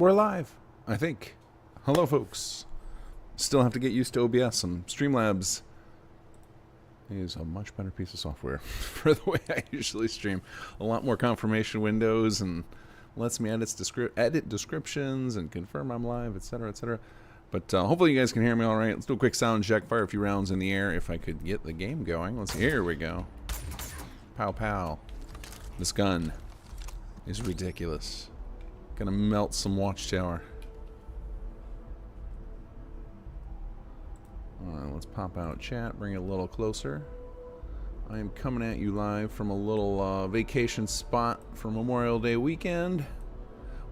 And we're live, I think. Hello, folks. Still have to get used to OBS. And Streamlabs is a much better piece of software for the way I usually stream. A lot more confirmation windows and lets me edit descriptions and confirm I'm live, etc., etc. But hopefully you guys can hear me all right. Let's do a quick sound check. Fire a few rounds in the air if I could get the game going. Here we go. Pow pow. This gun is ridiculous. Gonna melt some Watchtower. Alright, let's pop out chat, bring it a little closer. I am coming at you live from a little vacation spot for Memorial Day weekend.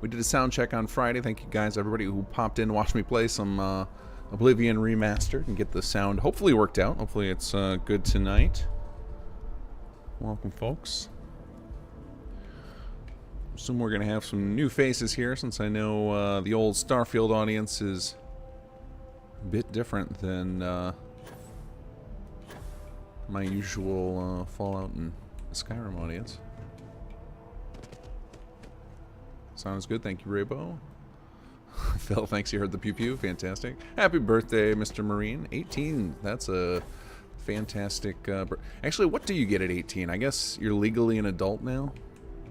We did a sound check on Friday. Thank you guys, everybody who popped in to watch me play some Oblivion Remastered and get the sound hopefully worked out. Hopefully it's good tonight. Welcome, folks. Assume we're going to have some new faces here, since I know the old Starfield audience is a bit different than my usual Fallout and Skyrim audience. Sounds good. Thank you, Raybo. Phil, thanks. You heard the pew pew. Fantastic. Happy birthday, Mr. Marine. 18. That's a fantastic... Actually, what do you get at 18? I guess you're legally an adult now.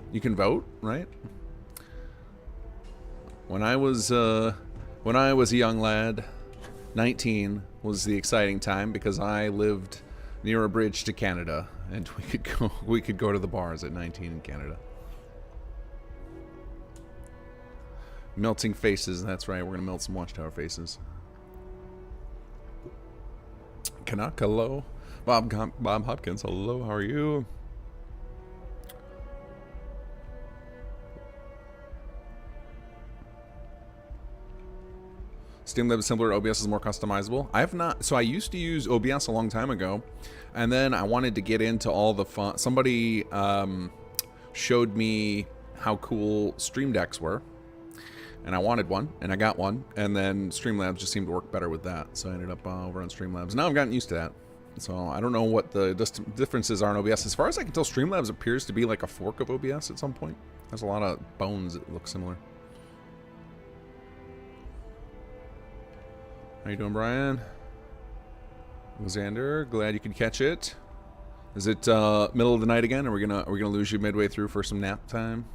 You can vote, right? When I was a young lad, 19 was the exciting time because I lived near a bridge to Canada, and we could go to the bars at 19 in Canada. Melting faces, that's right. We're gonna melt some Watchtower faces. Canuck, hello. Bob Hopkins, hello. How are you? Streamlabs is simpler, OBS is more customizable. I have not, so I used to use OBS a long time ago, and then I wanted to get into all the fun. Somebody showed me how cool stream decks were, and I wanted one, and I got one, and then Streamlabs just seemed to work better with that, so I ended up over on Streamlabs. Now I've gotten used to that, so I don't know what the differences are in OBS. As far as I can tell, Streamlabs appears to be like a fork of OBS at some point. There's a lot of bones that look similar. How you doing, Brian? Alexander, glad you could catch it. Is it middle of the night again? Are we gonna lose you midway through for some nap time?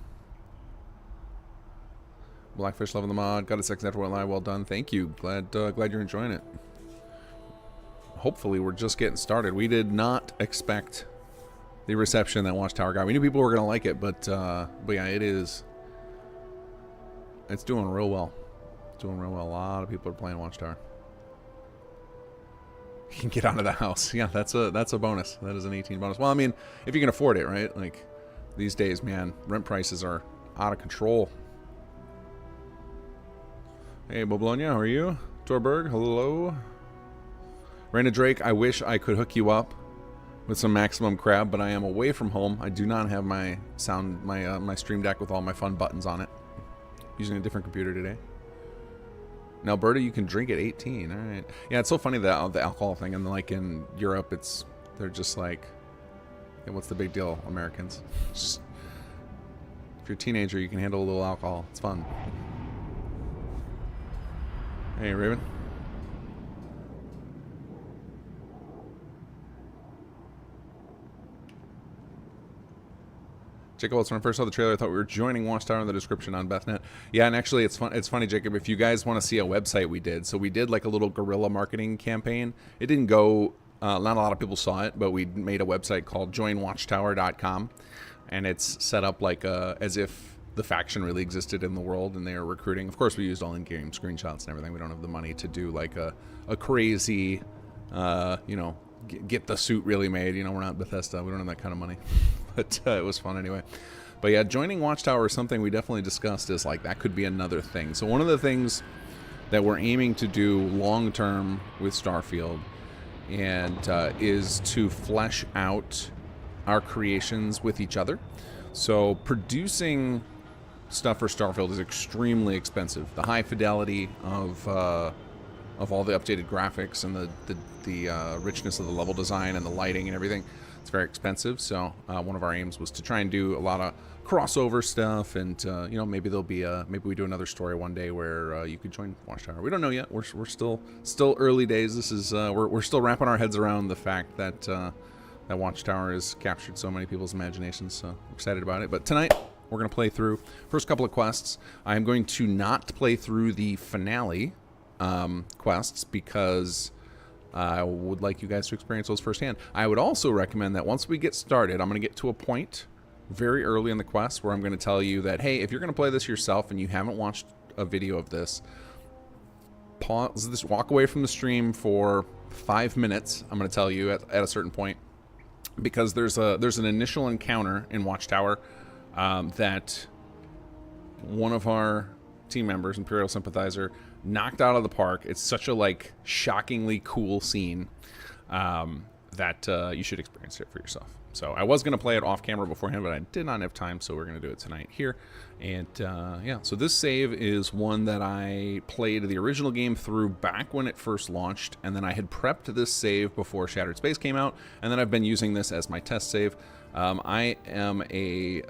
Blackfish loving the mod. Got a second after went live. Well done. Thank you. Glad you're enjoying it. Hopefully we're just getting started. We did not expect the reception that Watchtower got. We knew people were gonna like it, but yeah, it's doing real well. It's doing real well. A lot of people are playing Watchtower. You can get out of the house. Yeah, that's a bonus. That is an 18 bonus. Well, I mean, if you can afford it, right? Like, these days, man, rent prices are out of control. Hey, Bologna, how are you? Torberg, hello. Raina Drake, I wish I could hook you up with some maximum crab, but I am away from home. I do not have my my stream deck with all my fun buttons on it. Using a different computer today. In Alberta, you can drink at 18. All right. Yeah, it's so funny that the alcohol thing, and like in Europe, they're just like, hey, what's the big deal, Americans? Just, if you're a teenager, you can handle a little alcohol. It's fun. Hey, Raven. Jacob, when I first saw the trailer, I thought we were joining Watchtower in the description on Bethnet. Yeah, and actually, it's funny, Jacob, if you guys want to see a website we did. So we did like a little guerrilla marketing campaign. It didn't go, not a lot of people saw it, but we made a website called joinwatchtower.com. And it's set up like as if the faction really existed in the world and they are recruiting. Of course, we used all in-game screenshots and everything. We don't have the money to do like a crazy, you know, get the suit really made. You know, we're not Bethesda. We don't have that kind of money. But it was fun anyway. But yeah, joining Watchtower is something we definitely discussed, is like that could be another thing. So one of the things that we're aiming to do long term with Starfield and is to flesh out our creations with each other. So producing stuff for Starfield is extremely expensive. The high fidelity of all the updated graphics and the richness of the level design and the lighting and everything. It's very expensive, so one of our aims was to try and do a lot of crossover stuff, and you know, maybe there'll be maybe we do another story one day where you could join Watchtower. We don't know yet. We're still early days. This is we're still wrapping our heads around the fact that that Watchtower has captured so many people's imaginations. So I'm excited about it. But tonight we're going to play through first couple of quests. I'm going to not play through the finale quests because I would like you guys to experience those firsthand. I would also recommend that once we get started, I'm going to get to a point very early in the quest where I'm going to tell you that, hey, if you're going to play this yourself and you haven't watched a video of this, pause this, walk away from the stream for 5 minutes. I'm going to tell you at a certain point, because there's an initial encounter in Watchtower that one of our team members, Imperial Sympathizer, knocked out of the park. It's such a like shockingly cool scene that you should experience it for yourself. So I was going to play it off camera beforehand, but I did not have time, so we're going to do it tonight here. And yeah, so this save is one that I played the original game through back when it first launched, and then I had prepped this save before Shattered Space came out, and then I've been using this as my test save. I am a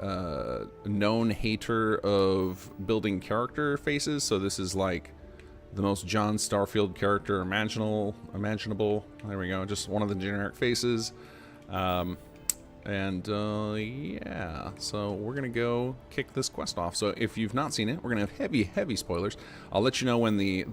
known hater of building character faces, so this is like the most John Starfield character imaginable. There we go, just one of the generic faces. Yeah, so we're gonna go kick this quest off. So if you've not seen it, we're gonna have heavy spoilers. I'll let you know when the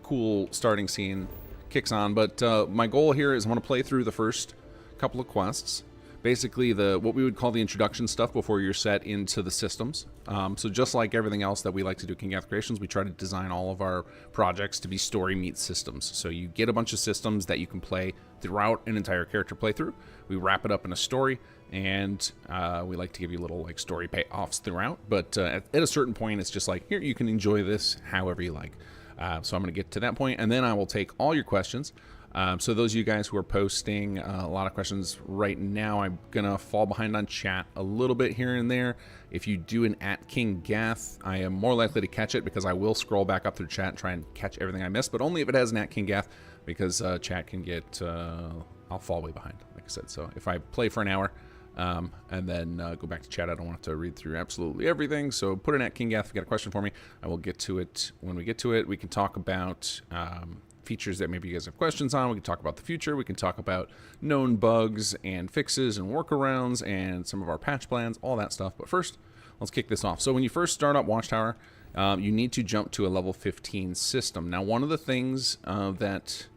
cool starting scene kicks on. But my goal here is I want to play through the first couple of quests. Basically, what we would call the introduction stuff before you're set into the systems. So just like everything else that we like to do at Kinggath Creations, we try to design all of our projects to be story meets systems. So you get a bunch of systems that you can play throughout an entire character playthrough. We wrap it up in a story, and we like to give you little like story payoffs throughout. But at a certain point, it's just like, here, you can enjoy this however you like. So I'm going to get to that point, and then I will take all your questions. So those of you guys who are posting a lot of questions right now, I'm going to fall behind on chat a little bit here and there. If you do an @Kinggath, I am more likely to catch it because I will scroll back up through chat and try and catch everything I missed, but only if it has an @Kinggath, because chat can get, I'll fall way behind, like I said. So if I play for an hour and then go back to chat, I don't want to read through absolutely everything. So put an @Kinggath if you got a question for me. I will get to it when we get to it. We can talk about features that maybe you guys have questions on. We can talk about the future. We can talk about known bugs and fixes and workarounds and some of our patch plans, all that stuff. But first, let's kick this off. So when you first start up Watchtower, you need to jump to a level 15 system. Now, one of the things that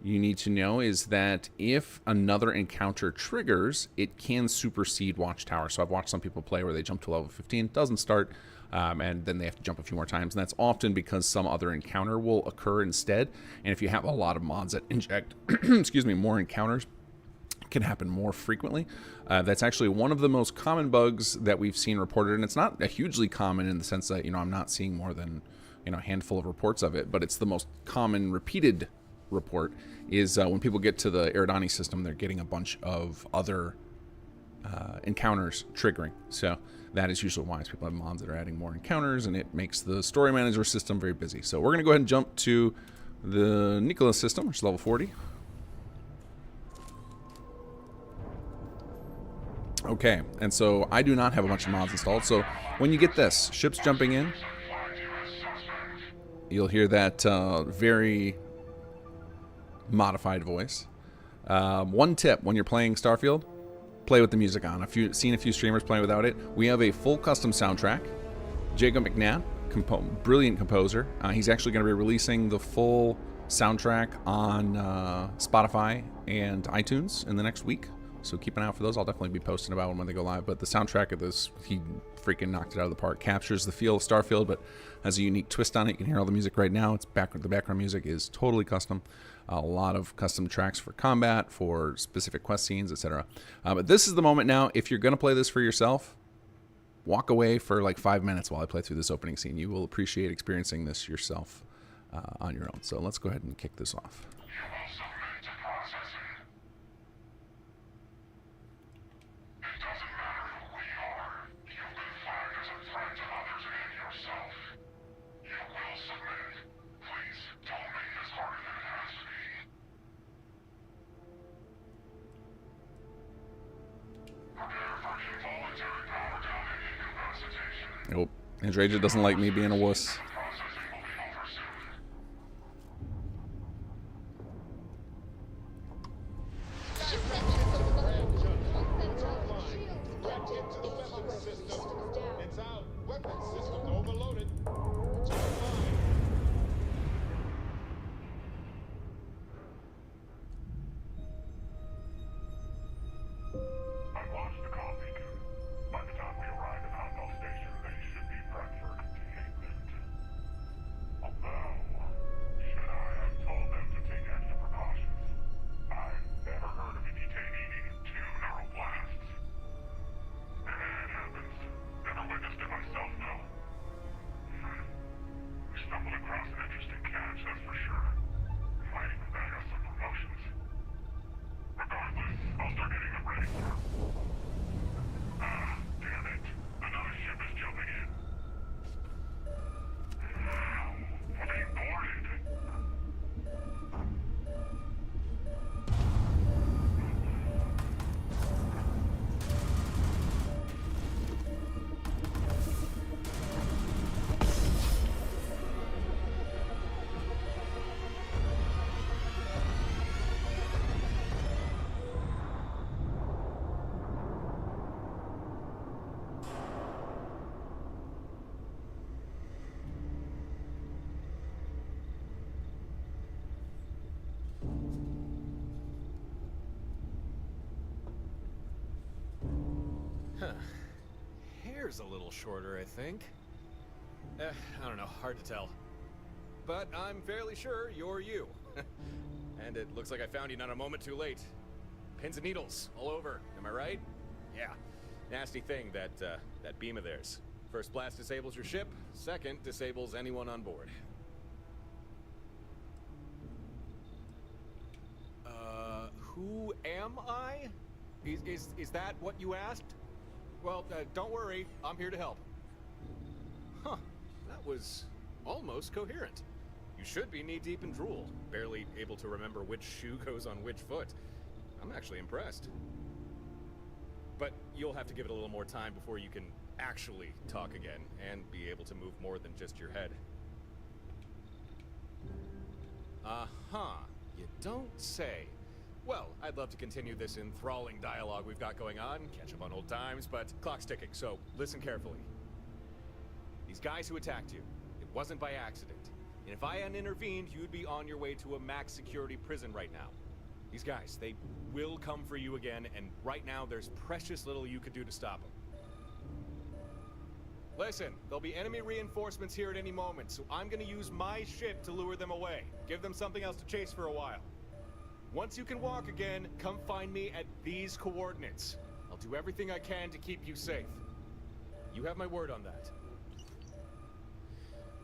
you need to know is that if another encounter triggers, it can supersede Watchtower. So I've watched some people play where they jump to level 15, doesn't start, and then they have to jump a few more times. And that's often because some other encounter will occur instead. And if you have a lot of mods that inject, excuse me, more encounters, it can happen more frequently. That's actually one of the most common bugs that we've seen reported. And it's not a hugely common in the sense that, you know, I'm not seeing more than, you know, a handful of reports of it, but it's the most common repeated report is when people get to the Eridani system, they're getting a bunch of other encounters triggering. So that is usually why people have mods that are adding more encounters, and it makes the story manager system very busy. So we're going to go ahead and jump to the Nicholas system, which is level 40. Okay, and so I do not have a bunch of mods installed. So when you get this, ships jumping in, you'll hear that very modified voice. One tip when you're playing Starfield, play with the music on. I've seen a few streamers playing without it. We have a full custom soundtrack. Jacob McNabb, brilliant composer. He's actually going to be releasing the full soundtrack on Spotify and iTunes in the next week. So keep an eye out for those. I'll definitely be posting about them when they go live. But the soundtrack of this, he freaking knocked it out of the park. Captures the feel of Starfield, but has a unique twist on it. You can hear all the music right now. The background music is totally custom. A lot of custom tracks for combat, for specific quest scenes, etc. But this is the moment now. If you're going to play this for yourself, walk away for like 5 minutes while I play through this opening scene. You will appreciate experiencing this yourself on your own. So let's go ahead and kick this off. Nope. Andreja doesn't like me being a wuss. Huh. Hair's a little shorter, I think. I don't know, hard to tell. But I'm fairly sure you're you. And it looks like I found you not a moment too late. Pins and needles all over, am I right? Yeah. Nasty thing, that beam of theirs. First blast disables your ship, second disables anyone on board. Who am I? Is that what you asked? Well, don't worry, I'm here to help. Huh, that was almost coherent. You should be knee-deep in drool, barely able to remember which shoe goes on which foot. I'm actually impressed. But you'll have to give it a little more time before you can actually talk again, and be able to move more than just your head. Uh-huh, you don't say. Well, I'd love to continue this enthralling dialogue we've got going on, catch up on old times, but clock's ticking, so listen carefully. These guys who attacked you, it wasn't by accident. And if I hadn't intervened, you'd be on your way to a max security prison right now. These guys, they will come for you again, and right now there's precious little you could do to stop them. Listen, there'll be enemy reinforcements here at any moment, so I'm gonna use my ship to lure them away. Give them something else to chase for a while. Once you can walk again, come find me at these coordinates. I'll do everything I can to keep you safe. You have my word on that.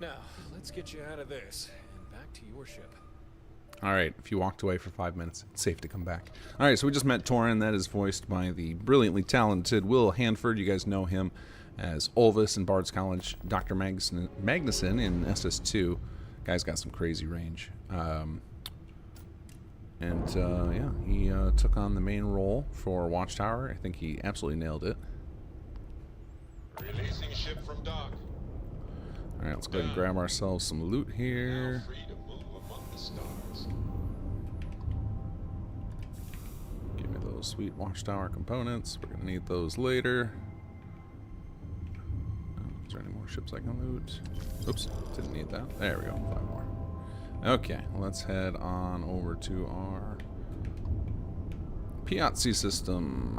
Now, let's get you out of this and back to your ship. All right, if you walked away for 5 minutes, it's safe to come back. All right, so we just met Torin. That is voiced by the brilliantly talented Will Hanford. You guys know him as Olvis in Bard's College, Dr. Magnuson in SS2. Guy's got some crazy range. Yeah, he took on the main role for Watchtower. I think he absolutely nailed it. Releasing ship from dock. All right, let's go ahead and grab ourselves some loot here. Now free to move among the stars. Give me those sweet Watchtower components. We're gonna need those later. Oh, is there any more ships I can loot? Oops, didn't need that. There we go, 5 more. Okay, let's head on over to our Piazzi system.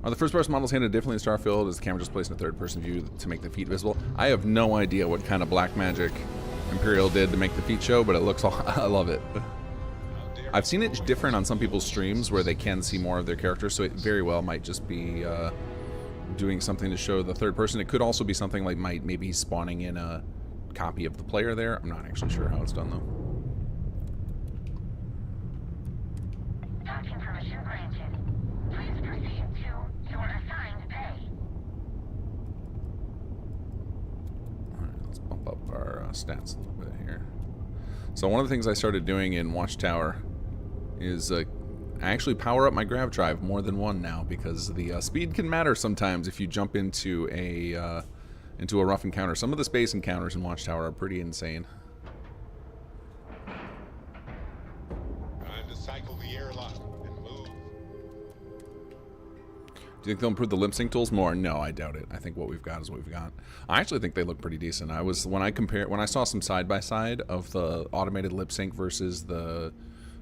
Are the first-person models handled differently in Starfield? Is the camera just placed in a third-person view to make the feet visible? I have no idea what kind of black magic Imperial did to make the feet show, but it looks all, I love it. I've seen it different on some people's streams where they can see more of their characters, so it very well might just be doing something to show the third person. It could also be something like maybe spawning in a copy of the player there. I'm not actually sure how it's done though. Docking permission granted. Please proceed to your assigned bay. Alright, let's bump up our stats a little bit here. So one of the things I started doing in Watchtower is I actually power up my grav drive more than one now because the speed can matter sometimes if you jump into a rough encounter. Some of the space encounters in Watchtower are pretty insane. Time to cycle the airlock and move. Do you think they'll improve the lip sync tools more? No, I doubt it. I think what we've got is what we've got. I actually think they look pretty decent. When I saw some side by side of the automated lip sync versus the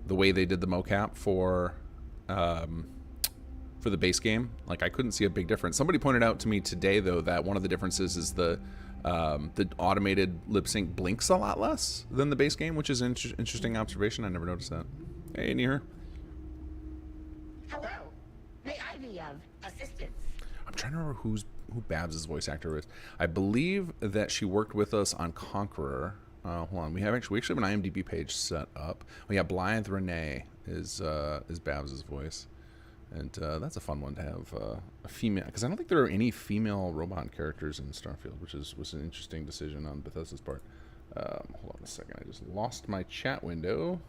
way they did the mocap for the base game, like I couldn't see a big difference. Somebody pointed out to me today though that one of the differences is the automated lip sync blinks a lot less than the base game, which is an interesting observation. I never noticed that. Hey, near. Hello. May I be of assistance? I'm trying to remember who Babs' voice actor is. I believe that she worked with us on Conqueror. Hold on, we actually have an IMDb page set up. Oh yeah, Blythe Renee is Babs' voice, and that's a fun one to have a female, because I don't think there are any female robot characters in Starfield, which was an interesting decision on Bethesda's part. Hold on a second, I just lost my chat window.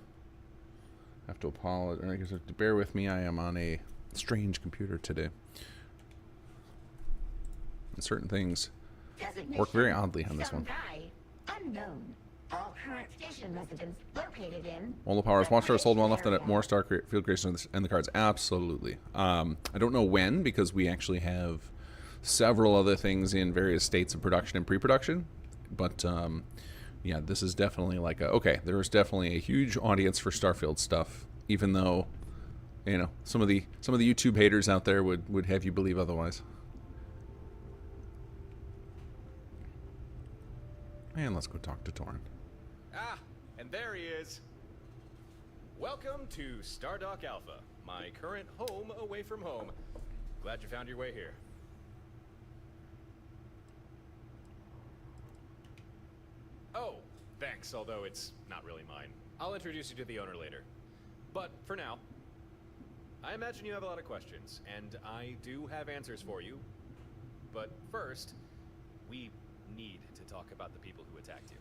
I have to apologize. I guess you have to bear with me. I am on a strange computer today, and certain things work very oddly on this one. Guy, unknown. All current station residents located in. All the powers. Watchtower sold well enough that more Starfield creations in the cards. Absolutely. I don't know when, because we actually have several other things in various states of production and pre-production. But yeah, this is definitely like okay. There is definitely a huge audience for Starfield stuff, even though, you know, some of the YouTube haters out there would have you believe otherwise. And let's go talk to Torn. Ah, and there he is. Welcome to Stardock Alpha, my current home away from home. Glad you found your way here. Oh, thanks, although it's not really mine. I'll introduce you to the owner later. But for now, I imagine you have a lot of questions, and I do have answers for you. But first, we need to talk about the people who attacked you.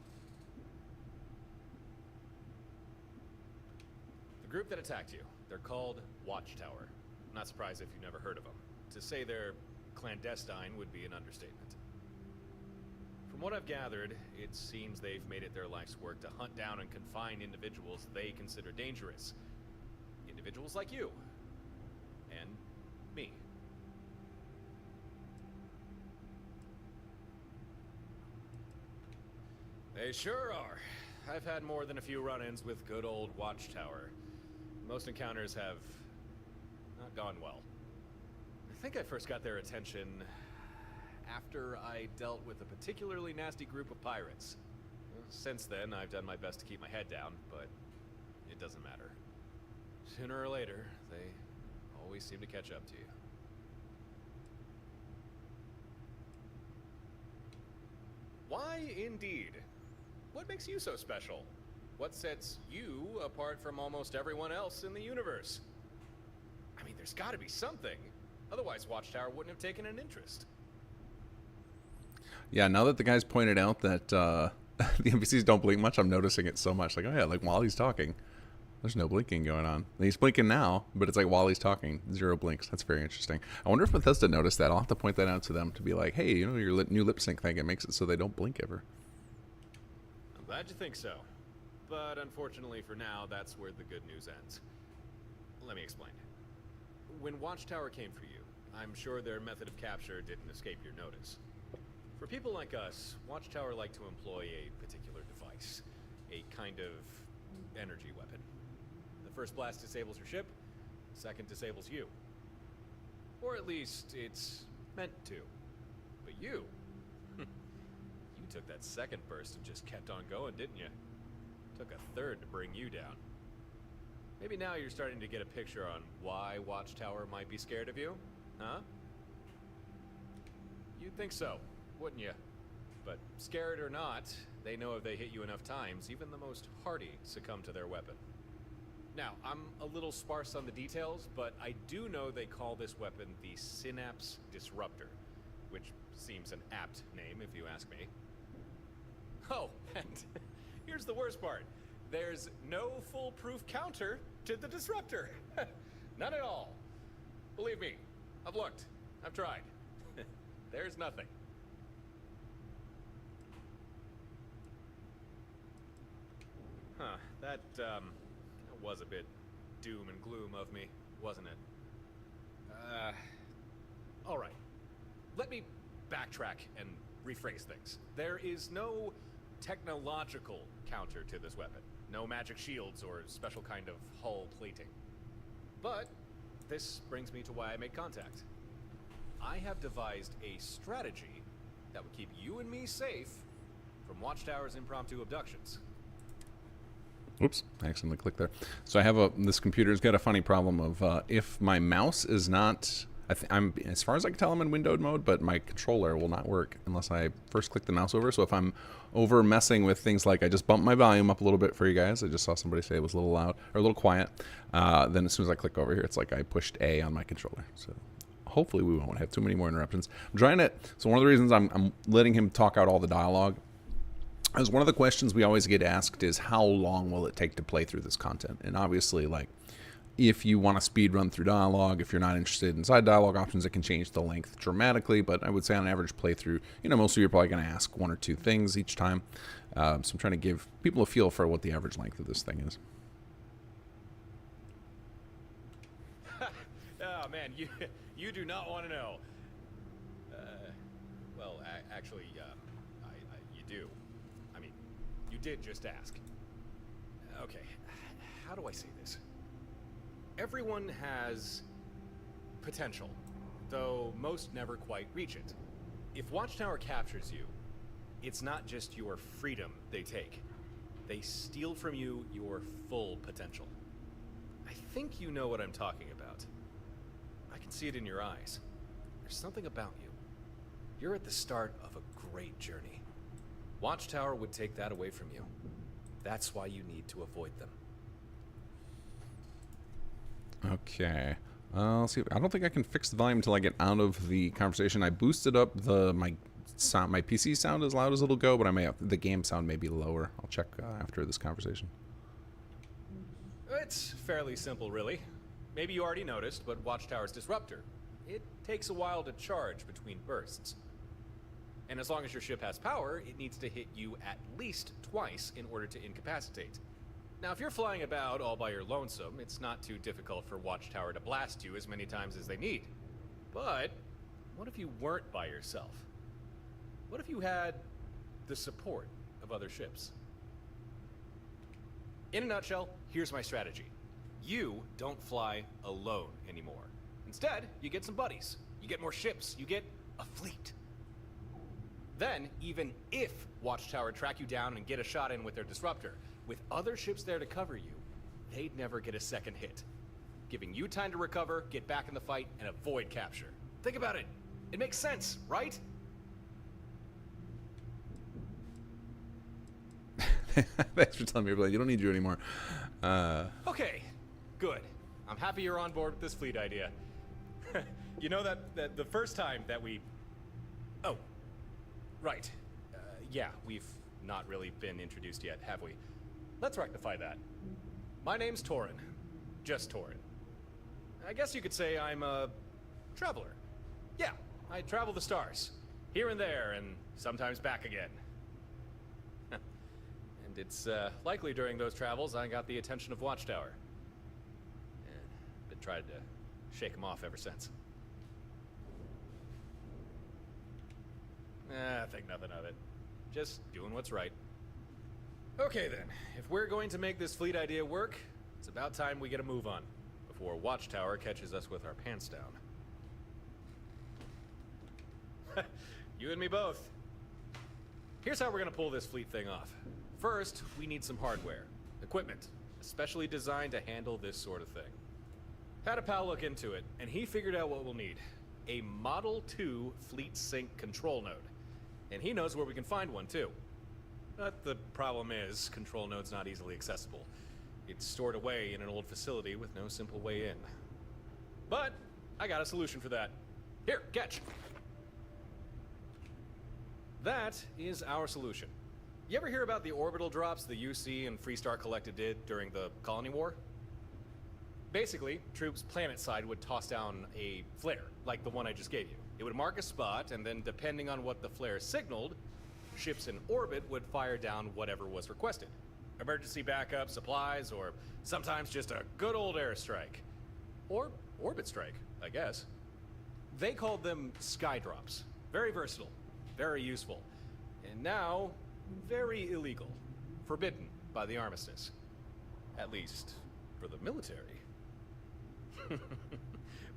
The group that attacked you, they're called Watchtower. I'm not surprised if you've never heard of them. To say they're clandestine would be an understatement. From what I've gathered, it seems they've made it their life's work to hunt down and confine individuals they consider dangerous. Individuals like you. And me. They sure are. I've had more than a few run-ins with good old Watchtower. Most encounters have not gone well. I think I first got their attention after I dealt with a particularly nasty group of pirates. Since then, I've done my best to keep my head down, but it doesn't matter. Sooner or later, they always seem to catch up to you. Why indeed? What makes you so special? What sets you apart from almost everyone else in the universe? I mean, there's got to be something. Otherwise, Watchtower wouldn't have taken an interest. Yeah, now that the guys pointed out that the NPCs don't blink much, I'm noticing it so much. Like, oh yeah, like while he's talking, there's no blinking going on. He's blinking now, but it's like while he's talking, 0 blinks. That's very interesting. I wonder if Bethesda noticed that. I'll have to point that out to them to be like, hey, you know, your new lip sync thing, it makes it so they don't blink ever. I'm glad you think so. But unfortunately for now, that's where the good news ends. Let me explain. When Watchtower came for you, I'm sure their method of capture didn't escape your notice. For people like us, Watchtower like to employ a particular device, a kind of energy weapon. The first blast disables your ship, the second disables you. Or at least, it's meant to. But you took that second burst and just kept on going, didn't you? Took a third to bring you down. Maybe now you're starting to get a picture on why Watchtower might be scared of you, huh? You'd think so, wouldn't you? But scared or not, they know if they hit you enough times, even the most hardy succumb to their weapon. Now, I'm a little sparse on the details, but I do know they call this weapon the Synapse Disruptor, which seems an apt name if you ask me. Oh, and here's the worst part. There's no foolproof counter to the disruptor. None at all. Believe me, I've looked. I've tried. There's nothing. Huh, that was a bit doom and gloom of me, wasn't it? All right. Let me backtrack and rephrase things. There is no technological counter to this weapon. No magic shields or special kind of hull plating. But this brings me to why I made contact. I have devised a strategy that would keep you and me safe from Watchtower's impromptu abductions. Oops, I accidentally clicked there. So I have this computer's got a funny problem of if my mouse is not, I'm as far as I can tell I'm in windowed mode, but my controller will not work unless I first click the mouse over. So if I'm over messing with things like I just bumped my volume up a little bit for you guys, I just saw somebody say it was a little loud or a little quiet. Then as soon as I click over here, it's like I pushed A on my controller. So hopefully we won't have too many more interruptions. I'm trying to, so one of the reasons I'm letting him talk out all the dialogue is one of the questions we always get asked is how long will it take to play through this content? And obviously, like, if you want to speed run through dialogue, if you're not interested in side dialogue options, it can change the length dramatically. But I would say on average playthrough, you know, most of you are probably going to ask one or two things each time. So I'm trying to give people a feel for what the average length of this thing is. Oh man, you do not want to know. Well, actually, you do. I mean, you did just ask. Okay, how do I say this? Everyone has potential, though most never quite reach it. If Watchtower captures you, it's not just your freedom they take. They steal from you your full potential. I think you know what I'm talking about. I can see it in your eyes. There's something about you. You're at the start of a great journey. Watchtower would take that away from you. That's why you need to avoid them. Okay. Let's see. I don't think I can fix the volume until I get out of the conversation. I boosted up my sound, my PC sound as loud as it'll go, but I may have, the game sound may be lower. I'll check after this conversation. It's fairly simple, really. Maybe you already noticed, but Watchtower's disruptor, it takes a while to charge between bursts. And as long as your ship has power, it needs to hit you at least twice in order to incapacitate. Now, if you're flying about all by your lonesome, it's not too difficult for Watchtower to blast you as many times as they need. But what if you weren't by yourself? What if you had the support of other ships? In a nutshell, here's my strategy. You don't fly alone anymore. Instead, you get some buddies. You get more ships. You get a fleet. Then, even if Watchtower track you down and get a shot in with their disruptor, with other ships there to cover you, they'd never get a second hit, giving you time to recover, get back in the fight, and avoid capture. Think about it. It makes sense, right? Thanks for telling me, Blade. You don't need you anymore. Okay, good. I'm happy you're on board with this fleet idea. You know that the first time that we... Oh, right. Yeah, we've not really been introduced yet, have we? Let's rectify that. My name's Torin. Just Torin. I guess you could say I'm a traveler. Yeah, I travel the stars. Here and there, and sometimes back again. And it's likely during those travels I got the attention of Watchtower. And been trying to shake him off ever since. I think nothing of it. Just doing what's right. Okay then, if we're going to make this fleet idea work, it's about time we get a move on, before Watchtower catches us with our pants down. You and me both. Here's how we're gonna pull this fleet thing off. First, we need some hardware, equipment, especially designed to handle this sort of thing. Had a pal look into it, and he figured out what we'll need. A Model 2 fleet sync control node. And he knows where we can find one too. But the problem is, control node's not easily accessible. It's stored away in an old facility with no simple way in. But I got a solution for that. Here, catch. That is our solution. You ever hear about the orbital drops the UC and Freestar Collective did during the Colony War? Basically, troops planet-side would toss down a flare, like the one I just gave you. It would mark a spot, and then depending on what the flare signaled, ships in orbit would fire down whatever was requested. Emergency backup, supplies, or sometimes just a good old airstrike. Or orbit strike, I guess. They called them skydrops. Very versatile, very useful, and now very illegal. Forbidden by the armistice. At least, for the military.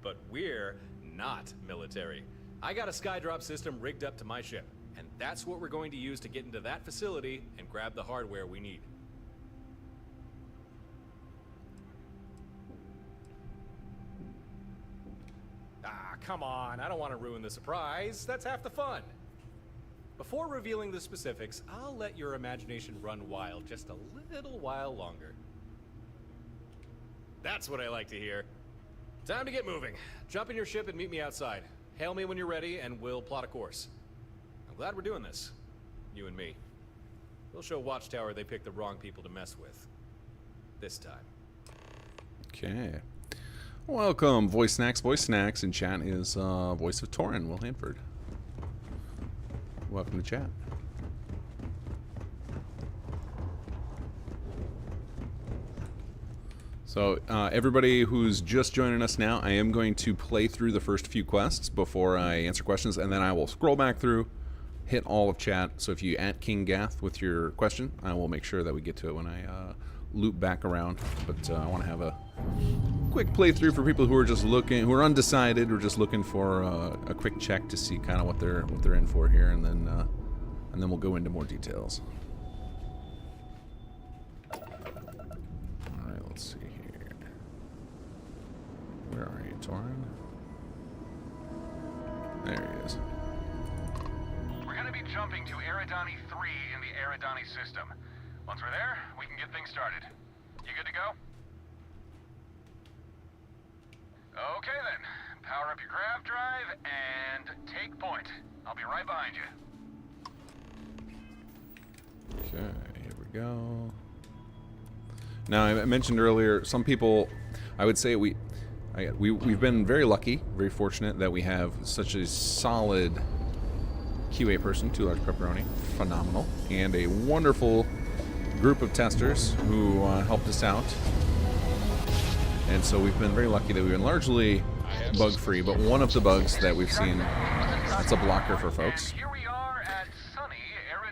But we're not military. I got a skydrop system rigged up to my ship, and that's what we're going to use to get into that facility and grab the hardware we need. Ah, come on, I don't want to ruin the surprise. That's half the fun. Before revealing the specifics, I'll let your imagination run wild just a little while longer. That's what I like to hear. Time to get moving. Jump in your ship and meet me outside. Hail me when you're ready and we'll plot a course. I'm glad we're doing this. You and me. We'll show Watchtower they picked the wrong people to mess with. This time. Okay. Welcome, Voice Snacks. Voice Snacks in chat is voice of Torin, Will Hanford. Welcome to chat. So, everybody who's just joining us now, I am going to play through the first few quests before I answer questions, and then I will scroll back through, hit all of chat. So if you at Kinggath with your question, I will make sure that we get to it when I loop back around. But I want to have a quick playthrough for people who are just looking, who are undecided, or just looking for a quick check to see kind of what they're in for here, and then we'll go into more details. All right, let's see. Where are you, Torin? There he is. We're going to be jumping to Eridani 3 in the Eridani system. Once we're there, we can get things started. You good to go? Okay then. Power up your grav drive and take point. I'll be right behind you. Okay, here we go. Now, I mentioned earlier, some people, I would say we've been very lucky, very fortunate that we have such a solid QA person, Too Large Pepperoni, phenomenal, and a wonderful group of testers who helped us out. And so we've been very lucky that we've been largely bug-free, but one of the bugs that we've seen, it's a blocker for folks. Here we are at sunny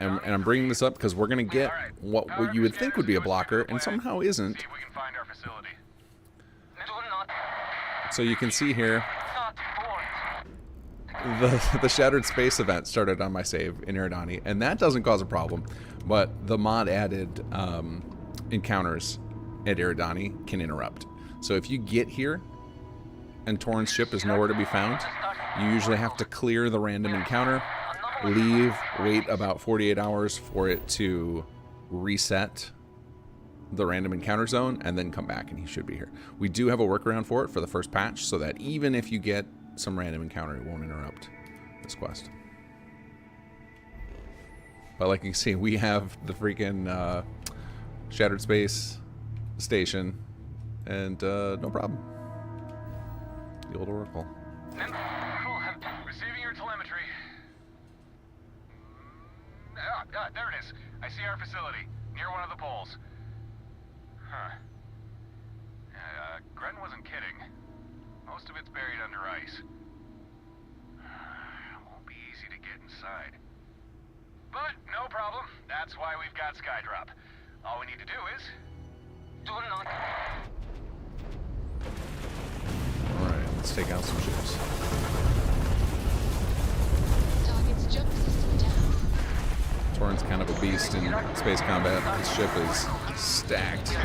And Eridani I'm bringing this up because we're going to get Alright. what you would think would be a blocker, and somehow isn't. See if we can find our facility. Do not So you can see here, port. the Shattered Space event started on my save in Eridani, and that doesn't cause a problem, but the mod added encounters at Eridani can interrupt. So if you get here and Torin's ship is nowhere to be found, you usually have to clear the random encounter, leave, wait about 48 hours for it to reset the random encounter zone, and then come back and he should be here. We do have a workaround for it for the first patch, so that even if you get some random encounter, it won't interrupt this quest. But like you can see, we have the freaking Shattered Space station, and no problem. The old Oracle. Receiving your telemetry. There it is. I see our facility, near one of the poles. Huh. Gren wasn't kidding. Most of it's buried under ice. Won't be easy to get inside. But no problem. That's why we've got Skydrop. All we need to do is... Do not. Alright, let's take out some ships. Target's jump system down. Torin's kind of a beast in space combat. His ship is stacked.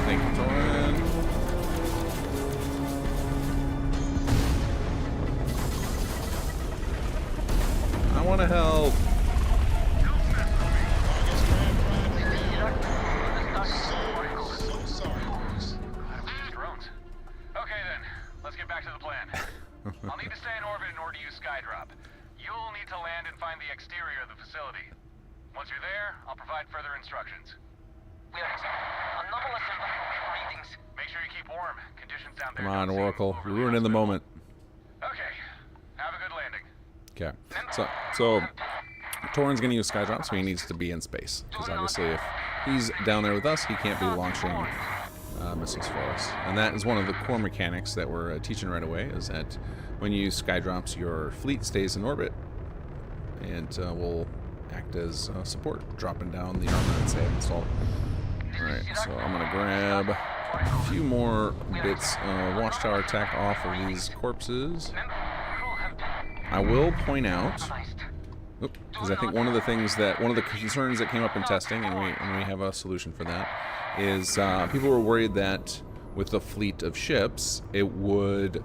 Thank you, Torin. I want to help. So sorry. Glad we used drones. Okay then, let's conditions? We are anomalous environmental readings. Make sure you keep warm. Conditions down there Come on, don't seem Oracle. You're overly ruining the hospitable. moment. Okay. Have a good landing. Okay. So Torin's going to use Skydrop, so he needs to be in space. Because obviously if he's down there with us, he can't be launching missiles for us. And that is one of the core mechanics that we're teaching right away, is that when you use Skydrops, your fleet stays in orbit and will act as support, dropping down the armaments they have installed. Alright, so I'm going to grab a few more bits of Watchtower tech off of these corpses. I will point out, because I think one of the concerns that came up in testing, and we have a solution for that, is people were worried that with the fleet of ships, it would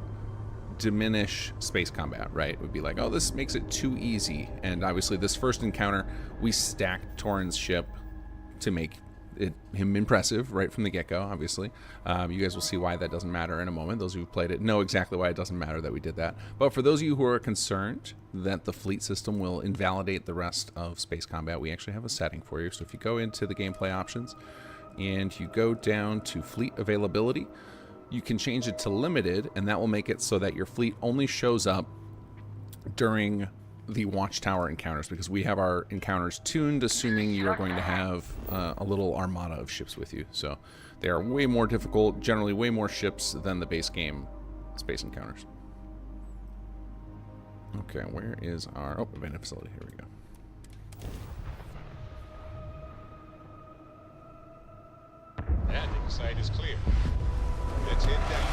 diminish space combat, right? It would be like, oh, this makes it too easy. And obviously this first encounter, we stacked Torin's ship to make him impressive right from the get-go, obviously. You guys will see why that doesn't matter in a moment. Those who've played it know exactly why it doesn't matter that we did that. But for those of you who are concerned that the fleet system will invalidate the rest of space combat, we actually have a setting for you. So if you go into the gameplay options and you go down to fleet availability, you can change it to limited, and that will make it so that your fleet only shows up during the Watchtower encounters, because we have our encounters tuned assuming you are going to have a little armada of ships with you. So they are way more difficult, generally way more ships than the base game space encounters. Okay, where is our abandoned facility? Here we go. Landing site is clear. Let's head down.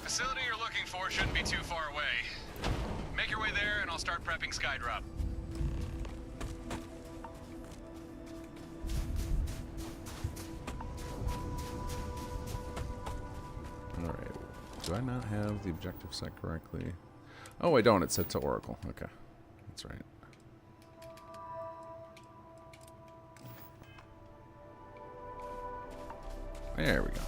Facility you're looking for shouldn't be too far away. Make your way there and I'll start prepping Skydrop. Alright. Do I not have the objective set correctly? Oh, I don't. It's set to Oracle. Okay. That's right. There we go.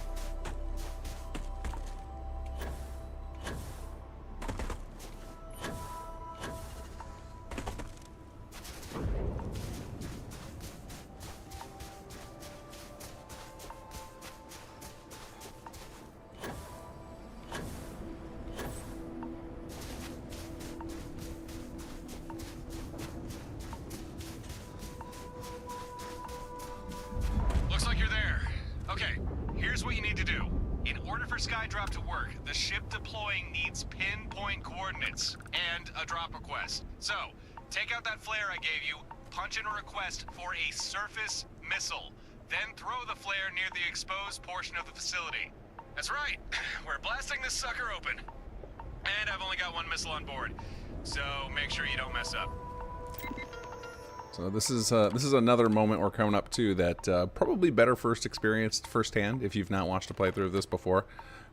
Looks like you're there. Okay, here's what you need to do. In order for Skydrop to work, the ship deploying needs pinpoint coordinates and a drop request. So, take out that flare I gave you, punch in a request for a surface missile, then throw the flare near the exposed portion of the facility. That's right, we're blasting this sucker open. And I've only got one missile on board, so make sure you don't mess up. So this is another moment we're coming up to that probably better first experienced firsthand if you've not watched a playthrough of this before.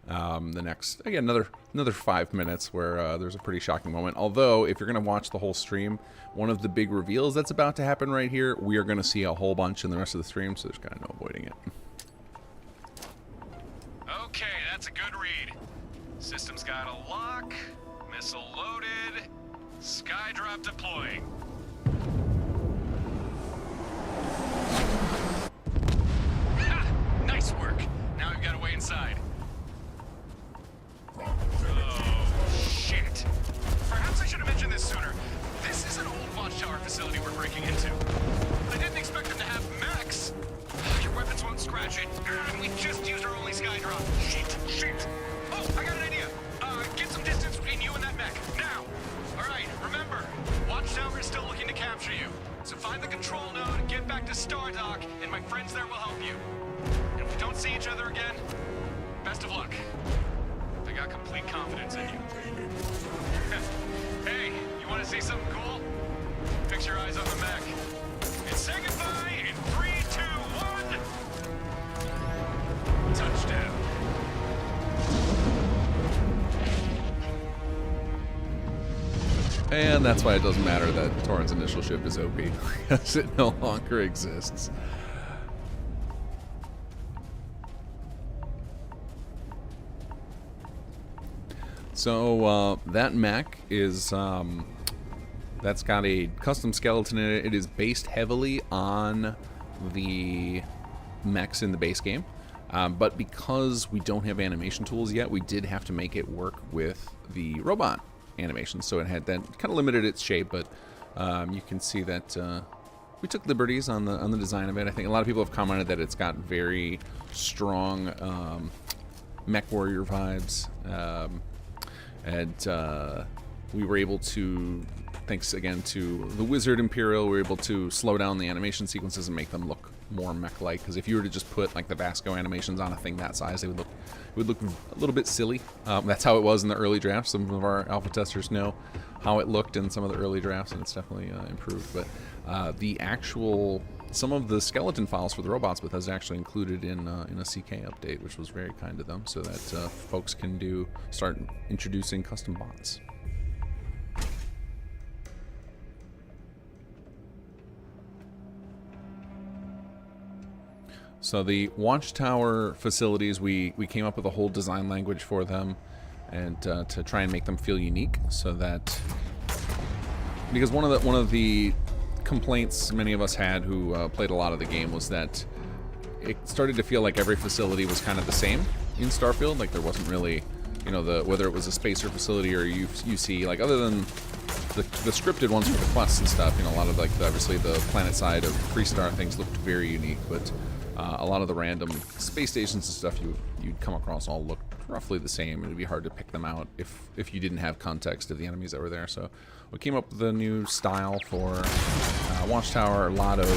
The next, again, another 5 minutes where there's a pretty shocking moment. Although, if you're going to watch the whole stream, one of the big reveals that's about to happen right here, we are going to see a whole bunch in the rest of the stream, so there's kind of no avoiding it. Okay, that's a good read. System's got a lock, missile loaded, Skydrop deploying. Ha! Nice work. Now we've got a way inside. Oh, shit. Perhaps I should have mentioned this sooner. This is an old Watchtower facility we're breaking into. I didn't expect them to have mechs. Your weapons won't scratch it. And we just used our only Skydrop. Shit. Oh, I got an idea. Get some distance between you and that mech. Now. All right, remember, Watchtower is still looking to capture you. So find the control node, get back to Stardock, and my friends there will help you. And if we don't see each other again, best of luck. I got complete confidence in you. Hey, you want to see something cool? Fix your eyes on the mech. And say goodbye in 3, 2, 1. Touchdown. And that's why it doesn't matter that Torin's initial ship is OP, because it no longer exists. So that mech is that's got a custom skeleton in it. It is based heavily on the mechs in the base game, but because we don't have animation tools yet, we did have to make it work with the robot animation. So it had that kind of limited its shape, but you can see that we took liberties on the design of it. I think a lot of people have commented that it's got very strong mech warrior vibes, and we were able to, thanks again to the Wizard Imperial, we were able to slow down the animation sequences and make them look more mech-like. Because if you were to just put like the Vasco animations on a thing that size, it would look a little bit silly. That's how it was in the early drafts. Some of our alpha testers know how it looked in some of the early drafts, and it's definitely improved. But some of the skeleton files for the robots with us actually included in a CK update, which was very kind of them, so that folks can start introducing custom bots. So the Watchtower facilities, we came up with a whole design language for them, and to try and make them feel unique, so that, because one of the complaints many of us had who played a lot of the game was that it started to feel like every facility was kind of the same in Starfield. Like there wasn't really, whether it was a spacer facility or UC, like other than the scripted ones for the quests and stuff, a lot of like obviously the planet side of Freestar things looked very unique, but a lot of the random space stations and stuff you'd come across all looked roughly the same. It would be hard to pick them out if you didn't have context of the enemies that were there. So we came up with a new style for Watchtower, a lot of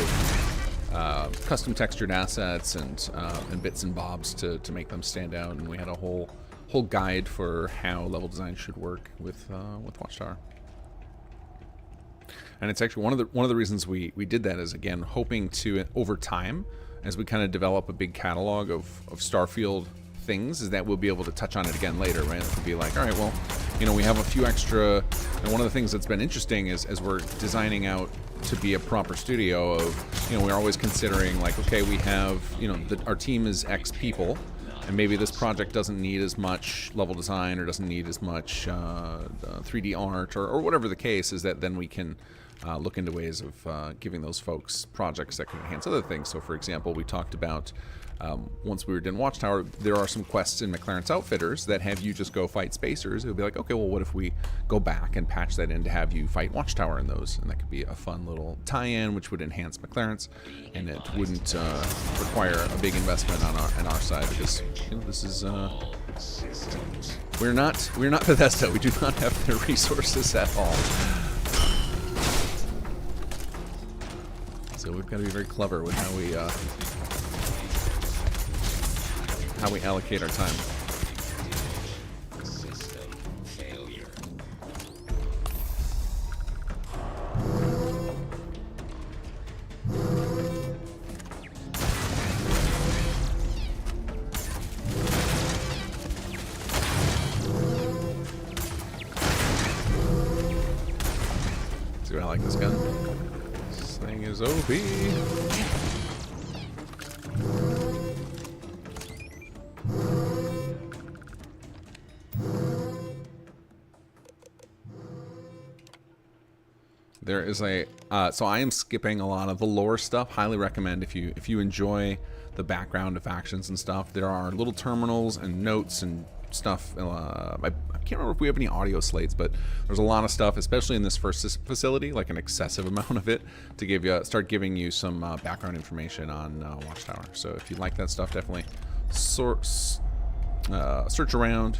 custom textured assets and bits and bobs to make them stand out, and we had a whole guide for how level design should work with Watchtower. And it's actually one of the reasons we did that is, again, hoping to, over time, as we kind of develop a big catalog of Starfield things, is that we'll be able to touch on it again later, right? It could be like, all right, well, we have a few extra, and one of the things that's been interesting is as we're designing out to be a proper studio of, we're always considering like, okay, we have, our team is X people, and maybe this project doesn't need as much level design or doesn't need as much 3D art or whatever the case is, that then we can look into ways of giving those folks projects that can enhance other things. So for example, we talked about once we were in Watchtower, there are some quests in McLaren's Outfitters that have you just go fight spacers. It would be like, okay, well, what if we go back and patch that in to have you fight Watchtower in those? And that could be a fun little tie-in, which would enhance McLaren's, and it wouldn't require a big investment on our side, because this is we're not Bethesda. We do not have the resources at all. So we've got to be very clever with how we allocate our time. System failure. See what I like this gun? This thing is OP. There is so I am skipping a lot of the lore stuff. Highly recommend if you enjoy the background of factions and stuff. There are little terminals and notes and stuff. I can't remember if we have any audio slates, but there's a lot of stuff, especially in this first facility, like an excessive amount of it, to start giving you some background information on Watchtower. So if you like that stuff, definitely search around,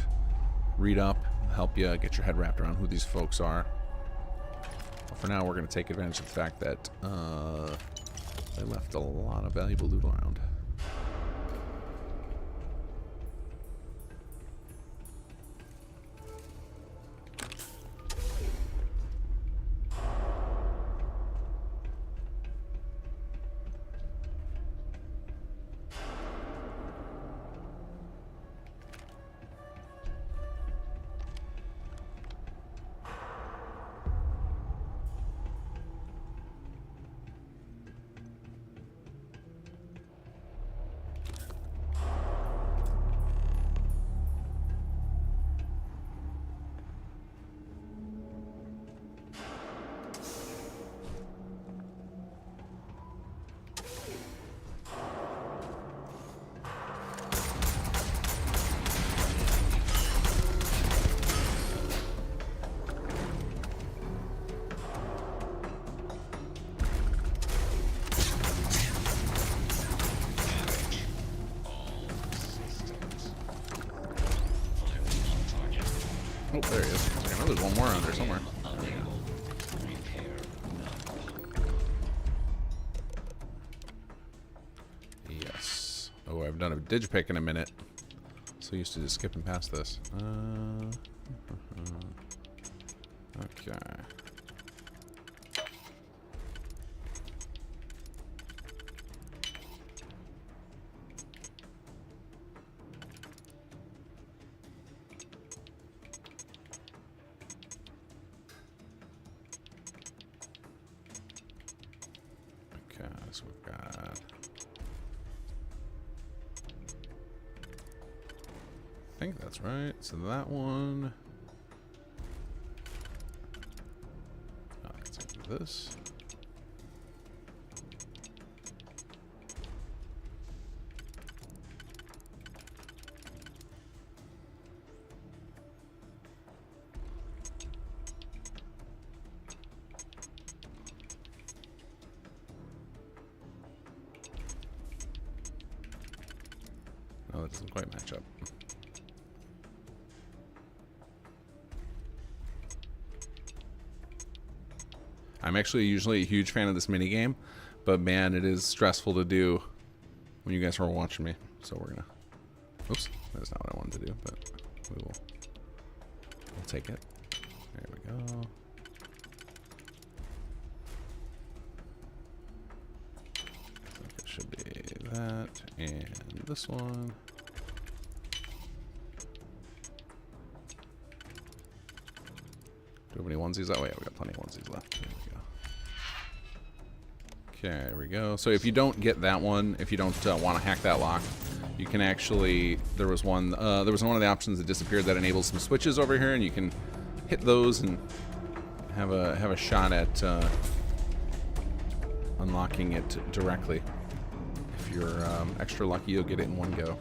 read up, help you get your head wrapped around who these folks are. For now, we're going to take advantage of the fact that they left a lot of valuable loot around. Oh, there he is. I know there's one more around there somewhere. Yes. Oh, I've done a digipick in a minute. So used to just skipping past this. Okay. Okay, so we've got... I think that's right. So that one... Oh, let's do this. No, that doesn't quite match up. I'm actually usually a huge fan of this minigame, but man, it is stressful to do when you guys are watching me. So we're gonna... Oops, that's not what I wanted to do, but we'll take it. There we go. I think it should be that, and this one. Do we have any onesies? Oh yeah, we got plenty of onesies left. There we go. Okay, there we go. So if you don't get that one, if you don't want to hack that lock, you can actually... There was one of the options that disappeared that enables some switches over here, and you can hit those and have a shot at unlocking it directly. If you're extra lucky, you'll get it in one go.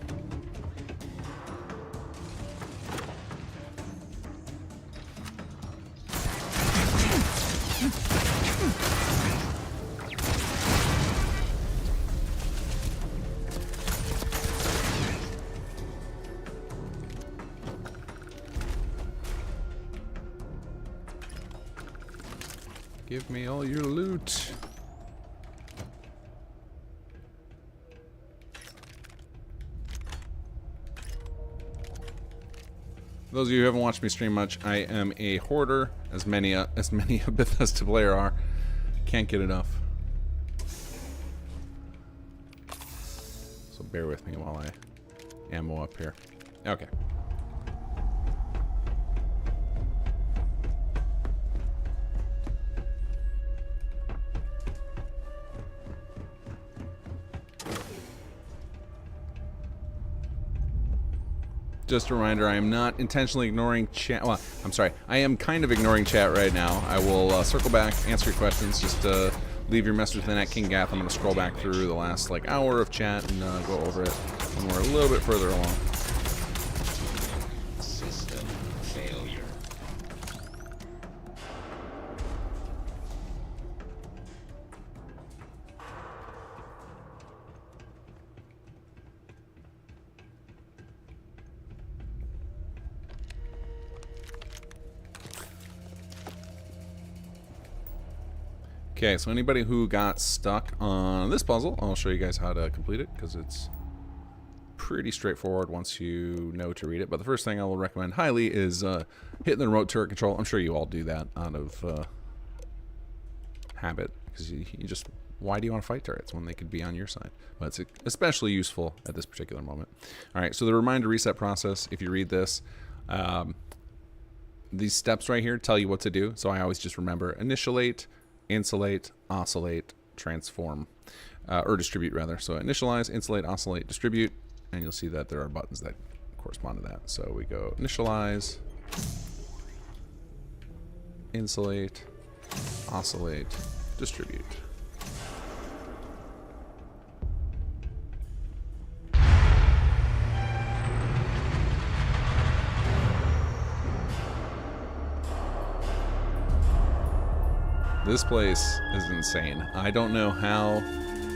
Give me all your loot. Those of you who haven't watched me stream much, I am a hoarder, as many a Bethesda player are. Can't get enough. So bear with me while I ammo up here. Okay. Just a reminder, I am not intentionally ignoring chat. Well, I'm sorry. I am kind of ignoring chat right now. I will circle back, answer your questions. Just leave your message within at Kinggath. I'm going to scroll back through the last hour of chat and go over it when we're a little bit further along. System failure. Okay, so anybody who got stuck on this puzzle, I'll show you guys how to complete it because it's pretty straightforward once you know to read it. But the first thing I will recommend highly is hitting the remote turret control. I'm sure you all do that out of habit because you just, why do you want to fight turrets when they could be on your side? But it's especially useful at this particular moment. All right, so the reminder reset process, if you read this, these steps right here tell you what to do. So I always just remember initialate, insulate, oscillate, transform, or distribute rather. So initialize, insulate, oscillate, distribute, and you'll see that there are buttons that correspond to that. So we go initialize, insulate, oscillate, distribute. This place is insane. I don't know how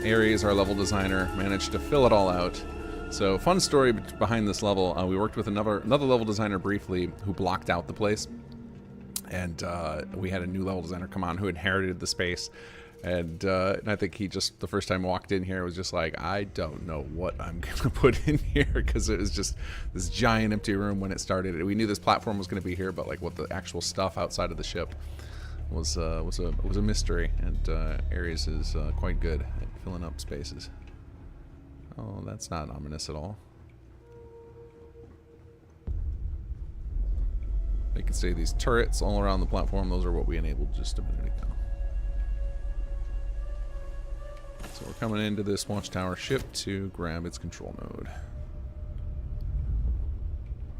Ares, our level designer, managed to fill it all out So, fun story behind this level. We worked with another level designer briefly who blocked out the place. And we had a new level designer come on who inherited the space. And I think he just, the first time walked in here, was just like, I don't know what I'm going to put in here. Because it was just this giant empty room when it started. We knew this platform was going to be here, but like what the actual stuff outside of the ship was a mystery. And Ares is quite good at filling up spaces. Oh, that's not ominous at all. You can see these turrets all around the platform. Those are what we enabled just a minute ago. So we're coming into this Watchtower ship to grab its control node.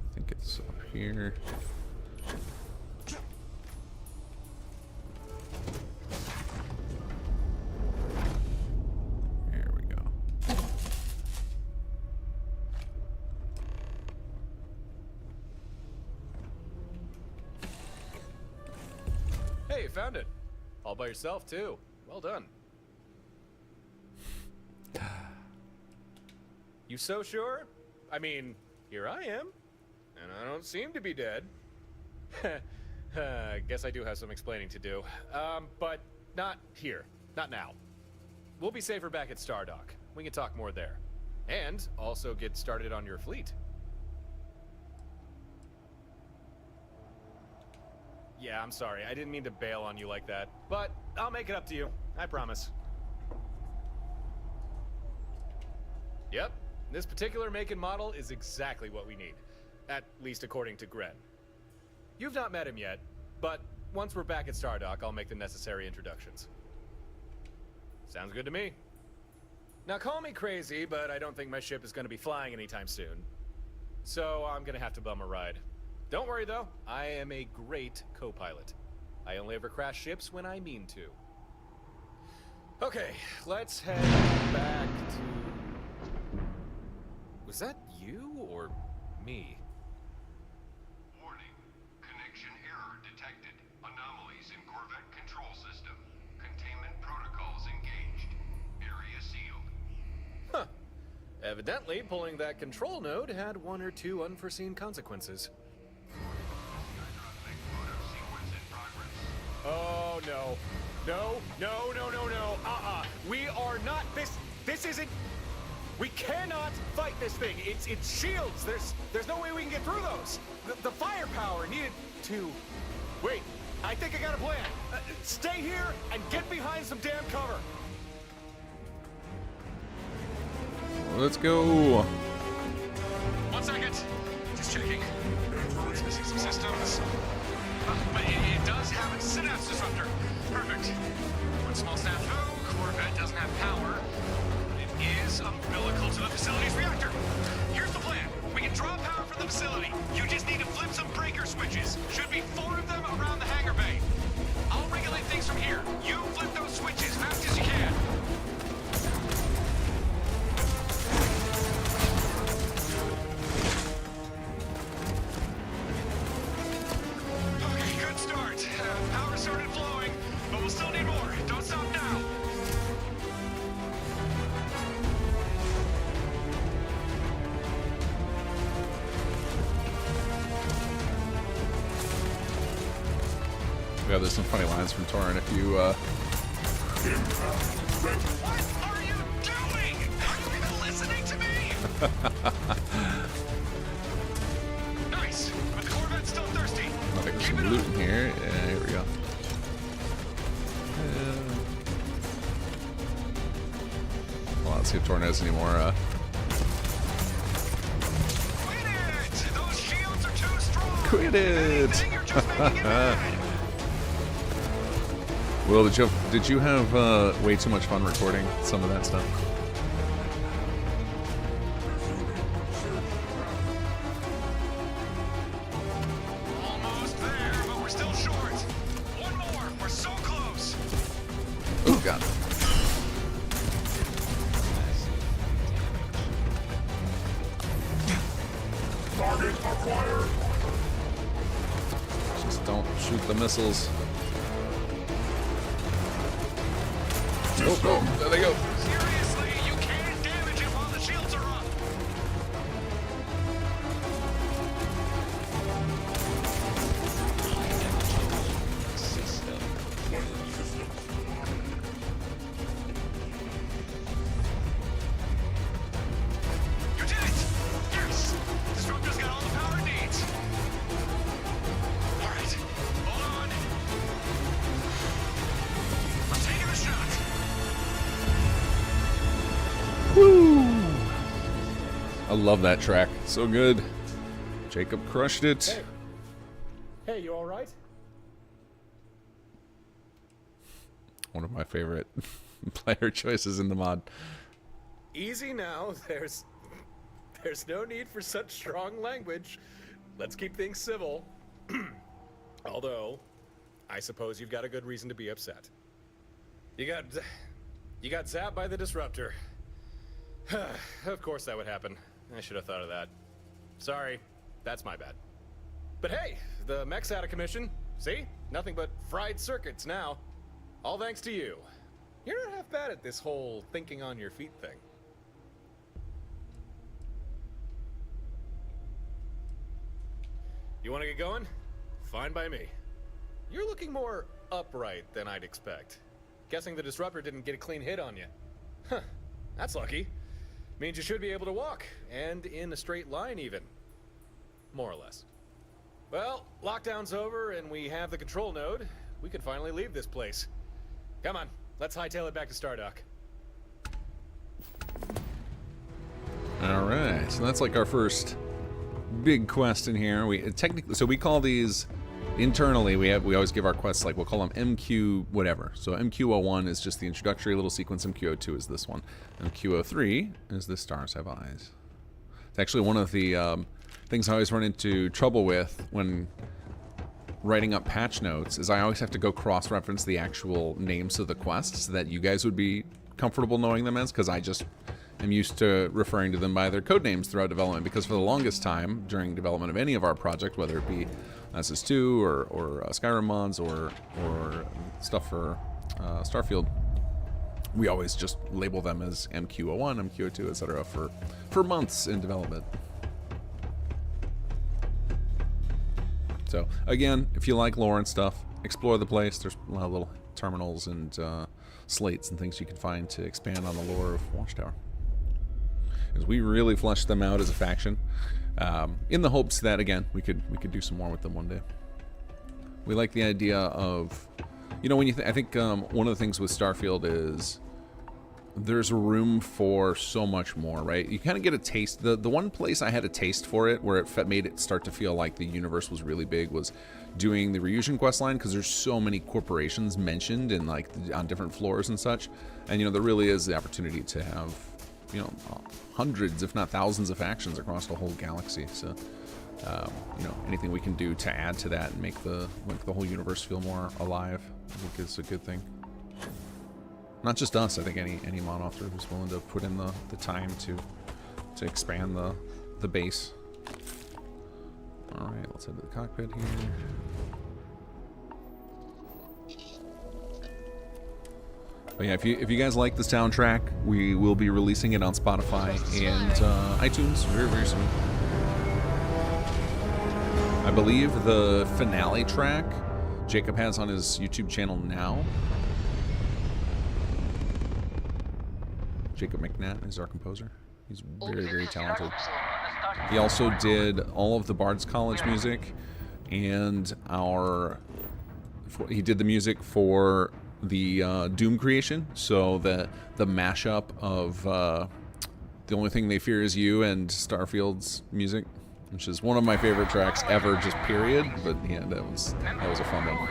I think it's up here. There we go. Hey, you found it. All by yourself, too. Well done. You so sure? I mean, here I am. And I don't seem to be dead. Guess I do have some explaining to do. But not here. Not now. We'll be safer back at Stardock. We can talk more there. And also get started on your fleet. Yeah, I'm sorry. I didn't mean to bail on you like that. But I'll make it up to you. I promise. Yep. This particular make and model is exactly what we need. At least according to Gren. You've not met him yet, but once we're back at Stardock, I'll make the necessary introductions. Sounds good to me. Now call me crazy, but I don't think my ship is going to be flying anytime soon. So I'm going to have to bum a ride. Don't worry though, I am a great co-pilot. I only ever crash ships when I mean to. Okay, let's head back to... Was that you or me? Warning. Connection error detected. Anomalies in Corvette control system. Containment protocols engaged. Area sealed. Huh. Evidently, pulling that control node had one or two unforeseen consequences. Oh, no. No, no, no, no, no. We are not... This isn't... We cannot fight this thing. It's shields. There's no way we can get through those. The firepower needed to... Wait, I think I got a plan. Stay here and get behind some damn cover. Let's go. 1 second. Just checking. It's missing some systems. But it does have a synapse disruptor. Perfect. One small snafu. Corvette doesn't have power. It is umbilical to the facility's reactor. Here's the plan. We can draw power from the facility. You just need to flip some breaker switches. Should be 4 of them around the hangar bay. I'll regulate things from here. You flip those switches fast as you can. Okay, good start. Power started flowing, but we'll still need more. Don't stop now. Yeah, there's some funny lines from Torin if you, What are you doing? Are you even listening to me? Nice, but the Corvette's still thirsty. I think there's some loot in here. Yeah, here we go. Well, let's see if Torin has any more, Quit it! Those shields are too strong. Quit it! If anything, you're just making it bad. Will, did you have way too much fun recording some of that stuff? Almost there, but we're still short. One more. We're so close. Oh, God. Target acquired. Just don't shoot the missiles. Oh, there they go. Seriously, you can't damage it while the shields are up. I love that track. So good. Jacob crushed it. Hey, you all right? One of my favorite player choices in the mod. Easy now. There's no need for such strong language. Let's keep things civil. Although, I suppose you've got a good reason to be upset. You got zapped by the disruptor. Of course that would happen. I should have thought of that. Sorry, that's my bad. But hey, the mech's out of commission. See? Nothing but fried circuits now. All thanks to you. You're not half bad at this whole thinking on your feet thing. You want to get going? Fine by me. You're looking more upright than I'd expect. Guessing the disruptor didn't get a clean hit on you. Huh, that's lucky. Means you should be able to walk, and in a straight line even. More or less. Well, lockdown's over and we have the control node. We can finally leave this place. Come on, let's hightail it back to Stardock. All right, so that's like our first big quest in here. We technically, so we call these internally. We always give our quests like we'll call them MQ whatever. So MQ01 is just the introductory little sequence. MQ02 is this one. MQ03 is the Stars Have Eyes. It's actually one of the things I always run into trouble with when writing up patch notes is I always have to go cross-reference the actual names of the quests so that you guys would be comfortable knowing them as, because I just am used to referring to them by their code names throughout development, because for the longest time during development of any of our project, whether it be SS2 or Skyrim mods or stuff for Starfield, we always just label them as MQ01, MQ02, etc. for months in development. So again, if you like lore and stuff, explore the place. There's a lot of little terminals and slates and things you can find to expand on the lore of Watchtower. As we really fleshed them out as a faction, in the hopes that again we could do some more with them one day. We like the idea of, you know, when you I think one of the things with Starfield is there's room for so much more, right? You kind of get a taste. The one place I had a taste for it, where it made it start to feel like the universe was really big, was doing the Ryujin quest line, because there's so many corporations mentioned in like on different floors and such, and you know there really is the opportunity to have, you know, hundreds if not thousands of factions across the whole galaxy. So you know, anything we can do to add to that and make the whole universe feel more alive, I think is a good thing. Not just us, I think any mod author who's willing to put in the time to expand the base. Alright, let's head to the cockpit here. But yeah, if you guys like the soundtrack, we will be releasing it on Spotify and iTunes very, very soon. I believe the finale track Jacob has on his YouTube channel now. Jacob McNatt is our composer. He's very, very talented. He also did all of the Bard's College music, and he did the music for the Doom creation. So the mashup of The Only Thing They Fear Is You and Starfield's music, which is one of my favorite tracks ever, just period. But yeah, that was a fun one.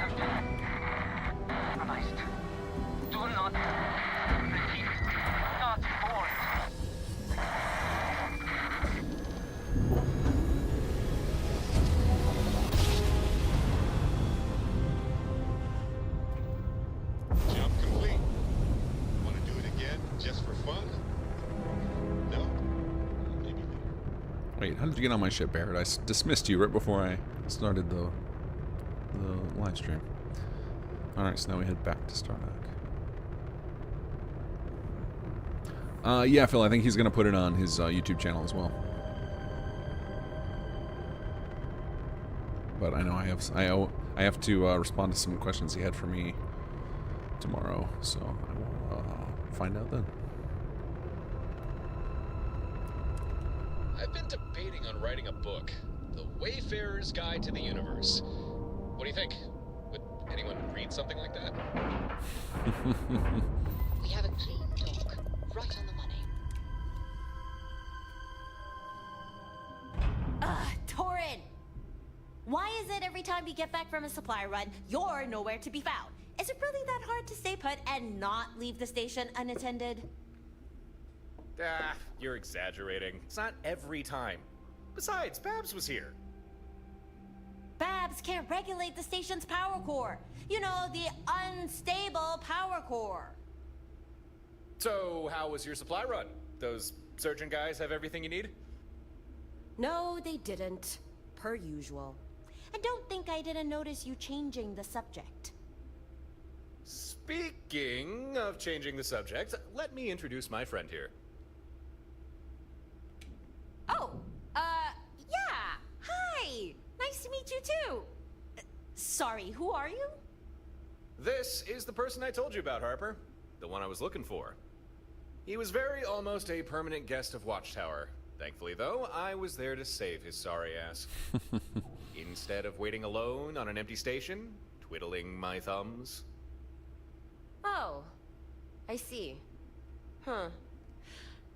Wait, how did you get on my ship, Barrett? I dismissed you right before I started the live stream. Alright, so now we head back to Stardock. Yeah, Phil, I think he's going to put it on his YouTube channel as well. But I know I have to respond to some questions he had for me tomorrow, so I will find out then. I've been debating on writing a book, The Wayfarer's Guide to the Universe. What do you think? Would anyone read something like that? We have a clean dock, right on the money. Why is it every time we get back from a supply run, you're nowhere to be found? Is it really that hard to stay put and not leave the station unattended? Ah, you're exaggerating. It's not every time. Besides, Babs was here. Babs can't regulate the station's power core. You know, the unstable power core. So, how was your supply run? Those surgeon guys have everything you need? No, they didn't. Per usual. And don't think I didn't notice you changing the subject. Speaking of changing the subject, let me introduce my friend here. Oh, yeah. Hi. Nice to meet you too. Sorry, who are you? This is the person I told you about, Harper. The one I was looking for. He was very almost a permanent guest of Watchtower. Thankfully, though, I was there to save his sorry ass. Instead of waiting alone on an empty station, twiddling my thumbs. Oh, I see. Huh.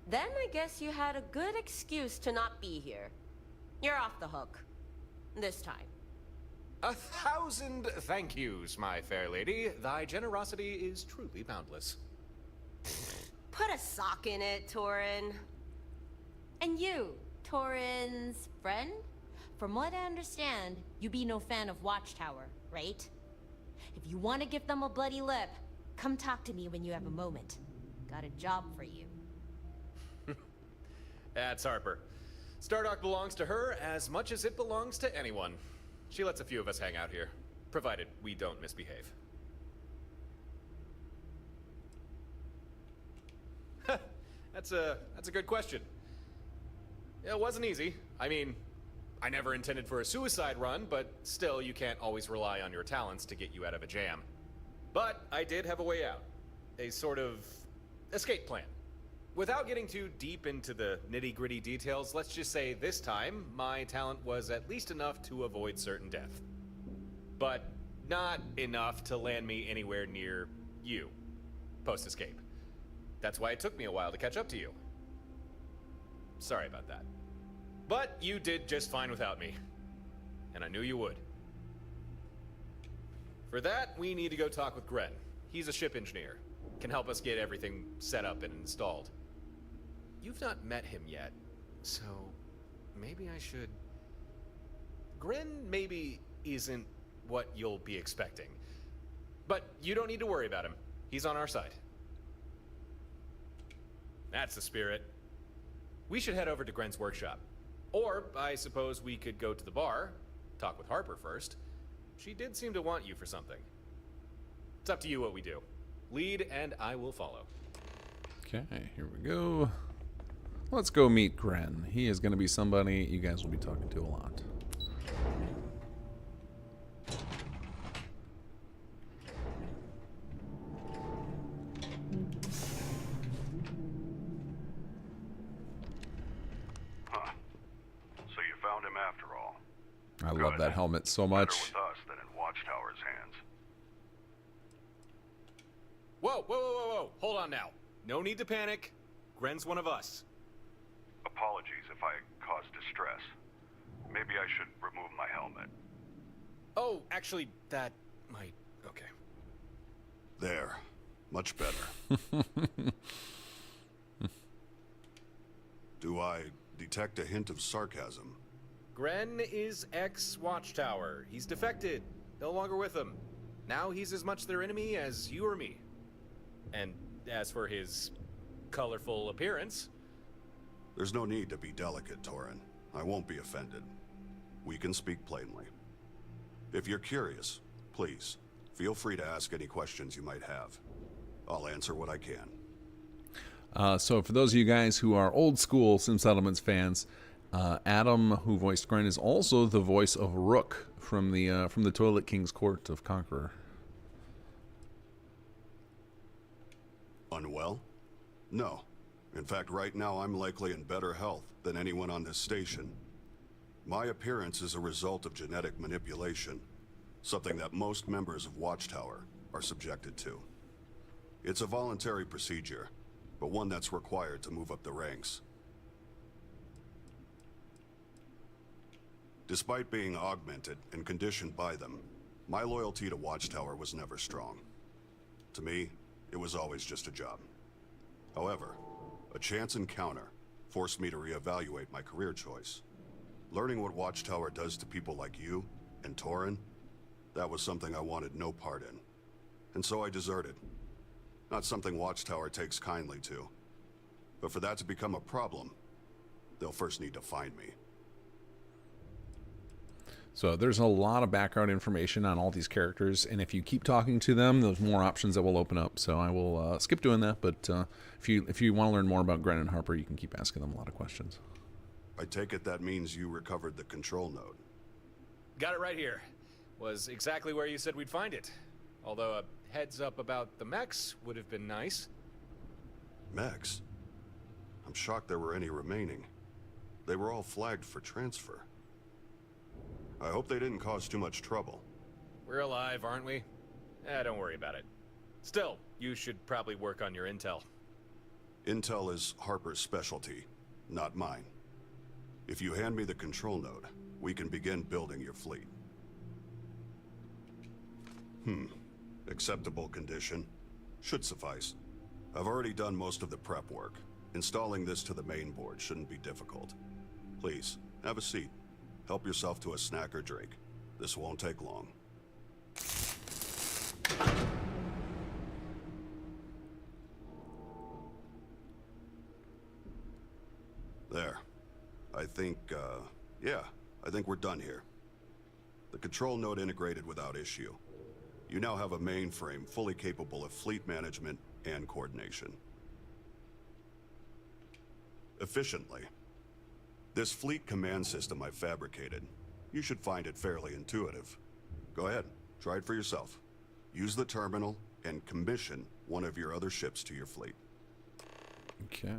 Then I guess you had a good excuse to not be here. You're off the hook. This time. 1,000 thank yous, my fair lady. Thy generosity is truly boundless. Put a sock in it, Torin. And you, Torin's friend? From what I understand, you be no fan of Watchtower, right? If you want to give them a bloody lip, come talk to me when you have a moment. Got a job for you. That's Harper. Stardock belongs to her as much as it belongs to anyone. She lets a few of us hang out here, provided we don't misbehave. That's a good question. It wasn't easy. I mean, I never intended for a suicide run, but still, you can't always rely on your talents to get you out of a jam. But I did have a way out. A sort of escape plan. Without getting too deep into the nitty-gritty details, let's just say this time, my talent was at least enough to avoid certain death. But not enough to land me anywhere near you, post-escape. That's why it took me a while to catch up to you. Sorry about that. But you did just fine without me. And I knew you would. For that, we need to go talk with Gren. He's a ship engineer. Can help us get everything set up and installed. You've not met him yet, so maybe I should... Gren maybe isn't what you'll be expecting. But you don't need to worry about him. He's on our side. That's the spirit. We should head over to Gren's workshop. Or, I suppose we could go to the bar, talk with Harper first. She did seem to want you for something. It's up to you what we do. Lead and I will follow. Okay, here we go. Let's go meet Gren. He is going to be somebody you guys will be talking to a lot. Huh. So you found him after all. I love that helmet so Better much. with us than in Watchtower's hands. Whoa, whoa, whoa, whoa, whoa. Hold on now. No need to panic. Gren's one of us. Apologies if I caused distress. Maybe I should remove my helmet. Oh, actually, that might... Okay. There. Much better. Do I detect a hint of sarcasm? Gren is ex-Watchtower. He's defected. No longer with them. Now he's as much their enemy as you or me. And as for his colorful appearance... There's no need to be delicate, Torin. I won't be offended. We can speak plainly. If you're curious, please, feel free to ask any questions you might have. I'll answer what I can. So for those of you guys who are old school Sim Settlements fans, Adam, who voiced Gren, is also the voice of Rook from the Toilet King's Court of Conqueror. Unwell? No. In fact, right now I'm likely in better health than anyone on this station. My appearance is a result of genetic manipulation, something that most members of Watchtower are subjected to. It's a voluntary procedure, but one that's required to move up the ranks. Despite being augmented and conditioned by them, my loyalty to Watchtower was never strong. To me, it was always just a job. However, a chance encounter forced me to reevaluate my career choice. Learning what Watchtower does to people like you and Torin, that was something I wanted no part in. And so I deserted. Not something Watchtower takes kindly to. But for that to become a problem, they'll first need to find me. So there's a lot of background information on all these characters, and if you keep talking to them, there's more options that will open up. So I will skip doing that, but if you want to learn more about Gren and Harper, you can keep asking them a lot of questions. I take it that means you recovered the control node. Got it right here. Was exactly where you said we'd find it. Although a heads up about the mechs would have been nice. Mechs? I'm shocked there were any remaining. They were all flagged for transfer. I hope they didn't cause too much trouble. We're alive, aren't we? Don't worry about it. Still, you should probably work on your intel. Intel is Harper's specialty, not mine. If you hand me the control node, we can begin building your fleet. Acceptable condition. Should suffice. I've already done most of the prep work. Installing this to the main board shouldn't be difficult. Please, have a seat. Help yourself to a snack or drink. This won't take long. There. I think we're done here. The control node integrated without issue. You now have a mainframe fully capable of fleet management and coordination. Efficiently. This fleet command system I fabricated, you should find it fairly intuitive. Go ahead, try it for yourself. Use the terminal and commission one of your other ships to your fleet. Okay.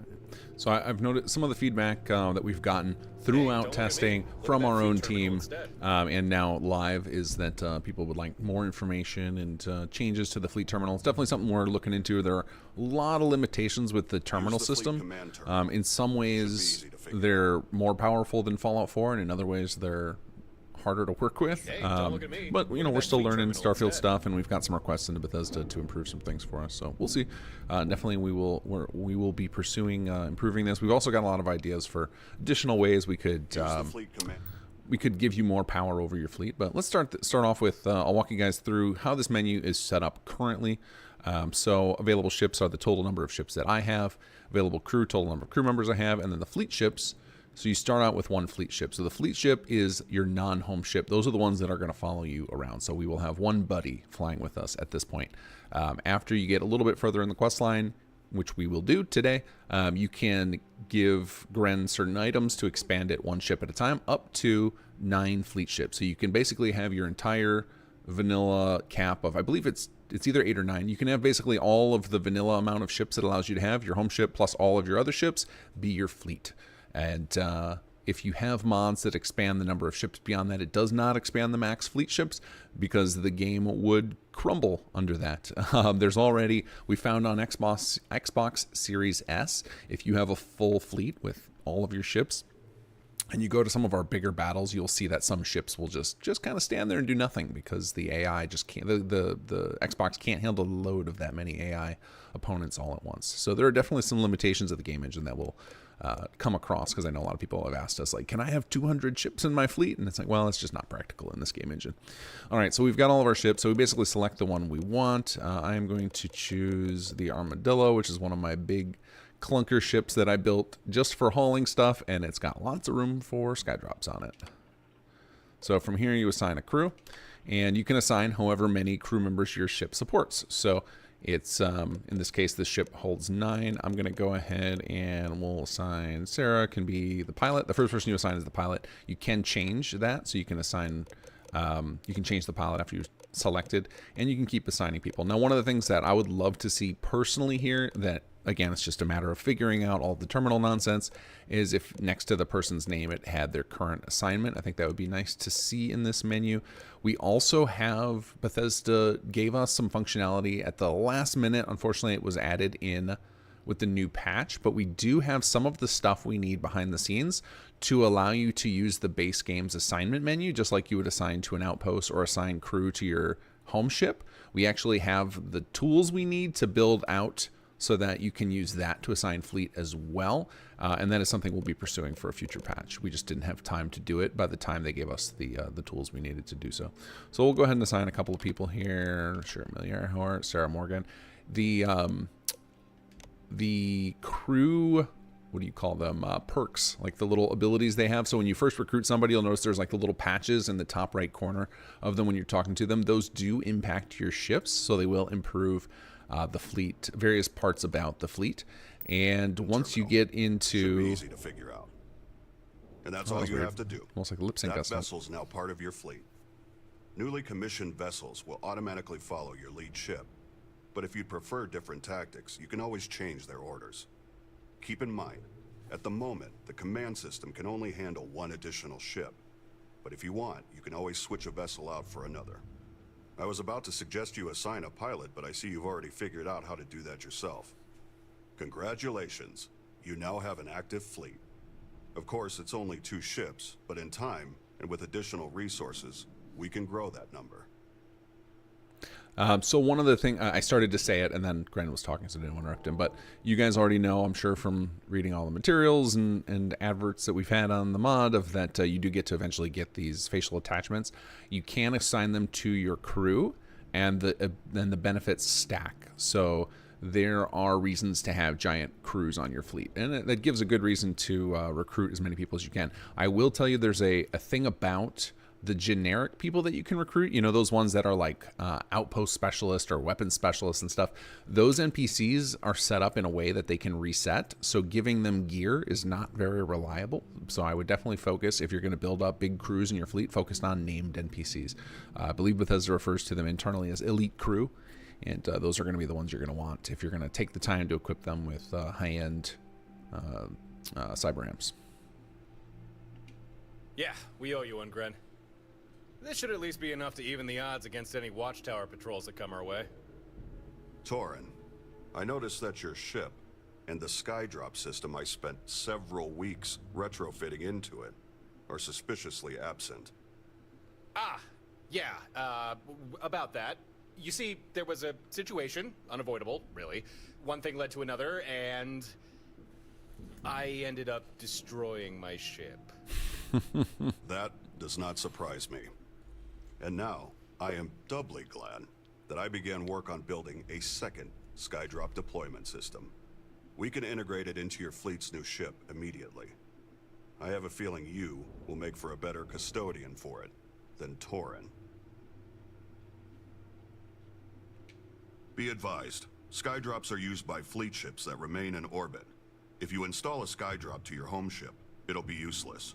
So I've noted some of the feedback that we've gotten throughout testing from our own team and now live is that people would like more information and changes to the fleet terminal. It's definitely something we're looking into. There are a lot of limitations with the terminal system. In some ways, they're more powerful than Fallout 4, and in other ways, they're harder to work with. Hey, don't look at me. But you know, we're still learning Starfield stuff, and we've got some requests into Bethesda to improve some things for us. So we'll see. Definitely, we will be pursuing improving this. We've also got a lot of ideas for additional ways we could give you more power over your fleet. But let's start off with I'll walk you guys through how this menu is set up currently. So available ships are the total number of ships that I have, available crew, total number of crew members I have, and then the fleet ships. So you start out with one fleet ship. So the fleet ship is your non-home ship. Those are the ones that are going to follow you around. So we will have one buddy flying with us at this point. After you get a little bit further in the quest line, which we will do today, you can give Gren certain items to expand it one ship at a time, up to 9 fleet ships. So you can basically have your entire vanilla cap of, I believe it's either 8 or 9. You can have basically all of the vanilla amount of ships it allows you to have, your home ship plus all of your other ships, be your fleet. And if you have mods that expand the number of ships beyond that, it does not expand the max fleet ships because the game would crumble under that. There's already, we found on Xbox Series S, if you have a full fleet with all of your ships, and you go to some of our bigger battles, you'll see that some ships will just kind of stand there and do nothing because the AI just can't, the Xbox can't handle the load of that many AI opponents all at once. So there are definitely some limitations of the game engine that will come across, because I know a lot of people have asked us, like, can I have 200 ships in my fleet? And it's like, well, it's just not practical in this game engine. All right, so we've got all of our ships. So we basically select the one we want. I am going to choose the Armadillo, which is one of my big clunker ships that I built just for hauling stuff, and it's got lots of room for skydrops on it. So from here, you assign a crew, and you can assign however many crew members your ship supports. So it's, in this case, the ship holds 9. I'm going to go ahead and we'll assign Sarah can be the pilot. The first person you assign is the pilot. You can change that, so you can assign, you can change the pilot after you've selected, and you can keep assigning people. Now, one of the things that I would love to see personally here, that again, it's just a matter of figuring out all the terminal nonsense, is if next to the person's name it had their current assignment. I think that would be nice to see in this menu. We also have, Bethesda gave us some functionality at the last minute. Unfortunately, it was added in with the new patch, but we do have some of the stuff we need behind the scenes to allow you to use the base game's assignment menu, just like you would assign to an outpost or assign crew to your home ship. We actually have the tools we need to build out so that you can use that to assign fleet as well. And that is something we'll be pursuing for a future patch. We just didn't have time to do it by the time they gave us the tools we needed to do so. So we'll go ahead and assign a couple of people here. Sure, Milliard, Sarah Morgan. The crew, what do you call them? Perks, like the little abilities they have. So when you first recruit somebody, you'll notice there's like the little patches in the top right corner of them when you're talking to them. Those do impact your ships, so they will improve the fleet, various parts about the fleet. And once you get into... Should be easy to figure out. And that's all you have to do. Almost like a lip sync. That vessel's now part of your fleet. Newly commissioned vessels will automatically follow your lead ship. But if you'd prefer different tactics, you can always change their orders. Keep in mind, at the moment, the command system can only handle one additional ship. But if you want, you can always switch a vessel out for another. I was about to suggest you assign a pilot, but I see you've already figured out how to do that yourself. Congratulations, you now have an active fleet. Of course, it's only 2 ships, but in time, and with additional resources, we can grow that number. So one of the things, I started to say it, and then Gren was talking, so I didn't want to interrupt him, but you guys already know, I'm sure from reading all the materials and adverts that we've had on the mod, of that you do get to eventually get these facial attachments. You can assign them to your crew, and then the benefits stack. So there are reasons to have giant crews on your fleet, and that gives a good reason to recruit as many people as you can. I will tell you there's a thing about the generic people that you can recruit, you know, those ones that are like outpost specialist or weapons specialists and stuff. Those NPCs are set up in a way that they can reset, so giving them gear is not very reliable. So I would definitely focus, if you're going to build up big crews in your fleet, focused on named NPCs. I believe Bethesda refers to them internally as elite crew, and those are going to be the ones you're going to want if you're going to take the time to equip them with high-end cyber amps. Yeah, we owe you one, Gren. This should at least be enough to even the odds against any Watchtower patrols that come our way. Torin, I noticed that your ship and the skydrop system I spent several weeks retrofitting into it are suspiciously absent. Yeah, about that. You see, there was a situation, unavoidable, really. One thing led to another, and I ended up destroying my ship. That does not surprise me. And now, I am doubly glad that I began work on building a second skydrop deployment system. We can integrate it into your fleet's new ship immediately. I have a feeling you will make for a better custodian for it than Torin. Be advised, skydrops are used by fleet ships that remain in orbit. If you install a skydrop to your home ship, it'll be useless.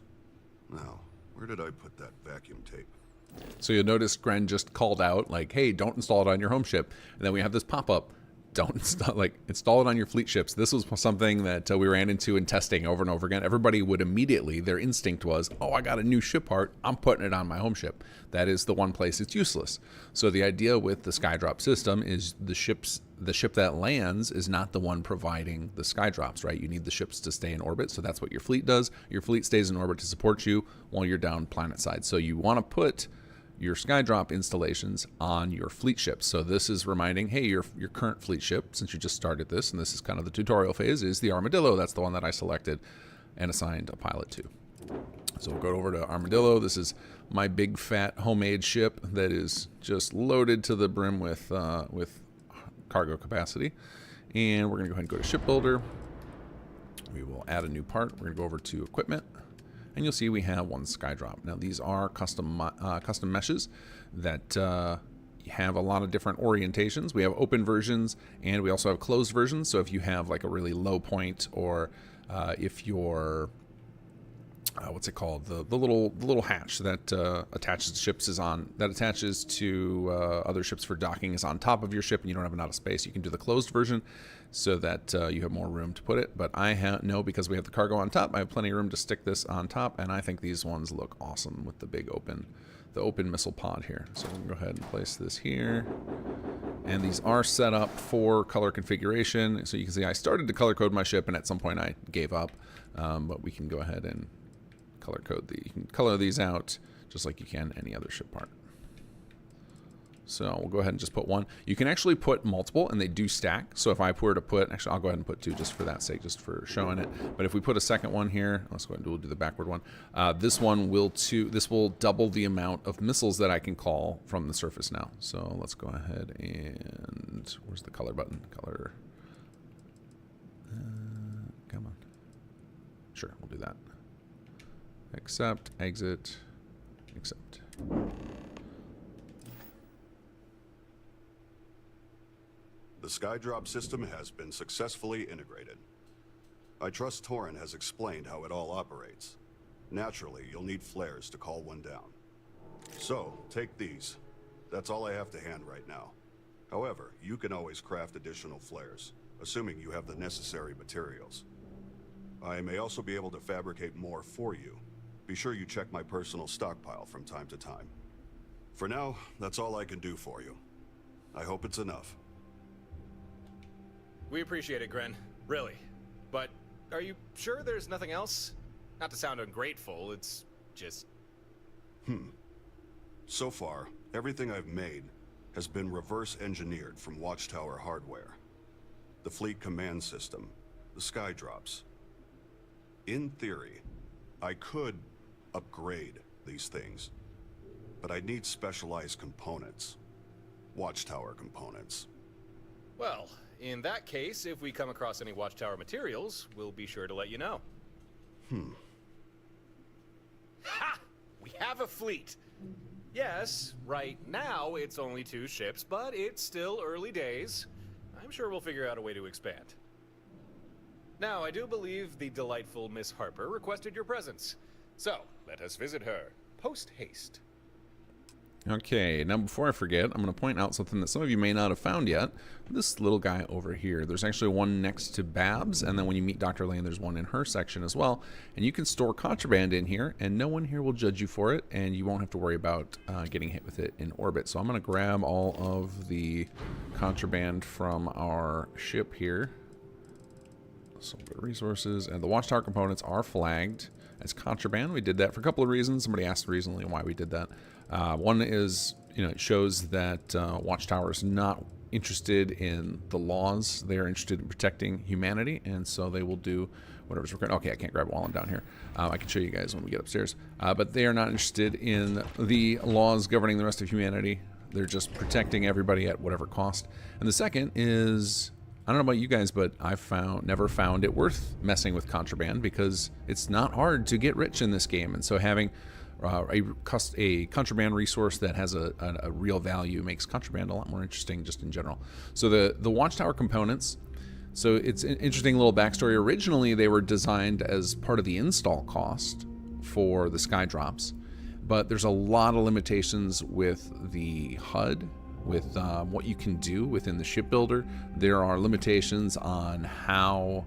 Now, where did I put that vacuum tape? So you'll notice Gren just called out, like, hey, don't install it on your home ship. And then we have this pop-up, don't install it on your fleet ships. This was something that we ran into in testing over and over again. Everybody would immediately, their instinct was, oh, I got a new ship part, I'm putting it on my home ship. That is the one place it's useless. So the idea with the skydrop system is the ship that lands is not the one providing the skydrops, right? You need the ships to stay in orbit, so that's what your fleet does. Your fleet stays in orbit to support you while you're down planet side. So you want to put your skydrop installations on your fleet ships. So this is reminding, hey, your current fleet ship, since you just started this, and this is kind of the tutorial phase, is the Armadillo. That's the one that I selected and assigned a pilot to. So we'll go over to Armadillo. This is my big fat homemade ship that is just loaded to the brim with cargo capacity. And we're going to go ahead and go to shipbuilder. We will add a new part. We're going to go over to equipment. And you'll see we have one skydrop. Now these are custom meshes that have a lot of different orientations. We have open versions and we also have closed versions. So if you have like a really low point, or if your what's it called? The little hatch that attaches to ships is on, that attaches to other ships for docking is on top of your ship, and you don't have a lot of space. You can do the closed version so that you have more room to put it. But I know, because we have the cargo on top, I have plenty of room to stick this on top, and I think these ones look awesome with the big open missile pod here. So we're gonna go ahead and place this here. And these are set up for color configuration. So you can see I started to color code my ship, and at some point I gave up. But we can go ahead and color code you can color these out just like you can any other ship part. So we'll go ahead and just put one. You can actually put multiple, and they do stack. So if I were to put, actually I'll go ahead and put two just for that sake, just for showing it. But if we put a second one here, let's go ahead and we'll do the backward one. This will double the amount of missiles that I can call from the surface now. So let's go ahead and, where's the color button? Color. Come on. Sure, we'll do that. Accept, exit, accept. The Skydrop system has been successfully integrated. I trust Torin has explained how it all operates. Naturally, you'll need flares to call one down. So, take these. That's all I have to hand right now. However, you can always craft additional flares, assuming you have the necessary materials. I may also be able to fabricate more for you. Be sure you check my personal stockpile from time to time. For now, that's all I can do for you. I hope it's enough. We appreciate it, Gren. Really. But are you sure there's nothing else? Not to sound ungrateful, it's just... So far, everything I've made has been reverse engineered from Watchtower hardware. The fleet command system, the Skydrops. In theory, I could upgrade these things, but I'd need specialized components. Watchtower components. Well, in that case, if we come across any Watchtower materials, we'll be sure to let you know. Ha! We have a fleet! Yes, right now it's only 2 ships, but it's still early days. I'm sure we'll figure out a way to expand. Now, I do believe the delightful Miss Harper requested your presence. So, let us visit her, post-haste. Okay, now before I forget, I'm going to point out something that some of you may not have found yet. This little guy over here. There's actually one next to Babs, and then when you meet Dr. Lane, there's one in her section as well. And you can store contraband in here, and no one here will judge you for it, and you won't have to worry about getting hit with it in orbit. So I'm going to grab all of the contraband from our ship here. So we'll go to resources, and the Watchtower components are flagged as contraband. We did that for a couple of reasons. Somebody asked recently why we did that. One is, it shows that Watchtower is not interested in the laws. They're interested in protecting humanity, and so they will do whatever's required. Okay, I can't grab it while I'm down here. I can show you guys when we get upstairs. But they are not interested in the laws governing the rest of humanity. They're just protecting everybody at whatever cost. And the second is, I don't know about you guys, but I've never found it worth messing with contraband because it's not hard to get rich in this game. And so having a contraband resource that has a real value makes contraband a lot more interesting just in general. So the Watchtower components, so it's an interesting little backstory. Originally, they were designed as part of the install cost for the Skydrops, but there's a lot of limitations with the HUD, with what you can do within the shipbuilder. There are limitations on how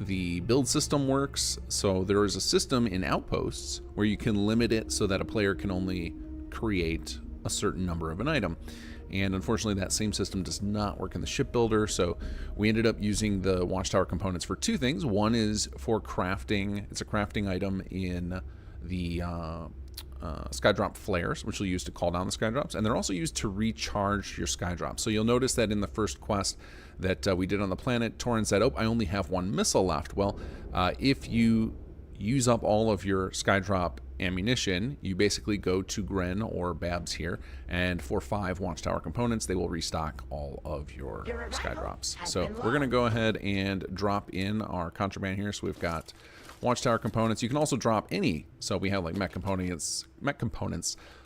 the build system works. So there is a system in Outposts where you can limit it so that a player can only create a certain number of an item. And unfortunately, that same system does not work in the shipbuilder. So we ended up using the Watchtower components for 2 things. One is for crafting. It's a crafting item in the Skydrop flares, which you'll use to call down the Skydrops, and they're also used to recharge your Skydrops. So you'll notice that in the first quest that we did on the planet, Torin said, oh, I only have 1 missile left. Well, if you use up all of your Skydrop ammunition, you basically go to Gren or Babs here, and for 5 Watchtower components, they will restock all of your Skydrops. So we're going to go ahead and drop in our contraband here. So we've got Watchtower components. You can also drop any. So we have like mech components,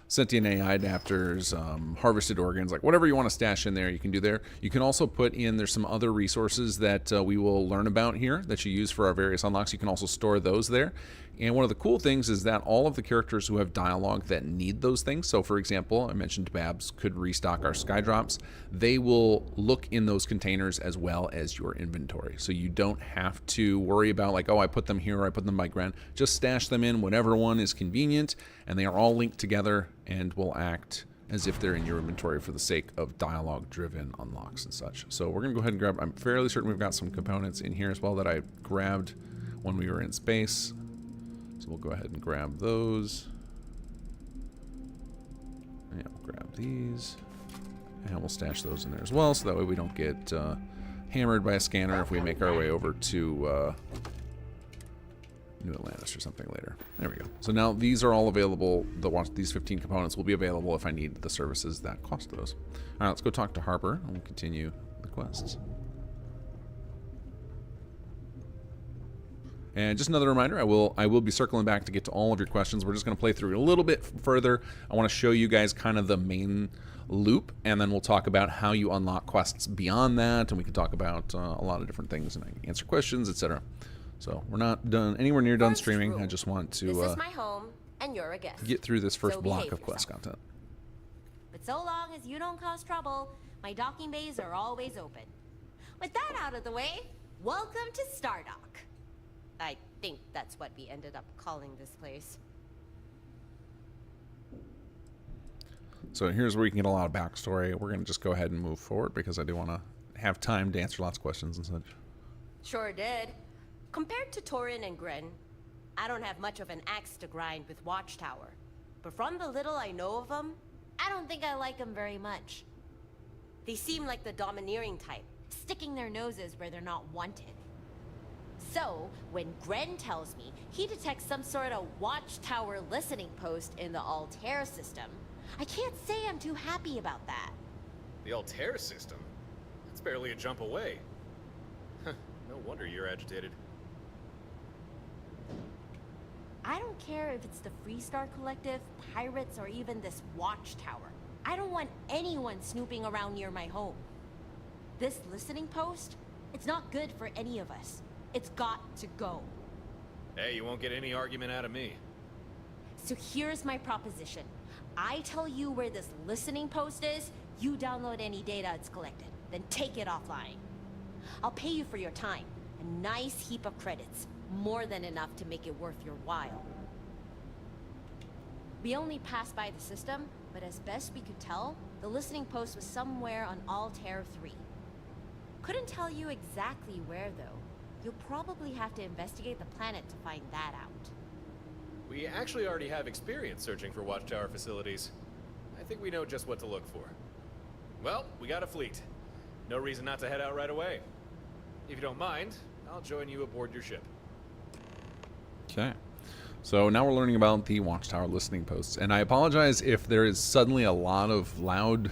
sentient AI adapters, harvested organs, like whatever you want to stash in there, you can do there. You can also put in, there's some other resources that we will learn about here that you use for our various unlocks. You can also store those there. And one of the cool things is that all of the characters who have dialogue that need those things, so for example, I mentioned Babs could restock our skydrops, they will look in those containers as well as your inventory. So you don't have to worry about like, oh, I put them here or I put them by Gren. Just stash them in whatever one is convenient, and they are all linked together and will act as if they're in your inventory for the sake of dialogue-driven unlocks and such. So we're going to go ahead and grab, I'm fairly certain we've got some components in here as well that I grabbed when we were in space. So we'll go ahead and grab those. And we'll grab these. And we'll stash those in there as well, so that way we don't get hammered by a scanner if we make our way over to New Atlantis or something later. There we go. So now these are all available. These 15 components will be available if I need the services that cost those. All right, let's go talk to Harper and we'll continue the quests. And just another reminder, I will be circling back to get to all of your questions. We're just going to play through it a little bit further. I want to show you guys kind of the main loop, and then we'll talk about how you unlock quests beyond that, and we can talk about a lot of different things and I can answer questions, etc. So we're not done anywhere near done streaming. I just want to this is my home, and you're a guest. Get through this first So block behave of quest yourself. content. But so long as you don't cause trouble, my docking bays are always open. With that out of the way, welcome to Stardock. I think that's what we ended up calling this place. So here's where you can get a lot of backstory. We're going to just go ahead and move forward because I do want to have time to answer lots of questions and such. Sure did. Compared to Torin and Gren, I don't have much of an axe to grind with Watchtower. But from the little I know of them, I don't think I like them very much. They seem like the domineering type, sticking their noses where they're not wanted. So, when Gren tells me he detects some sort of Watchtower listening post in the Altair system, I can't say I'm too happy about that. The Altair system? That's barely a jump away. No wonder you're agitated. I don't care if it's the Freestar Collective, pirates, or even this Watchtower. I don't want anyone snooping around near my home. This listening post, it's not good for any of us. It's got to go. Hey, you won't get any argument out of me. So here's my proposition. I tell you where this listening post is, you download any data it's collected, then take it offline. I'll pay you for your time, a nice heap of credits, more than enough to make it worth your while. We only passed by the system, but as best we could tell, the listening post was somewhere on Altair 3. Couldn't tell you exactly where though. You'll probably have to investigate the planet to find that out. We actually already have experience searching for Watchtower facilities. I think we know just what to look for. Well, we got a fleet. No reason not to head out right away. If you don't mind, I'll join you aboard your ship. Okay. So now we're learning about the Watchtower listening posts. And I apologize if there is suddenly a lot of loud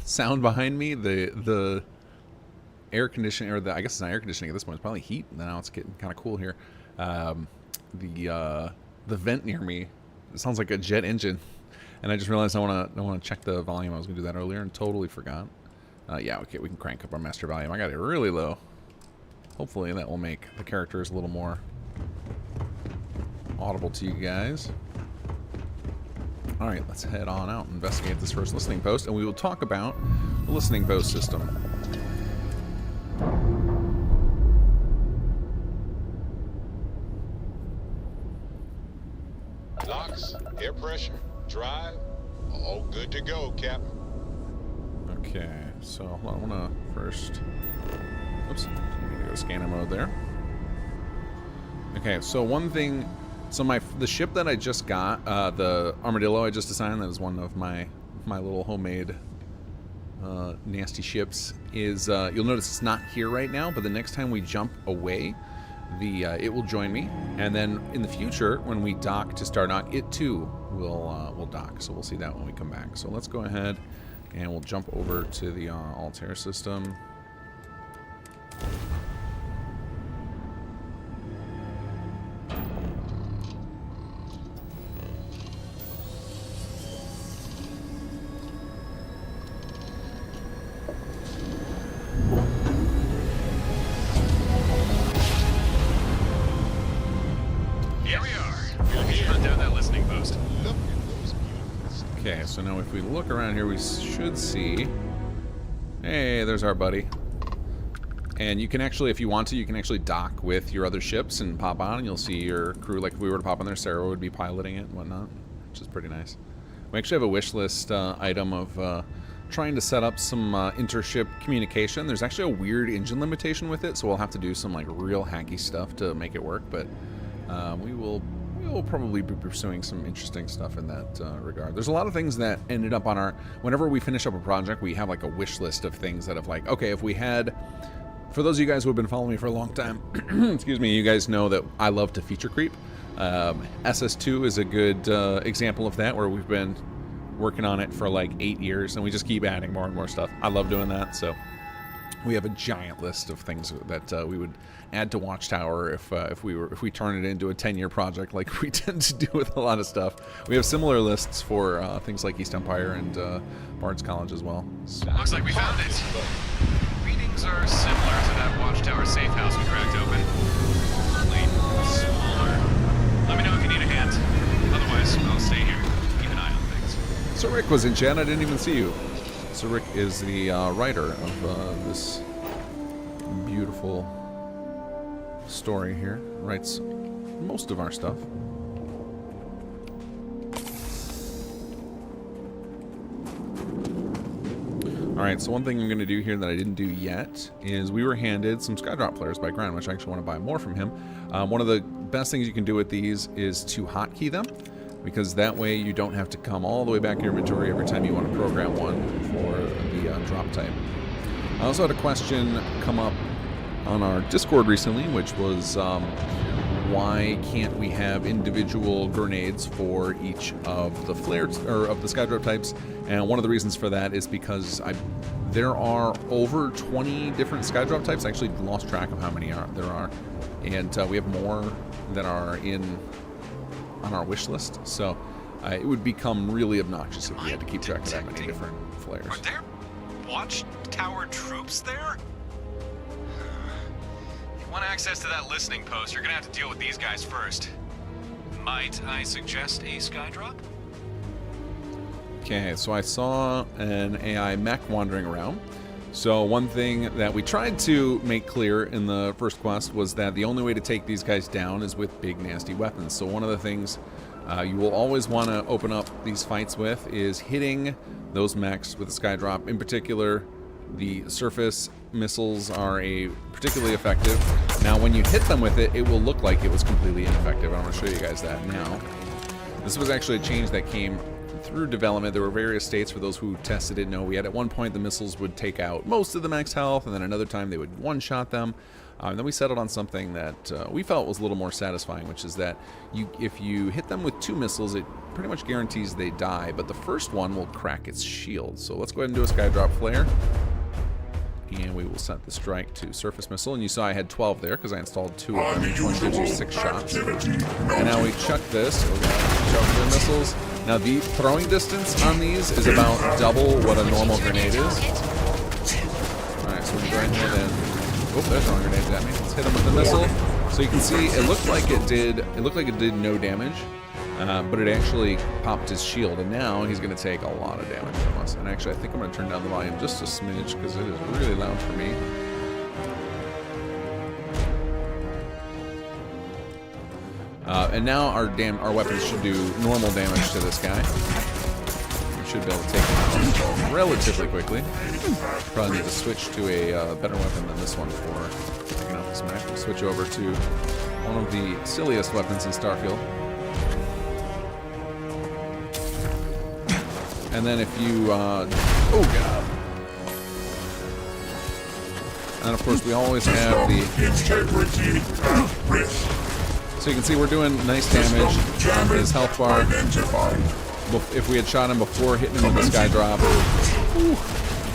sound behind me. The air conditioning, or I guess it's not air conditioning at this point, it's probably heat. Now it's getting kind of cool here. The vent near me, it sounds like a jet engine. And I just realized I want to check the volume. I was going to do that earlier and totally forgot. Yeah, okay, we can crank up our master volume. I got it really low. Hopefully that will make the characters a little more audible to you guys. Alright, let's head on out and investigate this first listening post, and we will talk about the listening post system. Locks, air pressure, drive, all good to go, Captain. Okay, so hold on, I want to first... Oops, I'm going to go scanner mode there. Okay, so one thing... So the ship that I just got, the Armadillo I just assigned, that is one of my little homemade nasty ships, is you'll notice it's not here right now, but the next time we jump away, it will join me, and then in the future when we dock to Stardock, it too will dock. So we'll see that when we come back. So let's go ahead and we'll jump over to the Altair system. Here we are. Okay, so now if we look around here, we should see... Hey, there's our buddy. And you can actually, if you want to, you can actually dock with your other ships and pop on, and you'll see your crew. Like if we were to pop on there, Sarah would be piloting it and whatnot, which is pretty nice. We actually have a wish list item of trying to set up some intership communication. There's actually a weird engine limitation with it, so we'll have to do some like real hacky stuff to make it work. But we will probably be pursuing some interesting stuff in that regard. There's a lot of things that ended up on our... Whenever we finish up a project, we have like a wish list of things that have like, okay, if we had... For those of you guys who have been following me for a long time, excuse me, you guys know that I love to feature creep. SS2 is a good example of that, where we've been working on it for like 8 years, and we just keep adding more and more stuff. I love doing that, so we have a giant list of things that we would add to Watchtower if we turn it into a 10-year project, like we tend to do with a lot of stuff. We have similar lists for things like East Empire and Bard's College as well. So. Looks like we found it. Readings are similar to that Watchtower safe house we cracked open. Only smaller. Let me know if you need a hand. Otherwise, I'll stay here. Keep an eye on things. Sir Rick was in chat. I didn't even see you. Sir Rick is the writer of this beautiful story here. Writes most of our stuff. Alright, so one thing I'm going to do here that I didn't do yet is we were handed some Skydrop flares by Grant, which I actually want to buy more from him. One of the best things you can do with these is to hotkey them, because that way you don't have to come all the way back to your inventory every time you want to program one for the drop type. I also had a question come up on our Discord recently, which was why can't we have individual grenades for each of the flares or of the Skydrop types? And one of the reasons for that is because there are over 20 different Skydrop types. I actually lost track of how many there are, and we have more that are on our wish list. So it would become really obnoxious if we had to keep track of that many different flares. Are there Watchtower troops there? If you want access to that listening post, you're gonna have to deal with these guys first. Might I suggest a Skydrop? Okay, so I saw an AI mech wandering around. So one thing that we tried to make clear in the first quest was that the only way to take these guys down is with big nasty weapons. So one of the things you will always want to open up these fights with is hitting those mechs with a Skydrop. In particular, the surface missiles are particularly effective. Now when you hit them with it, it will look like it was completely ineffective. I'm going to show you guys that now. This was actually a change that came through development. There were various states for those who tested it. No, we had at one point the missiles would take out most of the mech's health, and then another time they would one-shot them. And then we settled on something that we felt was a little more satisfying, which is that if you hit them with 2 missiles, it pretty much guarantees they die, but the first one will crack its shield. So let's go ahead and do a Skydrop flare. And we will set the strike to surface missile. And you saw I had 12 there because I installed 2 of them. Each one gives you 6 shots. And now we chuck this. Chuck the missiles. Now the throwing distance on these is about double what a normal grenade is. Alright, so we go ahead and... Oh, they're throwing grenades at me. Let's hit them with the missile. So you can see it looked like it did no damage. But it actually popped his shield, and now he's going to take a lot of damage from us. And actually, I think I'm going to turn down the volume just a smidge because it is really loud for me. And now our weapons should do normal damage to this guy. We should be able to take him out relatively quickly. Probably need to switch to a better weapon than this one for taking out this mech. We'll switch over to one of the silliest weapons in Starfield. And then if you, oh god. And of course we always have the integrity of risk. So you can see we're doing nice damage on his health bar. If we had shot him before hitting him with the Skydrop,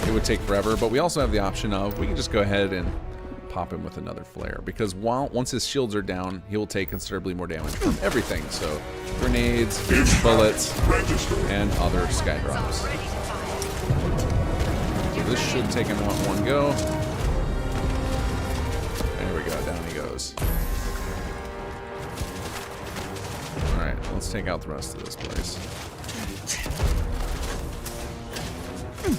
it would take forever. But we also have the option of, we can just go ahead and pop him with another flare. Because once his shields are down, he will take considerably more damage from everything. So grenades, bullets, and other Skydrops. So this should take him out one go. There we go, down he goes. Alright, let's take out the rest of this place. One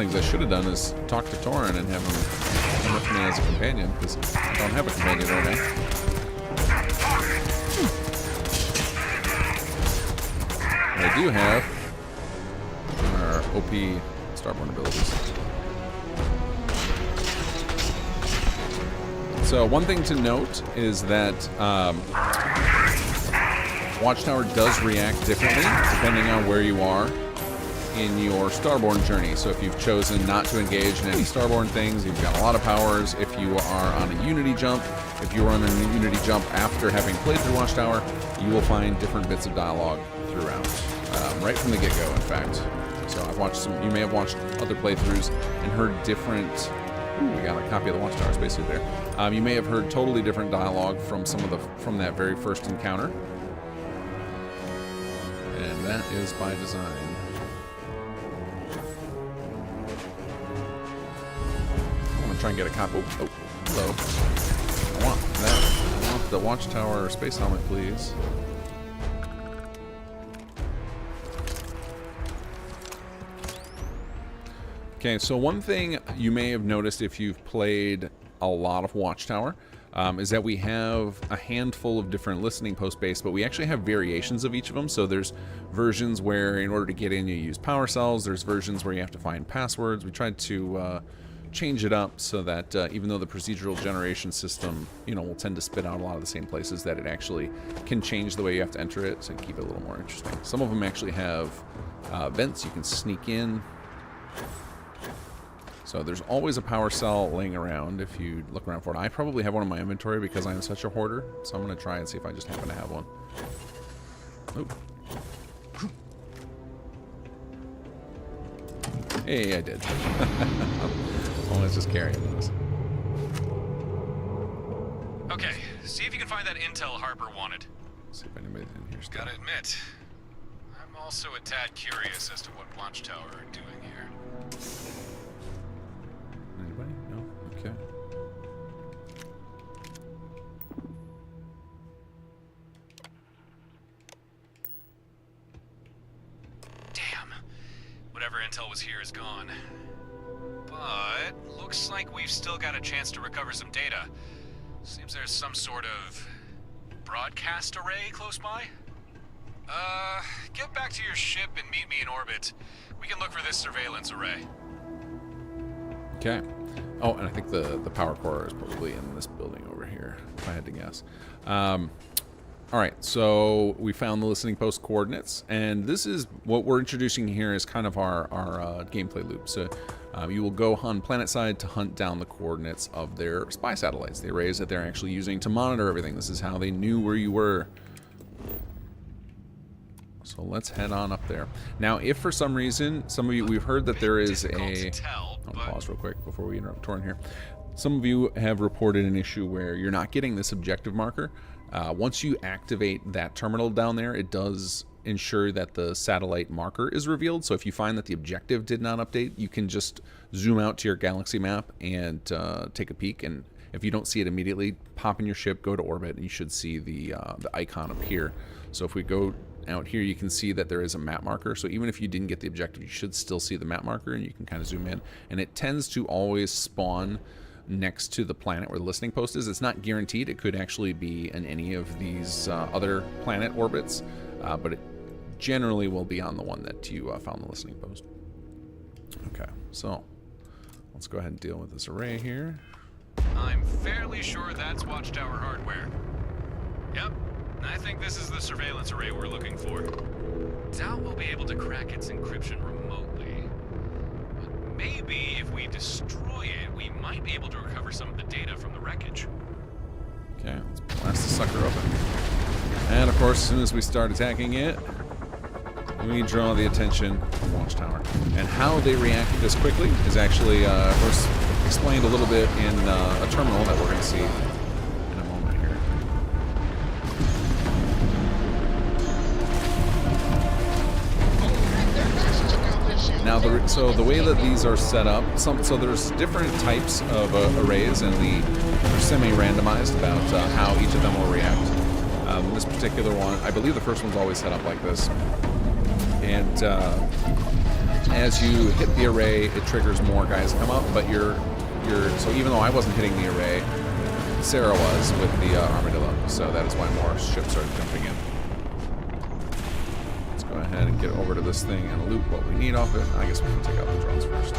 of the things I should have done is talk to Torin and have him come with me as a companion, because I don't have a companion right now. What I do have are OP Starborn abilities. So one thing to note is that Watchtower does react differently depending on where you are in your Starborn journey. So if you've chosen not to engage in any Starborn things, you've got a lot of powers. If you are on a Unity jump, if you are on a Unity jump after having played through Watchtower, you will find different bits of dialogue throughout, right from the get-go, in fact. So I've watched some, you may have watched other playthroughs and heard different, we got a copy of the Watchtower spacesuit there. You may have heard totally different dialogue from from that very first encounter. And that is by design. Try and get a copy. Oh, hello. I want that. I want the Watchtower space helmet, please. Okay, so one thing you may have noticed if you've played a lot of Watchtower is that we have a handful of different listening post base, but we actually have variations of each of them. So there's versions where in order to get in you use power cells. There's versions where you have to find passwords. We tried to change it up so that even though the procedural generation system, will tend to spit out a lot of the same places, that it actually can change the way you have to enter it, so keep it a little more interesting. Some of them actually have vents you can sneak in. So there's always a power cell laying around if you look around for it. I probably have one in my inventory because I'm such a hoarder, so I'm going to try and see if I just happen to have one. Oop. Hey, I did. Oh, let's just carry those. Okay, see if you can find that intel Harper wanted. See if anybody's in here still. Gotta admit, I'm also a tad curious as to what Watchtower are doing here. Anybody? No? Okay. Damn. Whatever intel was here is gone. But looks like we've still got a chance to recover some data. Seems there's some sort of broadcast array close by. Get back to your ship and meet me in orbit. We can look for this surveillance array. Okay. Oh, and I think the power core is probably in this building over here, if I had to guess. All right, so we found the listening post coordinates, and this is what we're introducing here is kind of our gameplay loop. So you will go on planet side to hunt down the coordinates of their spy satellites, the arrays that they're actually using to monitor everything. This is how they knew where you were. So let's head on up there. Now, if for some reason, some of you, we've heard that there is a... I'll pause real quick before we interrupt Torin here. Some of you have reported an issue where you're not getting this objective marker. Once you activate that terminal down there, it does ensure that the satellite marker is revealed. So if you find that the objective did not update, you can just zoom out to your galaxy map and take a peek. And if you don't see it immediately, pop in your ship, go to orbit, and you should see the icon appear. So if we go out here, you can see that there is a map marker. So even if you didn't get the objective, you should still see the map marker, and you can kind of zoom in. And it tends to always spawn next to the planet where the listening post is. It's not guaranteed. It could actually be in any of these other planet orbits, but it generally will be on the one that you found the listening post. Okay, so let's go ahead and deal with this array here. I'm fairly sure that's Watchtower hardware. Yep, I think this is the surveillance array we're looking for. Doubt we'll be able to crack its encryption remotely. But maybe if we destroy it, we might be able to recover some of the data from the wreckage. Okay, let's blast the sucker open. And of course, as soon as we start attacking it, we draw the attention of Watchtower. And how they react this quickly is actually explained a little bit in a terminal that we're going to see in a moment here. Oh, their backs took out their shield. Now, so the way that these are set up, so there's different types of arrays, and they're semi-randomized about how each of them will react. This particular one, I believe the first one's always set up like this. And as you hit the array, it triggers more guys come up, but so even though I wasn't hitting the array, Sarah was with the armadillo, so that is why more ships are jumping in. Let's go ahead and get over to this thing and loot what we need off it. I guess we can take out the drones first.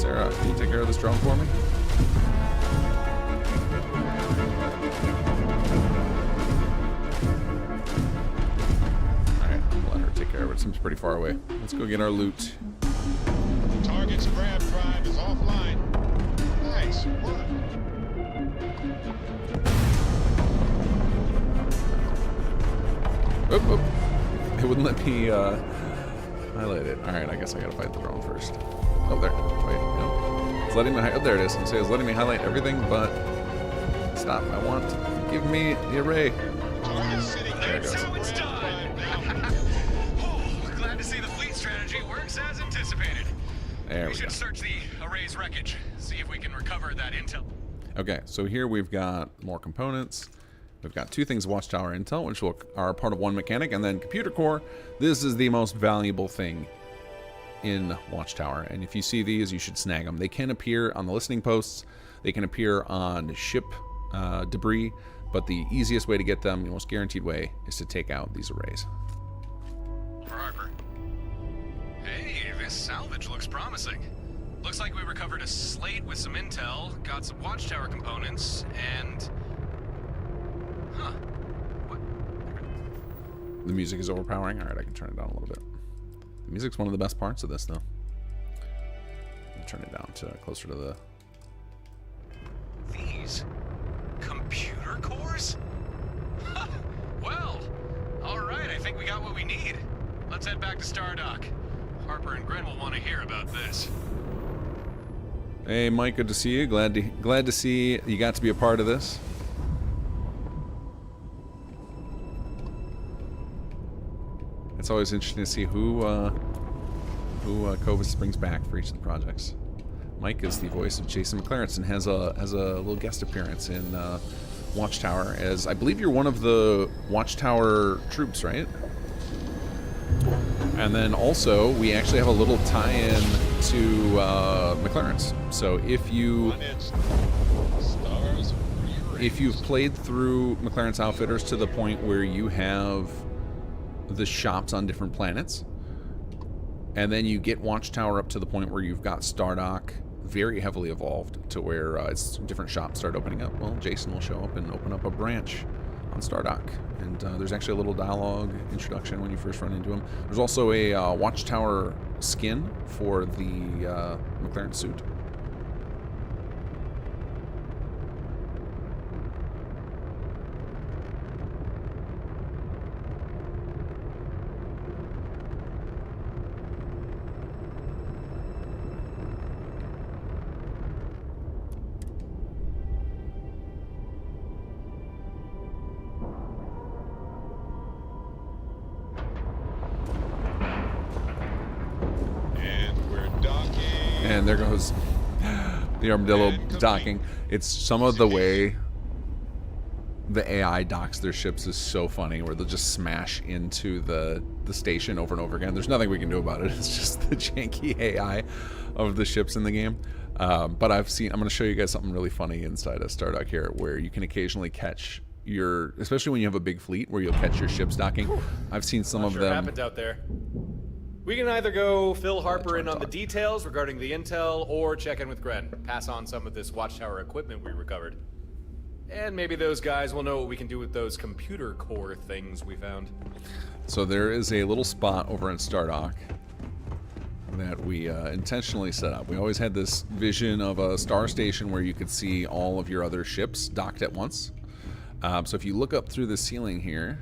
Sarah, can you take care of this drone for me? Alright, let her take care of it. It seems pretty far away. Let's go get our loot. Target's grab drive is offline. Nice work. Oop, oop. It wouldn't let me highlight it. Alright, I guess I gotta fight the drone first. Oh, there. Wait, no. It's letting me oh, there it is. It's letting me highlight everything, but stop. I want. Give me the array. Target's sitting There it goes. So it's done. Oh, glad to see the fleet strategy works as anticipated. There We we go. should search the array's wreckage, see if we can recover that intel. Okay, so here we've got more components. We've got two things: Watchtower intel, which are part of one mechanic, and then computer core. This is the most valuable thing in Watchtower, and if you see these, you should snag them. They can appear on the listening posts. They can appear on ship debris, but the easiest way to get them, the most guaranteed way, is to take out these arrays. For Harper. Hey, this salvage looks promising. Looks like we recovered a slate with some intel, got some Watchtower components, and... Huh. What? The music is overpowering. All right, I can turn it down a little bit. The music's one of the best parts of this, though. I'll turn it down to closer to the... These? Computer cores? Well, alright, I think we got what we need. Let's head back to Stardock. Harper and Gren will want to hear about this. Hey, Mike, good to see you. Glad to see you got to be a part of this. It's always interesting to see who Covis brings back for each of the projects. Mike is the voice of Jason McClarence and has a little guest appearance in Watchtower, as I believe you're one of the Watchtower troops, right? And then also we actually have a little tie-in to McClarence. So if you've played through McClarence Outfitters to the point where you have the shops on different planets, and then you get Watchtower up to the point where you've got Stardock very heavily evolved to where it's different shops start opening up, well, Jason will show up and open up a branch on Stardock. And there's actually a little dialogue introduction when you first run into him. There's also a Watchtower skin for the McLaren suit. And there goes the armadillo docking. It's some of the way the AI docks their ships is so funny, where they'll just smash into the station over and over again. There's nothing we can do about it. It's just the janky AI of the ships in the game. But I'm going to show you guys something really funny inside of Stardock here, where you can occasionally catch especially when you have a big fleet, where you'll catch your ships docking. I've seen some of them. Happens out there. We can either go fill Harper in on the details regarding the intel, or check in with Gren, pass on some of this Watchtower equipment we recovered. And maybe those guys will know what we can do with those computer core things we found. So there is a little spot over in Stardock that we intentionally set up. We always had this vision of a star station where you could see all of your other ships docked at once. So if you look up through the ceiling here,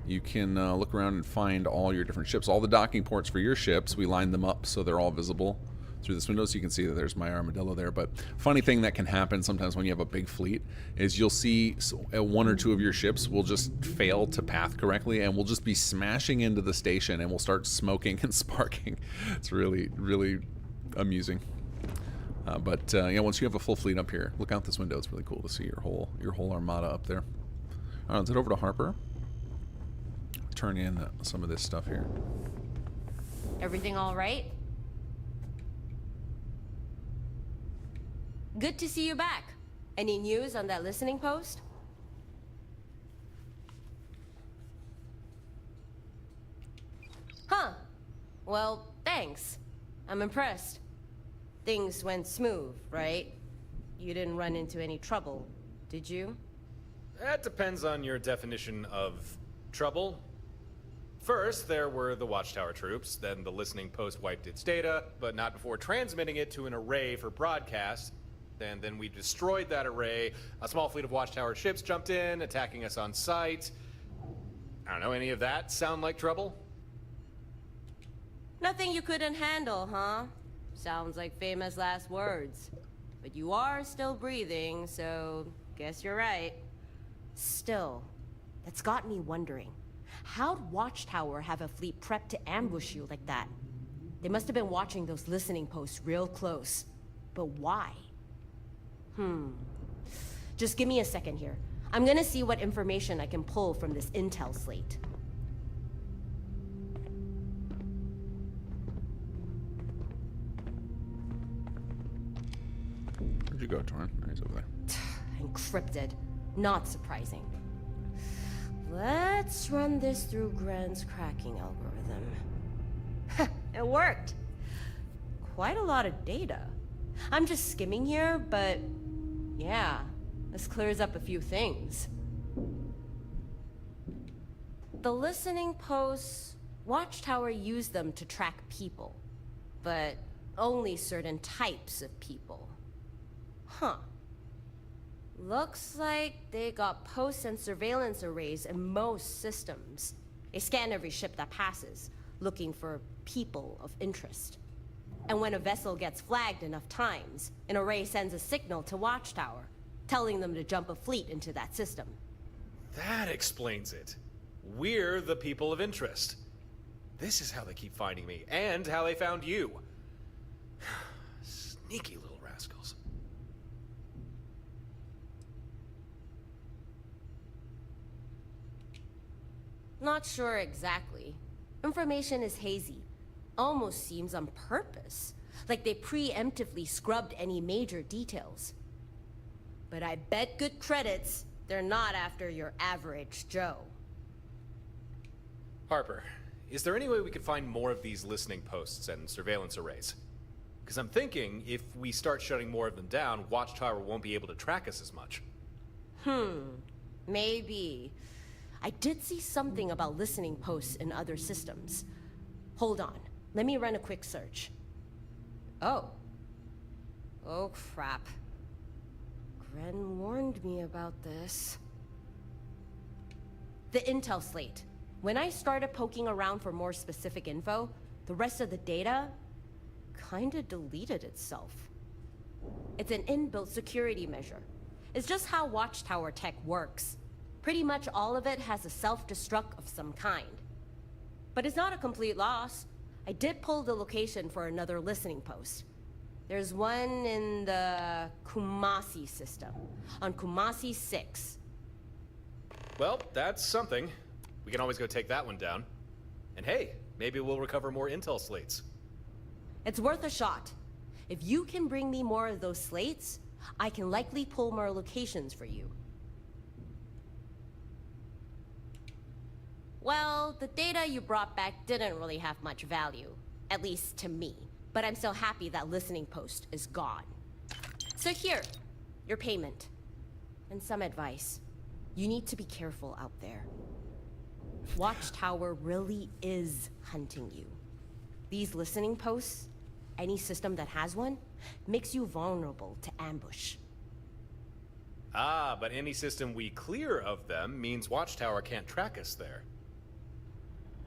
you can look around and find all your different ships. All the docking ports for your ships, we lined them up so they're all visible through this window, so you can see that there's my armadillo there. But funny thing that can happen sometimes when you have a big fleet is you'll see one or two of your ships will just fail to path correctly, and we'll just be smashing into the station, and we'll start smoking and sparking. It's really, really amusing. But yeah, once you have a full fleet up here, look out this window. It's really cool to see your whole armada up there. All right, let's head over to Harper. Turn in some of this stuff here. Everything all right? Good to see you back. Any news on that listening post? Huh. Well, thanks. I'm impressed. Things went smooth, right? You didn't run into any trouble, did you? That depends on your definition of trouble. First, there were the Watchtower troops, then the listening post wiped its data, but not before transmitting it to an array for broadcast. And then we destroyed that array. A small fleet of Watchtower ships jumped in, attacking us on sight. I don't know, any of that sound like trouble? Nothing you couldn't handle, huh? Sounds like famous last words. But you are still breathing, so guess you're right. Still, that's got me wondering. How'd Watchtower have a fleet prepped to ambush you like that? They must have been watching those listening posts real close. But why? Just give me a second here. I'm gonna see what information I can pull from this intel slate. Where'd you go, Torin? Oh, he's over there. Encrypted. Not surprising. Let's run this through Grant's cracking algorithm. It worked. Quite a lot of data. I'm just skimming here, but yeah, this clears up a few things. The listening posts, Watchtower used them to track people, but only certain types of people. Huh. Looks like they got posts and surveillance arrays in most systems. They scan every ship that passes, looking for people of interest. And when a vessel gets flagged enough times, an array sends a signal to Watchtower, telling them to jump a fleet into that system. That explains it. We're the people of interest. This is how they keep finding me, and how they found you. Sneaky little rascals. Not sure exactly. Information is hazy. Almost seems on purpose. Like they preemptively scrubbed any major details. But I bet good credits they're not after your average Joe. Harper, is there any way we could find more of these listening posts and surveillance arrays? Because I'm thinking if we start shutting more of them down, Watchtower won't be able to track us as much. Maybe. I did see something about listening posts in other systems. Hold on. Let me run a quick search. Oh, crap. Gren warned me about this. The intel slate. When I started poking around for more specific info, the rest of the data kinda deleted itself. It's an inbuilt security measure. It's just how Watchtower tech works. Pretty much all of it has a self-destruct of some kind. But it's not a complete loss. I did pull the location for another listening post. There's one in the Kumasi system, on Kumasi 6. Well, that's something. We can always go take that one down. And hey, maybe we'll recover more intel slates. It's worth a shot. If you can bring me more of those slates, I can likely pull more locations for you. Well, the data you brought back didn't really have much value. At least to me. But I'm still happy that listening post is gone. So here, your payment. And some advice. You need to be careful out there. Watchtower really is hunting you. These listening posts, any system that has one, makes you vulnerable to ambush. Ah, but any system we clear of them means Watchtower can't track us there.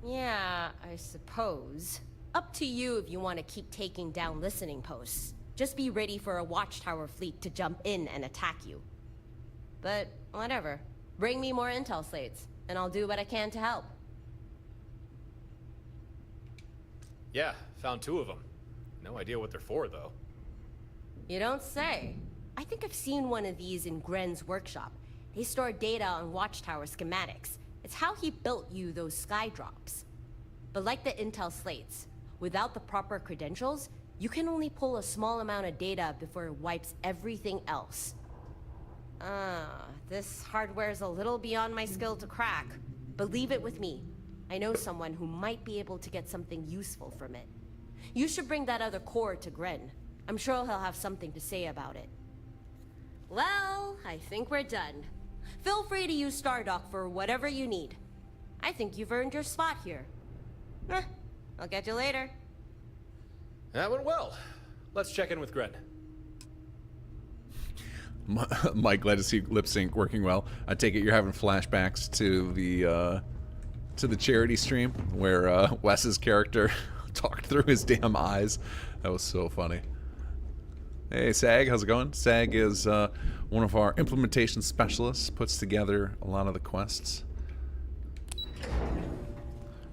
Yeah, I suppose. Up to you if you want to keep taking down listening posts. Just be ready for a Watchtower fleet to jump in and attack you. But whatever. Bring me more intel slates, and I'll do what I can to help. Yeah, found 2 of them. No idea what they're for, though. You don't say. I think I've seen one of these in Gren's workshop. They store data on Watchtower schematics. It's how he built you those sky drops. But like the intel slates, without the proper credentials, you can only pull a small amount of data before it wipes everything else. This hardware's a little beyond my skill to crack, but leave it with me. I know someone who might be able to get something useful from it. You should bring that other core to Gren. I'm sure he'll have something to say about it. Well, I think we're done. Feel free to use Stardock for whatever you need. I think you've earned your spot here. I'll get you later. That went well. Let's check in with Gren. Mike, glad to see lip sync working well. I take it you're having flashbacks to the charity stream where Wes's character talked through his damn eyes. That was so funny. Hey, Sag, how's it going? Sag is one of our implementation specialists, puts together a lot of the quests.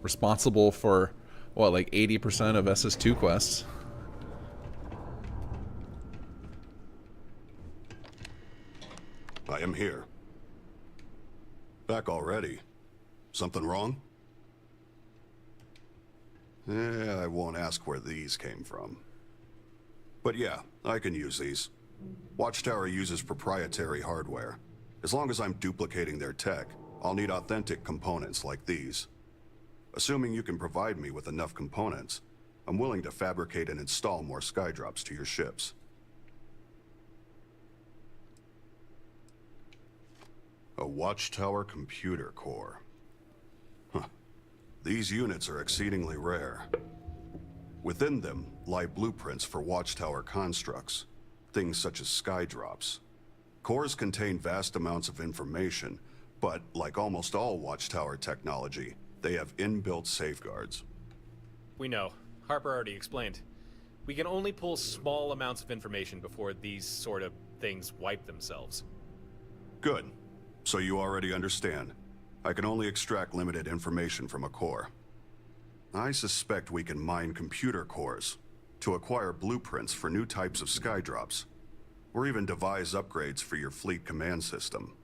Responsible for, what, like 80% of SS2 quests. I am here. Back already. Something wrong? I won't ask where these came from. But yeah, I can use these. Watchtower uses proprietary hardware. As long as I'm duplicating their tech, I'll need authentic components like these. Assuming you can provide me with enough components, I'm willing to fabricate and install more skydrops to your ships. A Watchtower computer core. These units are exceedingly rare. Within them lie blueprints for Watchtower constructs, things such as skydrops. Cores contain vast amounts of information, but like almost all Watchtower technology, they have inbuilt safeguards. We know. Harper already explained. We can only pull small amounts of information before these sort of things wipe themselves. Good. So you already understand. I can only extract limited information from a core. I suspect we can mine computer cores to acquire blueprints for new types of skydrops, or even devise upgrades for your fleet command system.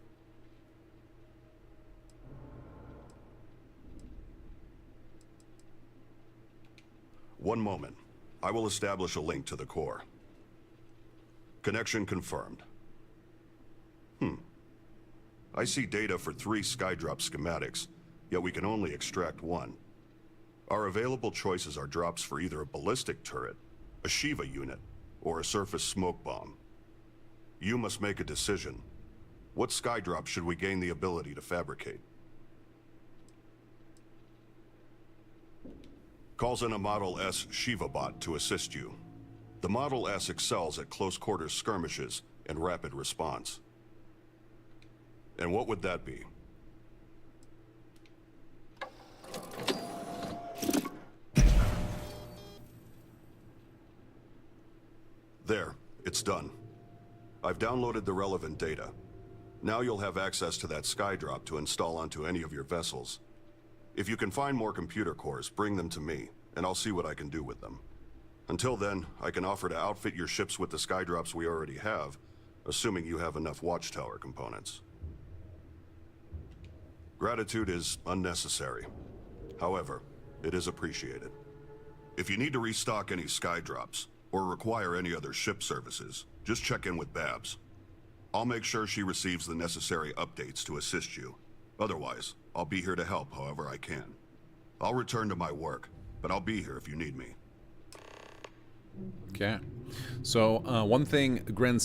One moment. I will establish a link to the core. Connection confirmed. I see data for 3 skydrop schematics, yet we can only extract 1. Our available choices are drops for either a ballistic turret, a Shiva unit, or a surface smoke bomb. You must make a decision. What skydrop should we gain the ability to fabricate? Calls in a Model S Shiva bot to assist you. The Model S excels at close quarters skirmishes and rapid response. And what would that be? There, it's done. I've downloaded the relevant data. Now you'll have access to that skydrop to install onto any of your vessels. If you can find more computer cores, bring them to me, and I'll see what I can do with them. Until then, I can offer to outfit your ships with the skydrops we already have, assuming you have enough Watchtower components. Gratitude is unnecessary. However, it is appreciated. If you need to restock any skydrops, or require any other ship services, just check in with Babs. I'll make sure she receives the necessary updates to assist you. Otherwise, I'll be here to help however I can. I'll return to my work, but I'll be here if you need me. Okay. So one thing Gren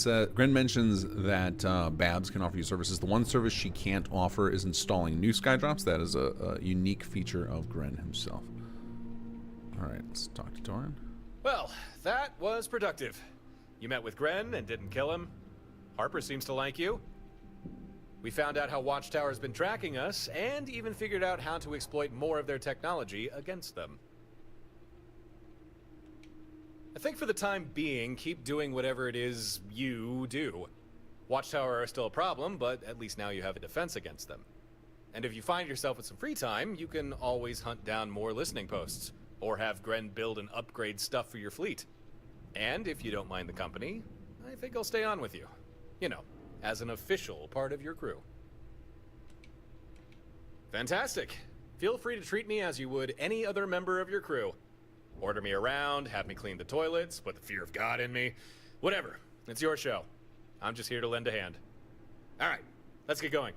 mentions that Babs can offer you services. The one service she can't offer is installing new skydrops. That is a unique feature of Gren himself. All right, let's talk to Torin. Well, that was productive. You met with Gren and didn't kill him. Harper seems to like you. We found out how Watchtower's been tracking us, and even figured out how to exploit more of their technology against them. I think for the time being, keep doing whatever it is you do. Watchtower are still a problem, but at least now you have a defense against them. And if you find yourself with some free time, you can always hunt down more listening posts, or have Gren build and upgrade stuff for your fleet. And if you don't mind the company, I think I'll stay on with you. You know, as an official part of your crew. Fantastic. Feel free to treat me as you would any other member of your crew. Order me around, have me clean the toilets, put the fear of God in me. Whatever. It's your show. I'm just here to lend a hand. Alright, let's get going.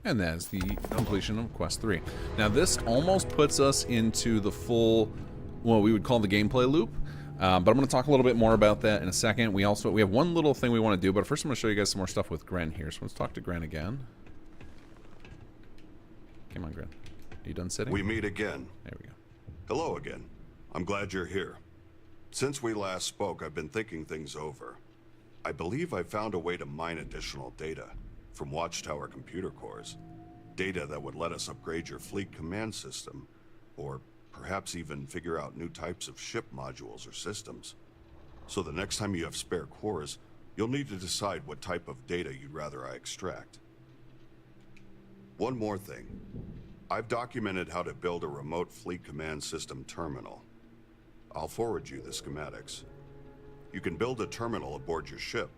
And that's the completion of Quest 3. Now this almost puts us into the full, what we would call the gameplay loop. But I'm going to talk a little bit more about that in a second. We have one little thing we want to do, but first I'm going to show you guys some more stuff with Gren here. So let's talk to Gren again. Come on, Gren. Are you done sitting? We meet again. There we go. Hello again. I'm glad you're here. Since we last spoke, I've been thinking things over. I believe I found a way to mine additional data from Watchtower computer cores. Data that would let us upgrade your fleet command system, or perhaps even figure out new types of ship modules or systems. So the next time you have spare cores, you'll need to decide what type of data you'd rather I extract. One more thing. I've documented how to build a remote fleet command system terminal. I'll forward you the schematics. You can build a terminal aboard your ship,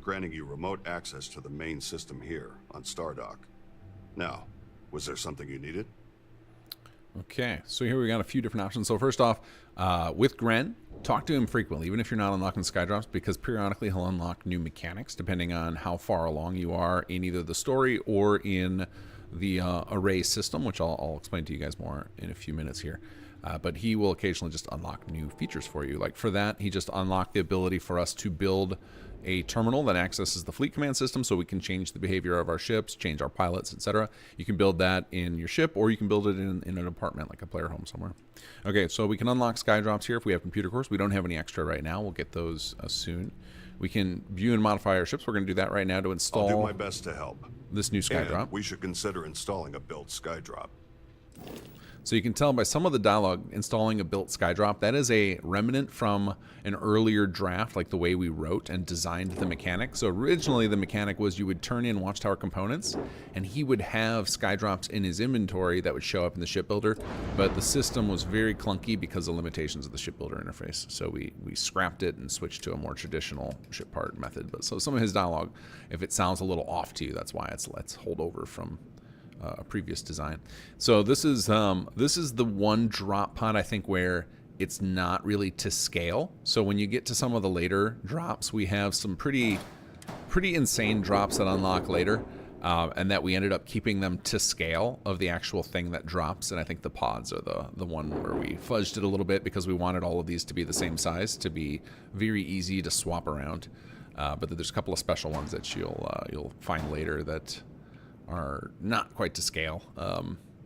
granting you remote access to the main system here on Stardock. Now, was there something you needed? Okay, so here we got a few different options. So first off, with Gren, talk to him frequently, even if you're not unlocking skydrops, because periodically he'll unlock new mechanics depending on how far along you are in either the story or in the array system, which I'll explain to you guys more in a few minutes here. But he will occasionally just unlock new features for you. Like for that, he just unlocked the ability for us to build a terminal that accesses the fleet command system so we can change the behavior of our ships, change our pilots, etc. You can build that in your ship, or you can build it in an apartment, like a player home somewhere. Okay, so we can unlock skydrops here if we have computer cores. We don't have any extra right now. We'll get those soon. We can view and modify our ships. We're going to do that right now to install. I'll do my best to help. This new skydrop. And we should consider installing a built skydrop. So you can tell by some of the dialogue, installing a built skydrop, that is a remnant from an earlier draft, like the way we wrote and designed the mechanic. So originally the mechanic was you would turn in Watchtower components, and he would have skydrops in his inventory that would show up in the shipbuilder, but the system was very clunky because of limitations of the shipbuilder interface. So we scrapped it and switched to a more traditional ship part method. But so some of his dialogue, if it sounds a little off to you, that's why it's let's hold over from a previous design. So this is the one drop pod I think where it's not really to scale. So when you get to some of the later drops, we have some pretty insane drops that unlock later, and that we ended up keeping them to scale of the actual thing that drops. And I think the pods are the one where we fudged it a little bit because we wanted all of these to be the same size to be very easy to swap around. But there's a couple of special ones that you'll find later that are not quite to scale.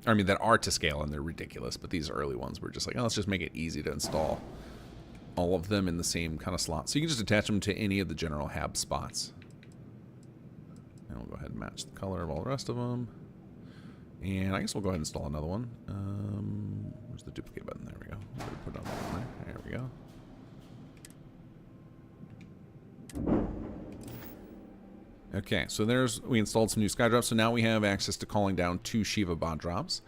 I mean, that are to scale and they're ridiculous, but these early ones were just like, oh, let's just make it easy to install all of them in the same kind of slot. So you can just attach them to any of the general hab spots. And we'll go ahead and match the color of all the rest of them. And I guess we'll go ahead and install another one. Where's the duplicate button? There we go. Put it on there. There we go. Okay, so we installed some new skydrops, so now we have access to calling down 2 Shiva bot drops.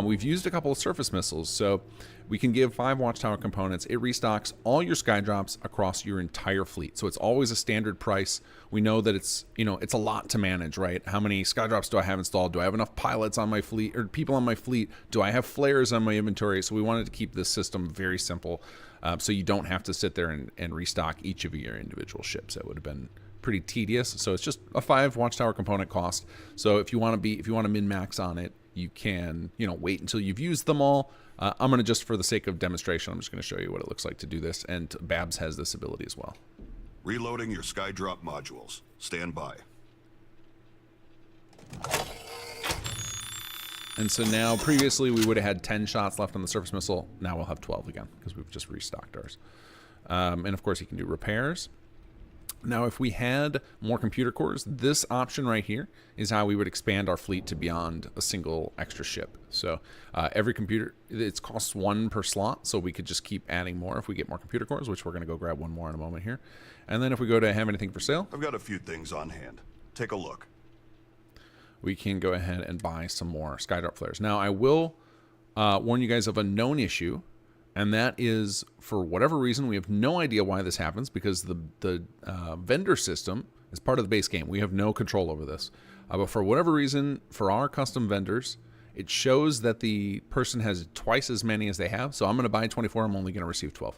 We've used a couple of surface missiles, so we can give 5 Watchtower components. It restocks all your skydrops across your entire fleet, so it's always a standard price. We know that it's a lot to manage, right? How many skydrops do I have installed? Do I have enough pilots on my fleet, or people on my fleet? Do I have flares on my inventory? So we wanted to keep this system very simple, so you don't have to sit there and restock each of your individual ships. That would have been pretty tedious. So it's just a 5 Watchtower component cost. So if you want to min-max on it, you can wait until you've used them all. I'm gonna, just for the sake of demonstration, I'm just gonna show you what it looks like to do this, and Babs has this ability as well. Reloading your skydrop modules. Stand by. And so now, previously we would have had 10 shots left on the surface missile. Now we'll have 12 again because we've just restocked ours. And of course you can do repairs. Now, if we had more computer cores, this option right here is how we would expand our fleet to beyond a single extra ship. So every computer, it costs 1 per slot, so we could just keep adding more if we get more computer cores, which we're going to go grab one more in a moment here. And then if we go to have anything for sale, I've got a few things on hand. Take a look. we can go ahead and buy some more Skydrop flares. Now, I will warn you guys of a known issue, and that is, for whatever reason, we have no idea why this happens, because the vendor system is part of the base game. We have no control over this. But for whatever reason, for our custom vendors, it shows that the person has twice as many as they have. So I'm going to buy 24. I'm only going to receive 12.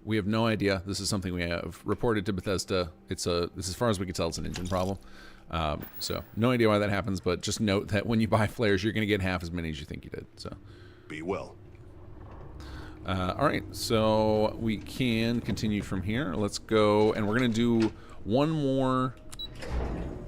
We have no idea. This is something we have reported to Bethesda. This, as far as we can tell, it's an engine problem. So no idea why that happens, but just note that when you buy flares, you're going to get half as many as you think you did. So Be well. all right, so we can continue from here. Let's go, and we're going to do one more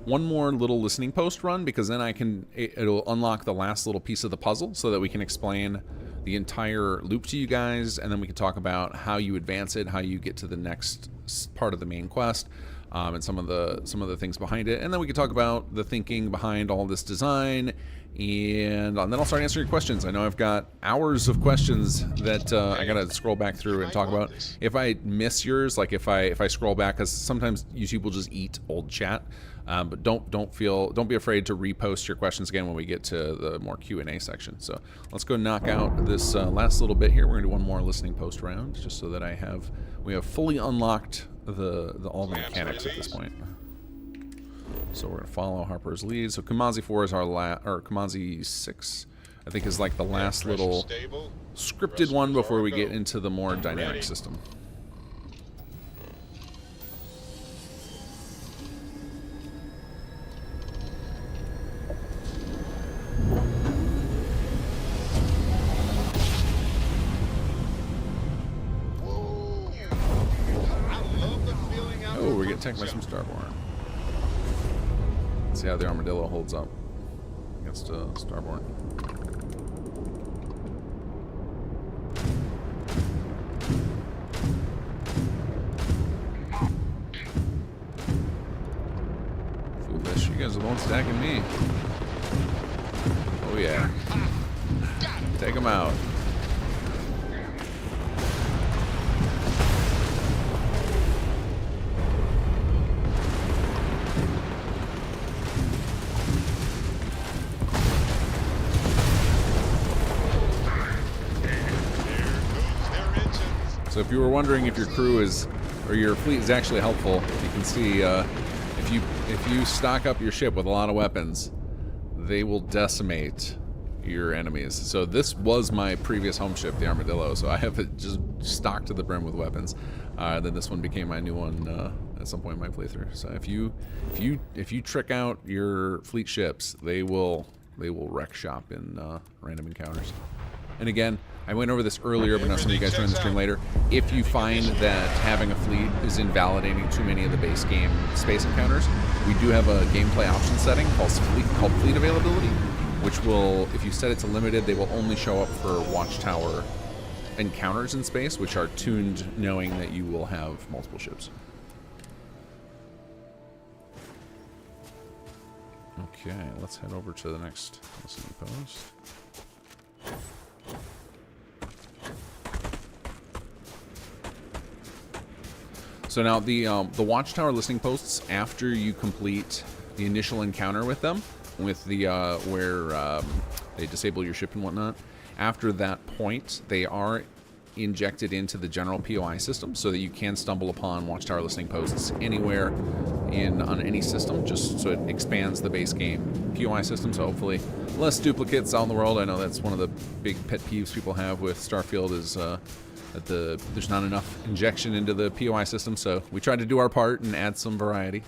little listening post run, because then it'll unlock the last little piece of the puzzle so that we can explain the entire loop to you guys, and then we can talk about how you advance it, how you get to the next part of the main quest, and some of the things behind it, and then we can talk about the thinking behind all this design, and then I'll start answering your questions. I know I've got hours of questions that I gotta scroll back through and talk about. If I miss yours, like if I scroll back, because sometimes YouTube will just eat old chat. But don't be afraid to repost your questions again when we get to the more Q&A section. So let's go knock out this last little bit here. We're gonna do one more listening post round, just so that we have fully unlocked all the mechanics at this point. So we're gonna follow Harper's lead. So Kamazi 4 is or Kamazi 6, I think, is like the last little scripted one before we get into the more dynamic system. Oh, we're getting attacked by some Starborn. Let's see how the Armadillo holds up against Starborn. Foolish, you guys are the ones stacking me. Oh yeah. Take them out. So if you were wondering if your crew or your fleet is actually helpful, you can see if you stock up your ship with a lot of weapons, they will decimate your enemies. So this was my previous home ship, the Armadillo, so I have it just stocked to the brim with weapons. Then this one became my new one at some point in my playthrough. So if you trick out your fleet ships, they will wreck shop in random encounters. And again, I went over this earlier, but now some of you guys joined the stream later. If you find that having a fleet is invalidating too many of the base game space encounters, we do have a gameplay option setting called fleet availability, which will, if you set it to limited, they will only show up for Watchtower encounters in space, which are tuned knowing that you will have multiple ships. Okay, let's head over to the next listening post. So now the Watchtower listening posts, after you complete the initial encounter with them, with the where they disable your ship and whatnot, after that point they are injected into the general POI system, so that you can stumble upon Watchtower listening posts anywhere on any system, just so it expands the base game POI system. So hopefully less duplicates out in the world. I know that's one of the big pet peeves people have with Starfield is that there's not enough injection into the POI system, so we tried to do our part and add some variety.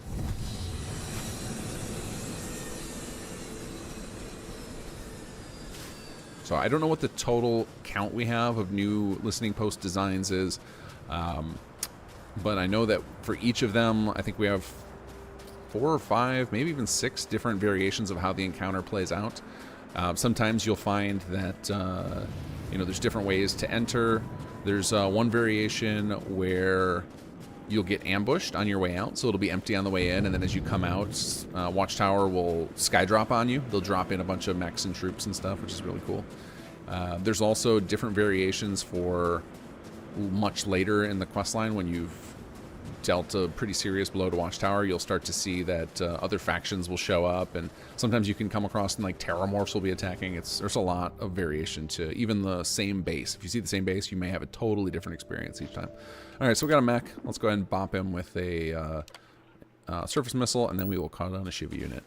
So I don't know what the total count we have of new listening post designs is, but I know that for each of them, I think we have 4 or 5, maybe even 6 different variations of how the encounter plays out. Sometimes you'll find that there's different ways to enter. There's one variation where you'll get ambushed on your way out, so it'll be empty on the way in, and then as you come out, Watchtower will skydrop on you. They'll drop in a bunch of mechs and troops and stuff, which is really cool. There's also different variations for much later in the questline when you've dealt a pretty serious blow to Watchtower. You'll start to see that other factions will show up, and sometimes you can come across and like Terramorphs will be attacking. There's a lot of variation to even the same base. If you see the same base, you may have a totally different experience each time. All right, so we got a mech. Let's go ahead and bop him with a surface missile, and then we will call down a Shiva unit.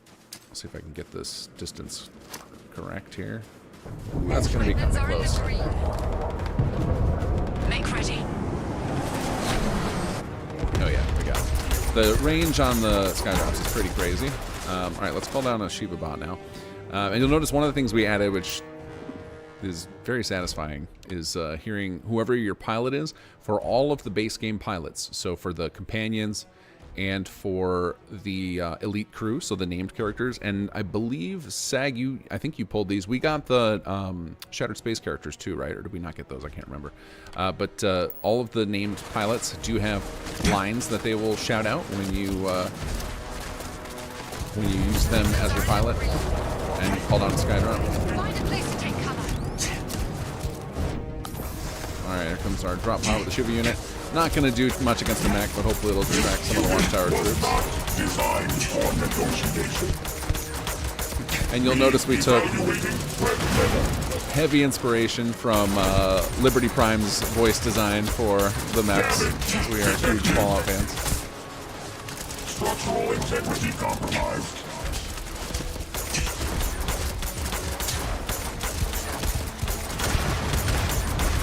Let's see if I can get this distance correct here. That's going to be kind of close. Make ready. Oh yeah, we got it. The range on the skydrops is pretty crazy. All right, let's call down a Shiva bot now. And you'll notice one of the things we added, which is very satisfying, is hearing whoever your pilot is for all of the base game pilots. So for the companions and for the elite crew, so the named characters. And I believe, Sag, I think you pulled these. We got the Shattered Space characters too, right? Or did we not get those? I can't remember. But all of the named pilots do have lines that they will shout out when you use them as your pilot and you call down a skydrop. Find a place to take cover. All right, here comes our drop pod with the Shiva unit. Not going to do much against the mech, but hopefully it'll distract some of the Watchtower troops. And you'll notice we took heavy inspiration from Liberty Prime's voice design for the mechs. We are huge Fallout fans. Structural integrity compromised.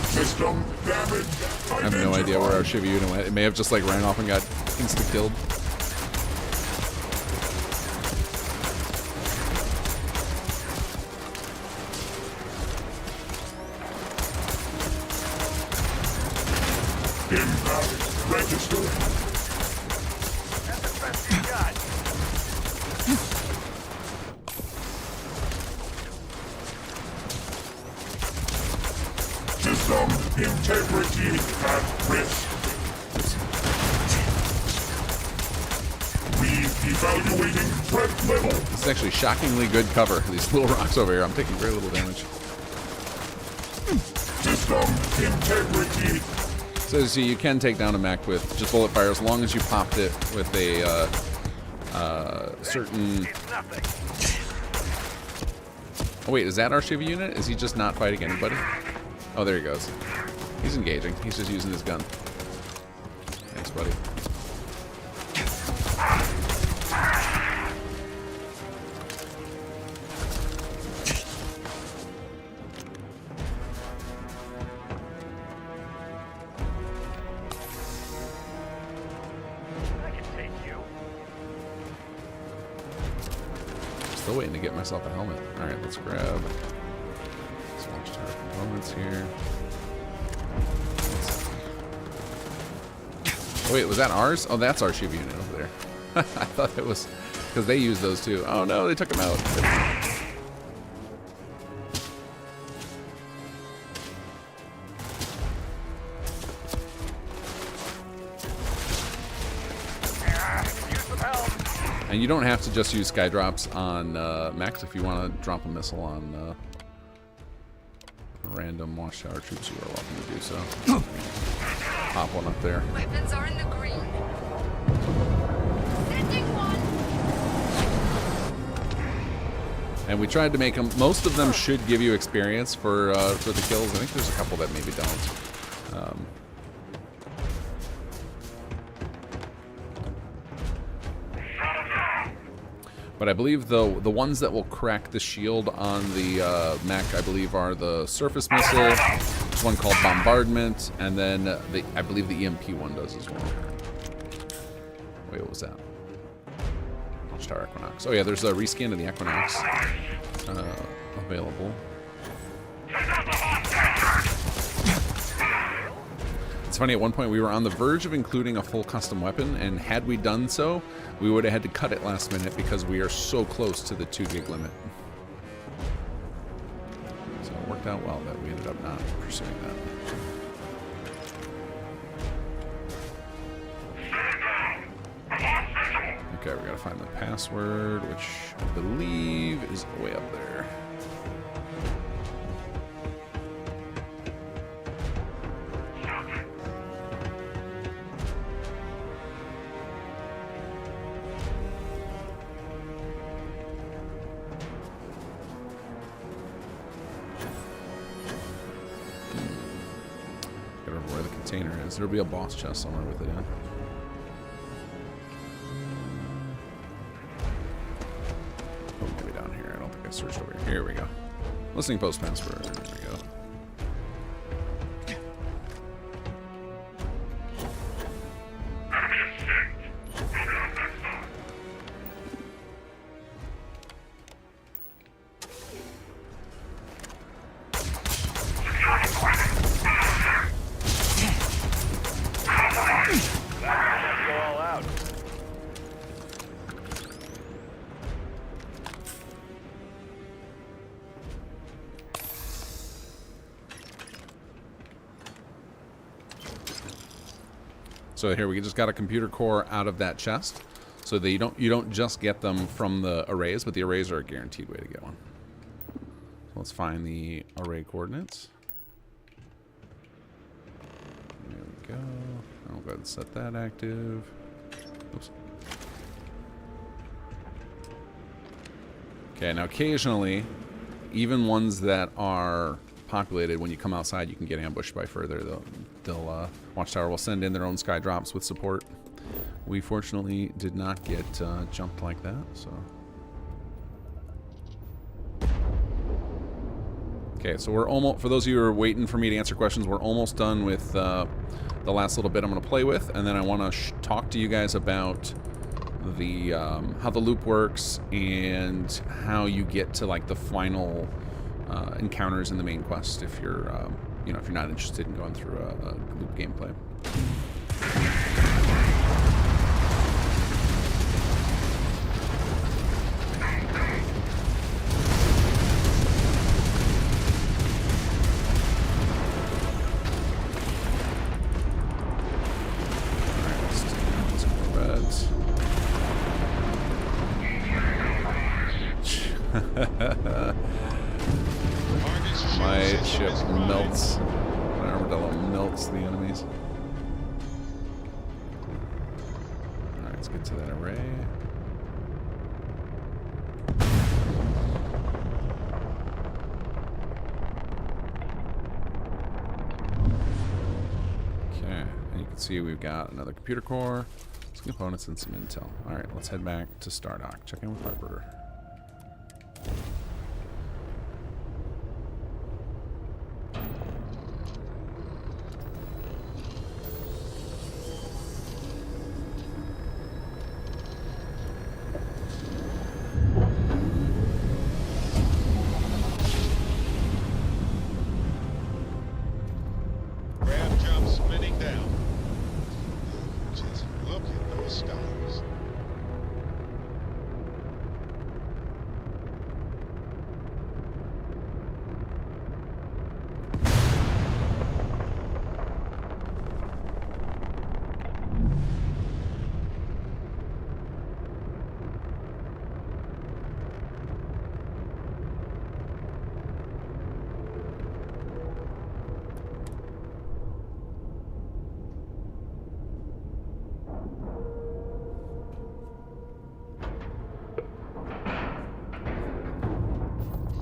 System damage. I have no idea where our Shiva unit went. It may have just like ran off and got insta-killed. Invalid. Registering. That's the best you got. System integrity at risk. Re-evaluating threat level. This is actually shockingly good cover. These little rocks over here. I'm taking very little damage. System integrity. So as you see, you can take down a mech with just bullet fire as long as you popped it with a certain... Oh wait, is that our Shiva unit? Is he just not fighting anybody? Oh, there he goes. He's engaging. He's just using his gun. Thanks, buddy. I can take you. Still waiting to get myself a helmet. Alright, let's grab some Watchtower components here. Oh, wait, was that ours? Oh, that's our Shiva unit over there. I thought it was because they used those too. Oh no, they took them out. Use some help. And you don't have to just use skydrops on mechs. If you want to drop a missile on random Watchtower troops, you are welcome to do so. Pop one up there. Weapons are in the green. Sending one. And we tried to make them. Most of them should give you experience for the kills. I think there's a couple that maybe don't. But I believe the ones that will crack the shield on the mech, I believe, are the surface missile. There's one called bombardment, and then I believe the EMP one does as well. Wait, what was that? Watchtower Equinox. Oh yeah, there's a reskin of the Equinox available. It's funny, at one point we were on the verge of including a full custom weapon, and had we done so, we would have had to cut it last minute because we are so close to the 2 gig limit. So it worked out well that we ended up not pursuing that. find the password, which I believe is way up there. Gotta remember where the container is. There'll be a boss chest somewhere with it in. Searched over here. Here we go. Listening post password. There we go. So here we just got a computer core out of that chest, so that you don't just get them from the arrays, but the arrays are a guaranteed way to get one. So let's find the array coordinates. There we go. I'll go ahead and set that active. Oops. Okay, now occasionally, even ones that are populated, when you come outside, you can get ambushed by further. Watchtower will send in their own sky drops with support. We fortunately did not get jumped like that, so. Okay, so we're almost, for those of you who are waiting for me to answer questions, we're almost done with the last little bit I'm going to play with, and then I want to talk to you guys about the how the loop works and how you get to like the final encounters in the main quest if you're you know, if you're not interested in going through a loop gameplay. My ship melts. My armadillo melts the enemies. Alright, let's get to that array. Okay, and you can see we've got another computer core, some components, and some intel. Alright, let's head back to Stardock. Check in with Harper.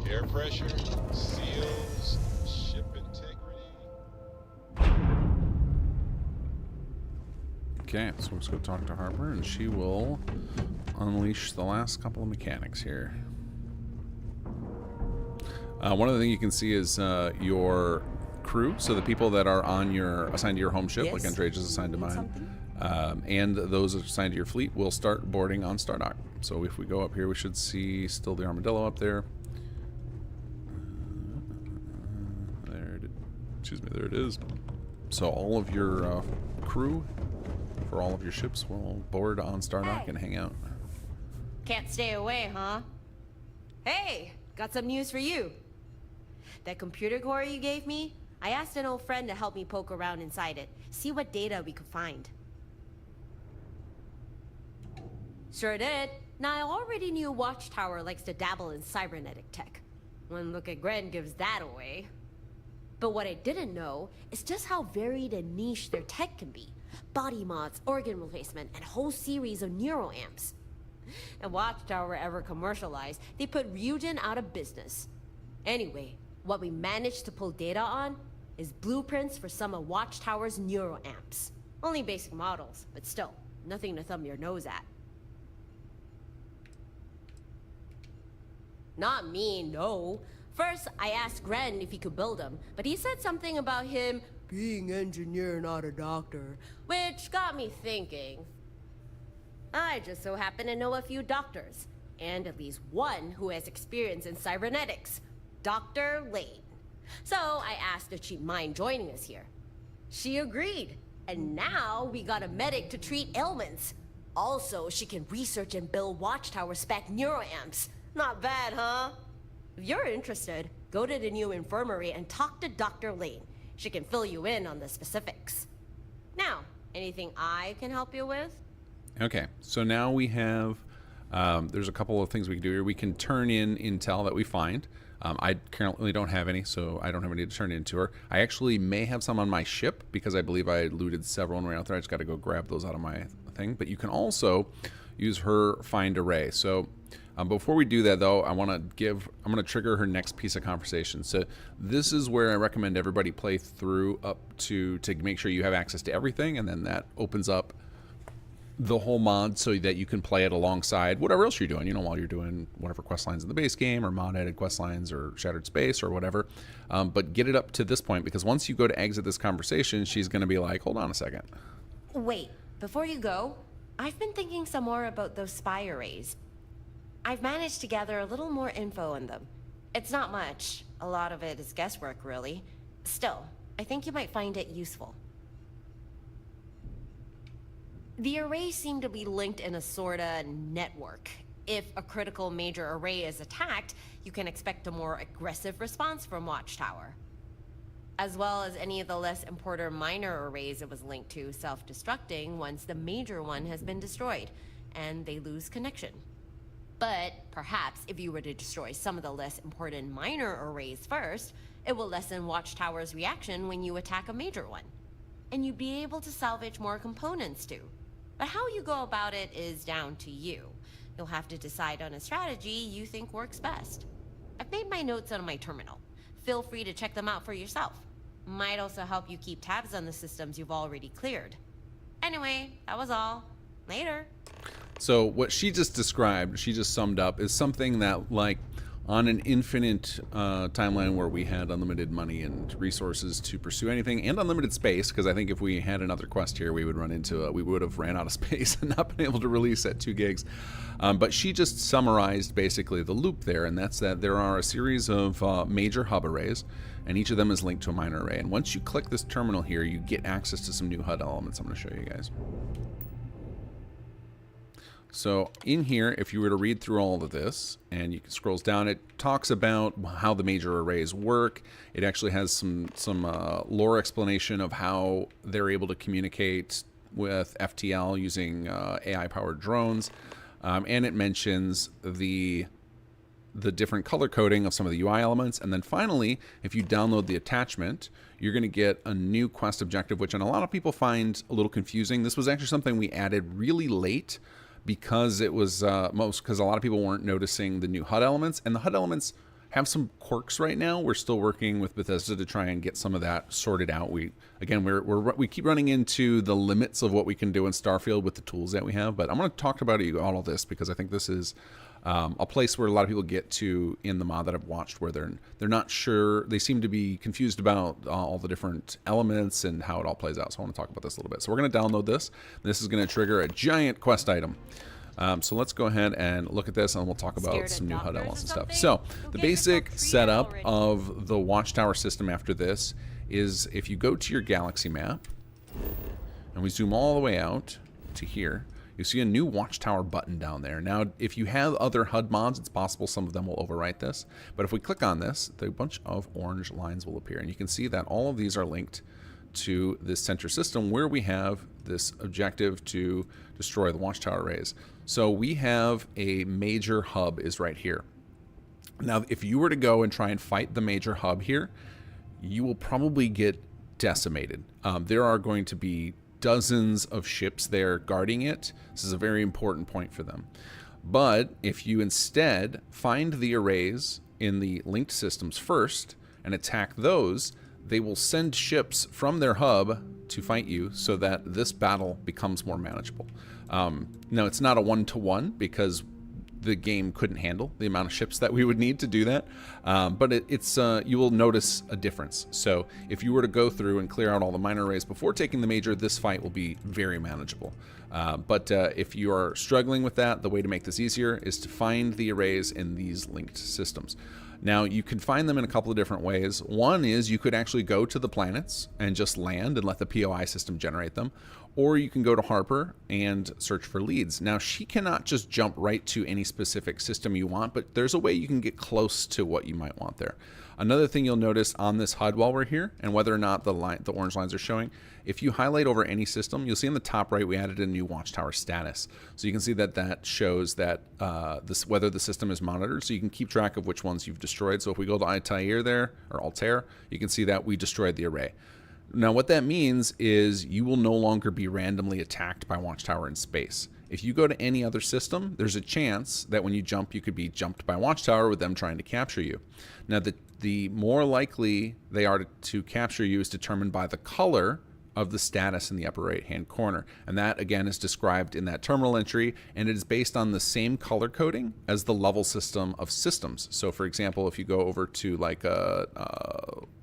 Air pressure, seals, ship integrity. Okay, so let's go talk to Harper, and she will unleash the last couple of mechanics here. One of the things you can see is your crew, so the people that are on your assigned to your home ship, like Andrej is assigned to mine, and those assigned to your fleet will start boarding on Stardock. So if we go up here, we should see still the armadillo up there. There it is. So all of your crew for all of your ships will board on Stardock and hang out. Can't stay away, huh? Hey, got some news for you. That computer core you gave me, I asked an old friend to help me poke around inside it, see what data we could find. Sure did. Now, I already knew Watchtower likes to dabble in cybernetic tech. One look at Gren gives that away. But what I didn't know is just how varied and niche their tech can be. Body mods, organ replacement, and a whole series of neuroamps. If Watchtower ever commercialized, they put Ryujin out of business. Anyway, what we managed to pull data on is blueprints for some of Watchtower's neuroamps. Only basic models, but still, nothing to thumb your nose at. Not me, no. First, I asked Gren if he could build them, but he said something about him being engineer, not a doctor, which got me thinking. I just so happen to know a few doctors, and at least one who has experience in cybernetics, Dr. Lane. So I asked if she'd mind joining us here. She agreed, and now we got a medic to treat ailments. Also, she can research and build Watchtower spec neuroamps. Not bad, huh? If you're interested, go to the new infirmary and talk to Dr. Lane. She can fill you in on the specifics. Now, anything I can help you with? Okay, so now we have, there's a couple of things we can do here. We can turn in intel that we find. I currently don't have any, so I don't have any to turn into her. I actually may have some on my ship because I believe I looted several and ran out there. I just got to go grab those out of my thing. But you can also use her find array. So before we do that, though, I'm going to trigger her next piece of conversation. So this is where I recommend everybody play through up to make sure you have access to everything, and then that opens up the whole mod so that you can play it alongside whatever else you're doing, while you're doing whatever quest lines in the base game or mod added quest lines or Shattered Space or whatever. But get it up to this point, because once you go to exit this conversation, she's going to be like, hold on a second. Wait, before you go, I've been thinking some more about those spy arrays. I've managed to gather a little more info on them. It's not much. A lot of it is guesswork, really. Still, I think you might find it useful. The arrays seem to be linked in a sorta network. If a critical major array is attacked, you can expect a more aggressive response from Watchtower. As well as any of the less important minor arrays it was linked to self-destructing once the major one has been destroyed, and they lose connection. But perhaps if you were to destroy some of the less important minor arrays first, it will lessen Watchtower's reaction when you attack a major one. And you'd be able to salvage more components too. But how you go about it is down to you. You'll have to decide on a strategy you think works best. I've made my notes on my terminal. Feel free to check them out for yourself. Might also help you keep tabs on the systems you've already cleared. Anyway, that was all. Later. So what she just described, she just summed up, is something that, like, on an infinite timeline where we had unlimited money and resources to pursue anything, and unlimited space, because I think if we had another quest here, we would run into we would have ran out of space and not been able to release at 2 gigs. But she just summarized basically the loop there, and that's that there are a series of major hub arrays, and each of them is linked to a minor array. And once you click this terminal here, you get access to some new HUD elements. I'm going to show you guys. So in here, if you were to read through all of this, and you can scroll down, it talks about how the major arrays work. It actually has some lore explanation of how they're able to communicate with FTL using AI-powered drones, and it mentions the different color coding of some of the UI elements. And then finally, if you download the attachment, you're going to get a new quest objective, which a lot of people find a little confusing. This was actually something we added really late, because it was because a lot of people weren't noticing the new HUD elements, and the HUD elements have some quirks right now. We're still working with Bethesda to try and get some of that sorted out. We keep running into the limits of what we can do in Starfield with the tools that we have. But I'm going to talk about all of this because I think this is a place where a lot of people get to in the mod that I've watched, where they're not sure. They seem to be confused about all the different elements and how it all plays out. So I want to talk about this a little bit. So we're going to download this. This is going to trigger a giant quest item. So let's go ahead and look at this, and we'll talk about some new HUD elements and stuff. So the basic setup of the Watchtower system after this is, if you go to your galaxy map and we zoom all the way out to here, you see a new Watchtower button down there. Now, if you have other HUD mods, it's possible some of them will overwrite this. But if we click on this, a bunch of orange lines will appear. And you can see that all of these are linked to this center system where we have this objective to destroy the Watchtower arrays. So we have a major hub is right here. Now, if you were to go and try and fight the major hub here, you will probably get decimated. There are going to be dozens of ships there guarding it. This is a very important point for them. But if you instead find the arrays in the linked systems first and attack those, they will send ships from their hub to fight you so that this battle becomes more manageable. Now, it's not a one-to-one because the game couldn't handle the amount of ships that we would need to do that, but it's you will notice a difference. So if you were to go through and clear out all the minor arrays before taking the major, this fight will be very manageable. But if you are struggling with that, the way to make this easier is to find the arrays in these linked systems. Now, you can find them in a couple of different ways. One is you could actually go to the planets and just land and let the POI system generate them. Or you can go to Harper and search for leads. Now, she cannot just jump right to any specific system you want, but there's a way you can get close to what you might want there. Another thing you'll notice on this HUD while we're here, and whether or not the orange lines are showing, if you highlight over any system, you'll see in the top right we added a new Watchtower status. So you can see that that shows that whether the system is monitored, so you can keep track of which ones you've destroyed. So if we go to Altair there, or Altair, you can see that we destroyed the array. Now, what that means is you will no longer be randomly attacked by Watchtower in space. If you go to any other system, there's a chance that when you jump, you could be jumped by Watchtower with them trying to capture you. Now, the more likely they are to capture you is determined by the color of the status in the upper right-hand corner. And that, again, is described in that terminal entry, and it is based on the same color coding as the level system of systems. So, for example, if you go over to like a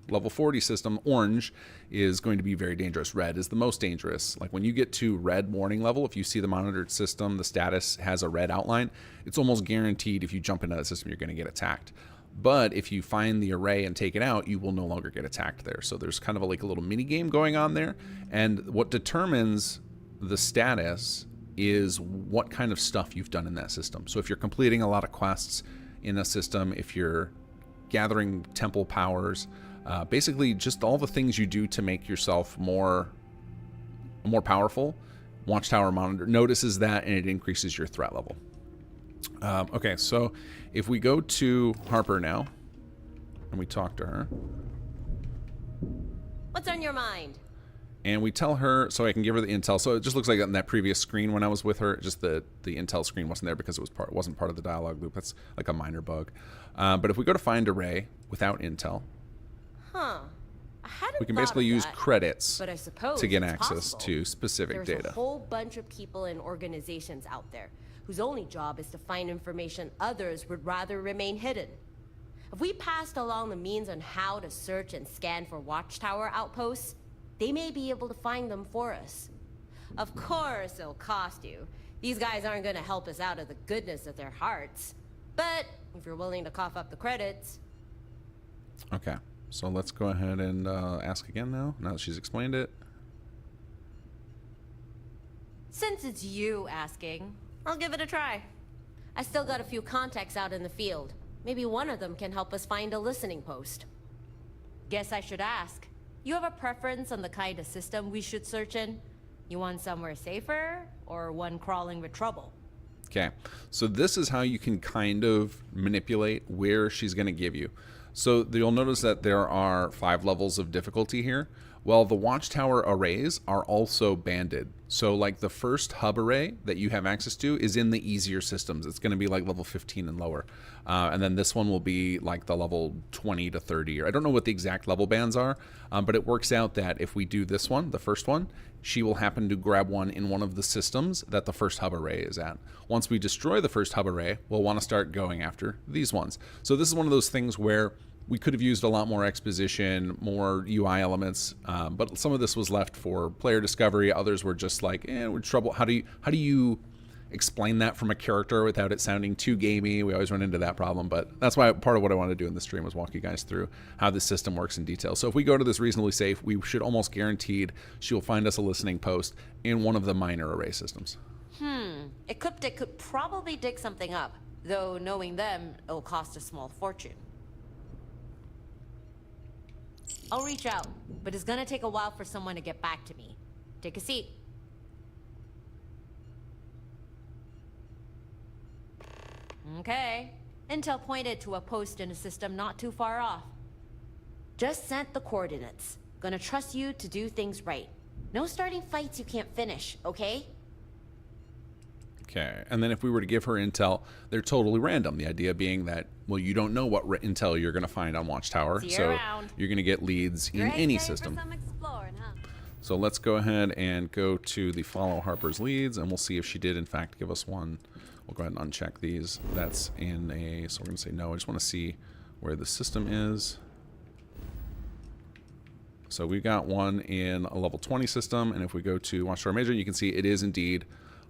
level 40 system, orange is going to be very dangerous. Red is the most dangerous. Like when you get to red warning level, if you see the monitored system, the status has a red outline, it's almost guaranteed if you jump into that system, you're going to get attacked. But if you find the array and take it out, you will no longer get attacked there. So there's kind of like a little mini game going on there. And what determines the status is what kind of stuff you've done in that system. So if you're completing a lot of quests in a system, if you're gathering temple powers, basically just all the things you do to make yourself more powerful, Watchtower Monitor notices that and it increases your threat level. Okay, so if we go to Harper now and we talk to her. What's on your mind? And we tell her, so I can give her the intel. So it just looks like on that previous screen when I was with her, just the intel screen wasn't there because it wasn't part of the dialogue loop. That's like a minor bug. But if we go to find array without intel, we can basically use credits but I suppose to get it's access possible. to specific There's data. a whole bunch of people and organizations out there whose only job is to find information others would rather remain hidden. If we passed along the means on how to search and scan for Watchtower outposts, they may be able to find them for us. Of course it'll cost you. These guys aren't going to help us out of the goodness of their hearts. But if you're willing to cough up the credits... Okay, so let's go ahead and ask again now that she's explained it. Since it's you asking, I'll give it a try. I still got a few contacts out in the field. Maybe one of them can help us find a listening post. Guess I should ask. You have a preference on the kind of system we should search in? You want somewhere safer, or one crawling with trouble? Okay, so this is how you can kind of manipulate where she's going to give you. So you'll notice that there are 5 levels of difficulty here. Well, the Watchtower arrays are also banded. So like the first hub array that you have access to is in the easier systems. It's going to be like level 15 and lower. And then this one will be like the level 20 to 30. Or I don't know what the exact level bands are, but it works out that if we do this one, the first one, she will happen to grab one in one of the systems that the first hub array is at. Once we destroy the first hub array, we'll want to start going after these ones. So this is one of those things where we could have used a lot more exposition, more UI elements, but some of this was left for player discovery. Others were just like, we're in trouble. How do you explain that from a character without it sounding too gamey? We always run into that problem, but that's why part of what I want to do in the stream was walk you guys through how this system works in detail. So if we go to this reasonably safe, we should almost guaranteed she'll find us a listening post in one of the minor array systems. Ecliptic could probably dig something up, though knowing them, it'll cost a small fortune. I'll reach out, but it's gonna take a while for someone to get back to me. Take a seat. Okay. Intel pointed to a post in a system not too far off. Just sent the coordinates. Gonna trust you to do things right. No starting fights you can't finish, okay? Okay, and then if we were to give her intel, they're totally random. The idea being that, well, you don't know what intel you're going to find on Watchtower, so you're going to get leads in any system. So let's go ahead and go to the follow Harper's leads, and we'll see if she did, in fact, give us one. We'll go ahead and uncheck these. That's in a, so we're going to say no. I just want to see where the system is. So we've got one in a level 20 system, and if we go to Watchtower Major, you can see it is indeed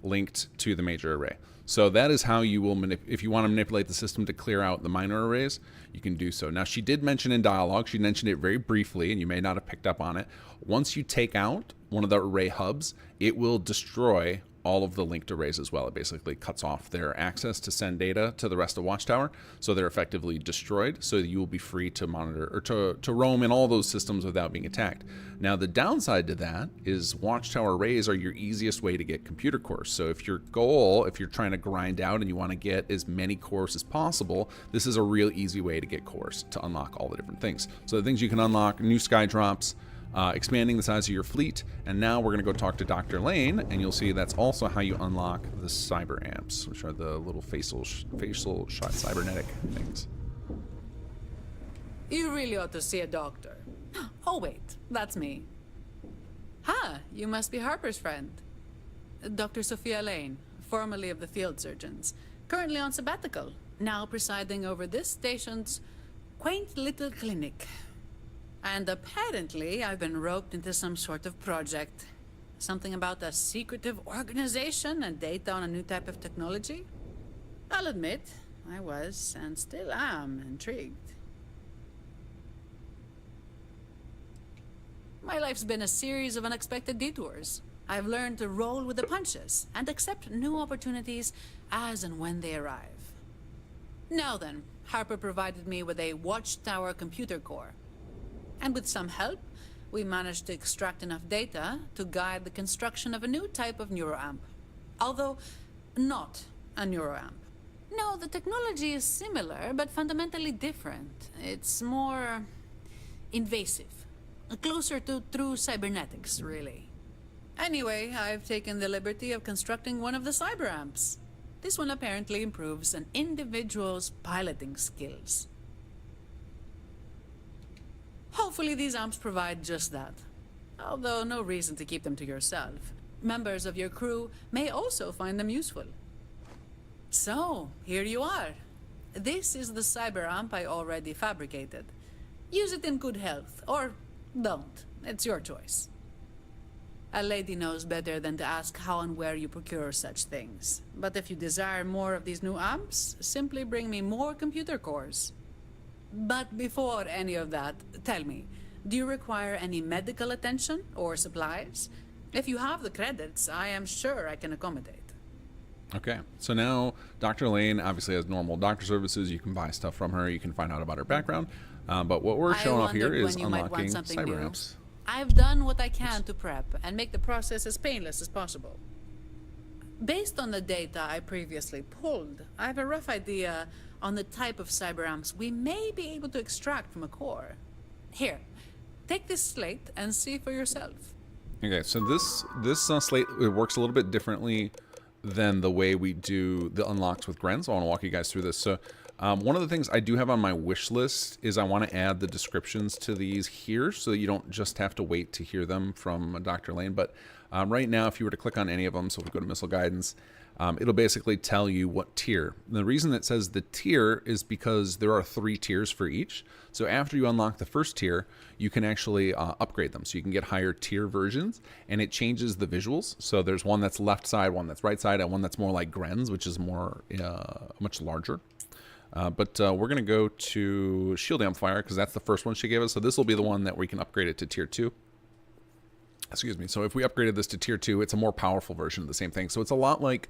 linked to the major array. So that is how you will, if you want to manipulate the system to clear out the minor arrays, you can do so. Now, she did mention in dialogue, she mentioned it very briefly, and you may not have picked up on it. Once you take out one of the array hubs, it will destroy all of the linked arrays as well. It basically cuts off their access to send data to the rest of Watchtower, so they're effectively destroyed, so that you will be free to monitor or to roam in all those systems without being attacked. Now, the downside to that is Watchtower arrays are your easiest way to get computer cores. So if your goal, if you're trying to grind out and you want to get as many cores as possible, this is a real easy way to get cores to unlock all the different things. So the things you can unlock, new sky drops, expanding the size of your fleet, and now we're going to go talk to Dr. Lane, and you'll see that's also how you unlock the cyber amps, which are the little facial cybernetic things. You really ought to see a doctor. Oh wait, that's me. Ha, you must be Harper's friend. Dr. Sophia Lane, formerly of the field surgeons, currently on sabbatical, now presiding over this station's quaint little clinic. And apparently, I've been roped into some sort of project. Something about a secretive organization and data on a new type of technology. I'll admit, I was, and still am, intrigued. My life's been a series of unexpected detours. I've learned to roll with the punches and accept new opportunities as and when they arrive. Now then, Harper provided me with a Watchtower computer core. And with some help, we managed to extract enough data to guide the construction of a new type of neuroamp. Although, not a neuroamp. No, the technology is similar, but fundamentally different. It's more invasive. Closer to true cybernetics, really. Anyway, I've taken the liberty of constructing one of the cyber amps. This one apparently improves an individual's piloting skills. Hopefully these amps provide just that. Although no reason to keep them to yourself. Members of your crew may also find them useful. So, here you are. This is the cyber amp I already fabricated. Use it in good health, or don't. It's your choice. A lady knows better than to ask how and where you procure such things. But if you desire more of these new amps, simply bring me more computer cores. But before any of that, tell me, do you require any medical attention or supplies? If you have the credits, I am sure I can accommodate. Okay, so now Dr. Lane obviously has normal doctor services. You can buy stuff from her. You can find out about her background. But what we're showing off here is unlocking cyber amps. I've done what I can to prep and make the process as painless as possible. Based on the data I previously pulled, I have a rough idea on the type of cyber amps we may be able to extract from a core. Here, take this slate and see for yourself. Okay, so this slate, it works a little bit differently than the way we do the unlocks with Gren, so I want to walk you guys through this. So one of the things I do have on my wish list is I want to add the descriptions to these here so that you don't just have to wait to hear them from Dr. Lane. But right now, if you were to click on any of them, so if we go to Missile Guidance, it'll basically tell you what tier. And the reason it says the tier is because there are 3 tiers for each. So after you unlock the first tier, you can actually upgrade them. So you can get higher tier versions, and it changes the visuals. So there's one that's left side, one that's right side, and one that's more like Gren's, which is more much larger. But we're going to go to Shield Amplifier because that's the first one she gave us. So this will be the one that we can upgrade it to tier 2. Excuse me. So if we upgraded this to tier 2, it's a more powerful version of the same thing. So it's a lot like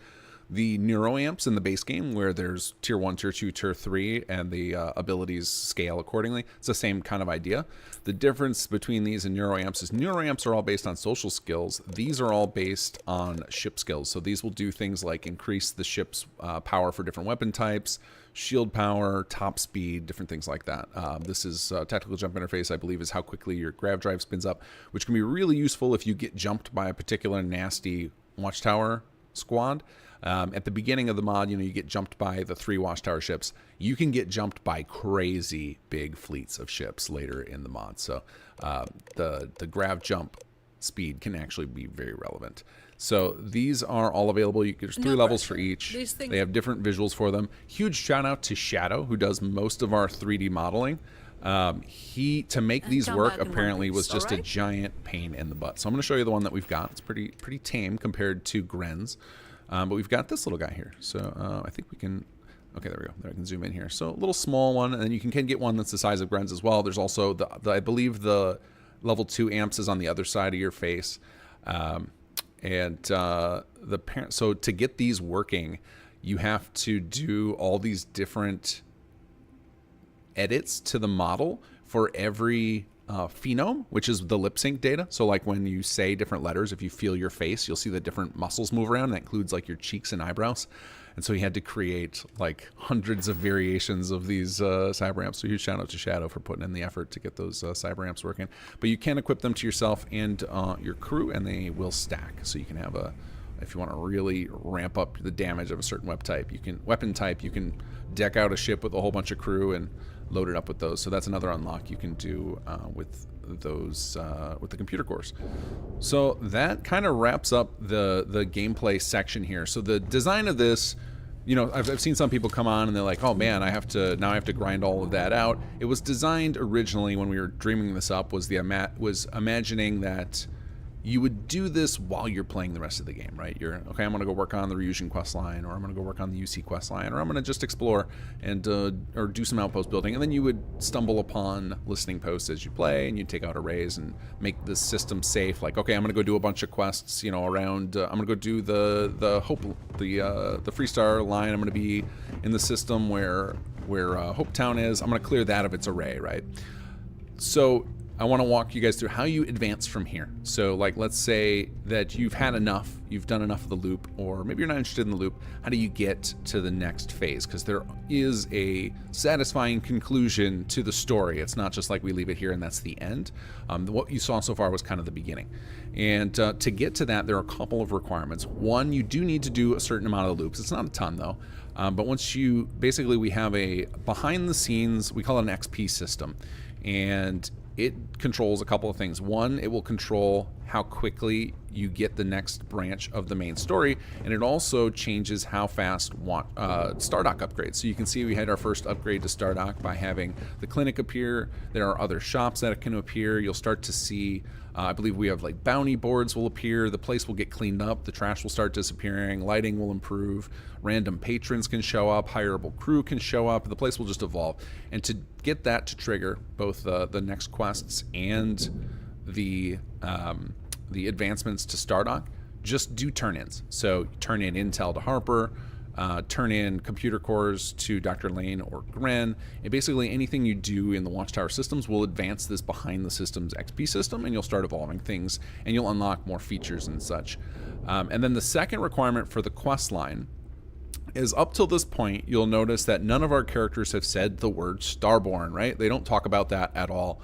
the neuroamps in the base game, where there's tier 1, tier 2, tier 3, and the abilities scale accordingly. It's the same kind of idea. The difference between these and neuroamps is neuroamps are all based on social skills. These are all based on ship skills. So these will do things like increase the ship's power for different weapon types, shield power, top speed, different things like that. This is tactical jump interface, I believe, is how quickly your grav drive spins up, which can be really useful if you get jumped by a particular nasty Watchtower squad. At the beginning of the mod, you get jumped by the 3 Watchtower ships. You can get jumped by crazy big fleets of ships later in the mod. So the grav jump speed can actually be very relevant. So these are all available. There's 3 levels for each. They have different visuals for them. Huge shout out to Shadow, who does most of our 3D modeling. To make these work apparently was just a giant pain in the butt. So I'm going to show you the one that we've got. It's pretty tame compared to Gren's. But we've got this little guy here. So I think we can... Okay, there we go. There, I can zoom in here. So a little small one, and then you can get one that's the size of Gren's as well. There's also, I believe the level 2 amps is on the other side of your face. So to get these working, you have to do all these different edits to the model for every phenome, which is the lip sync data. So like when you say different letters, if you feel your face, you'll see the different muscles move around. That includes like your cheeks and eyebrows. And so he had to create like hundreds of variations of these cyber amps. So huge shout out to Shadow for putting in the effort to get those cyber amps working. But you can equip them to yourself and your crew, and they will stack. So you can have if you want to really ramp up the damage of a certain weapon type, you can deck out a ship with a whole bunch of crew and load it up with those. So that's another unlock you can do with those with the computer cores. So that kind of wraps up the gameplay section here. So the design of this, I've seen some people come on and they're like, oh man, I have to grind all of that out. It was designed originally when we were dreaming this up, was imagining that you would do this while you're playing the rest of the game, right? I'm going to go work on the Ryujin quest line, or I'm going to go work on the UC quest line, or I'm going to just explore and or do some outpost building. And then you would stumble upon listening posts as you play, and you'd take out arrays and make the system safe. Like, okay, I'm going to go do a bunch of quests, around. I'm going to go do the Freestar line. I'm going to be in the system where Hope Town is. I'm going to clear that of its array, right? So I want to walk you guys through how you advance from here. So like, let's say that you've done enough of the loop, or maybe you're not interested in the loop. How do you get to the next phase? Because there is a satisfying conclusion to the story. It's not just like we leave it here and that's the end. What you saw so far was kind of the beginning. And to get to that, there are a couple of requirements. One, you do need to do a certain amount of loops. It's not a ton though. But once we have a behind the scenes, we call it an XP system. And it controls a couple of things. One, it will control how quickly you get the next branch of the main story, and it also changes how fast Stardock upgrades. So you can see we had our first upgrade to Stardock by having the clinic appear. There are other shops that can appear. You'll start to see, I believe we have like bounty boards will appear. The place will get cleaned up. The trash will start disappearing. Lighting will improve. Random patrons can show up. Hireable crew can show up. The place will just evolve. And to get that to trigger both the next quests and the advancements to Stardock, just do turn-ins. So turn in intel to Harper, turn in computer cores to Dr. Lane or Gren, and basically anything you do in the Watchtower systems will advance this behind the systems XP system, and you'll start evolving things, and you'll unlock more features and such. And then the second requirement for the quest line is, up till this point, you'll notice that none of our characters have said the word Starborn, right? They don't talk about that at all.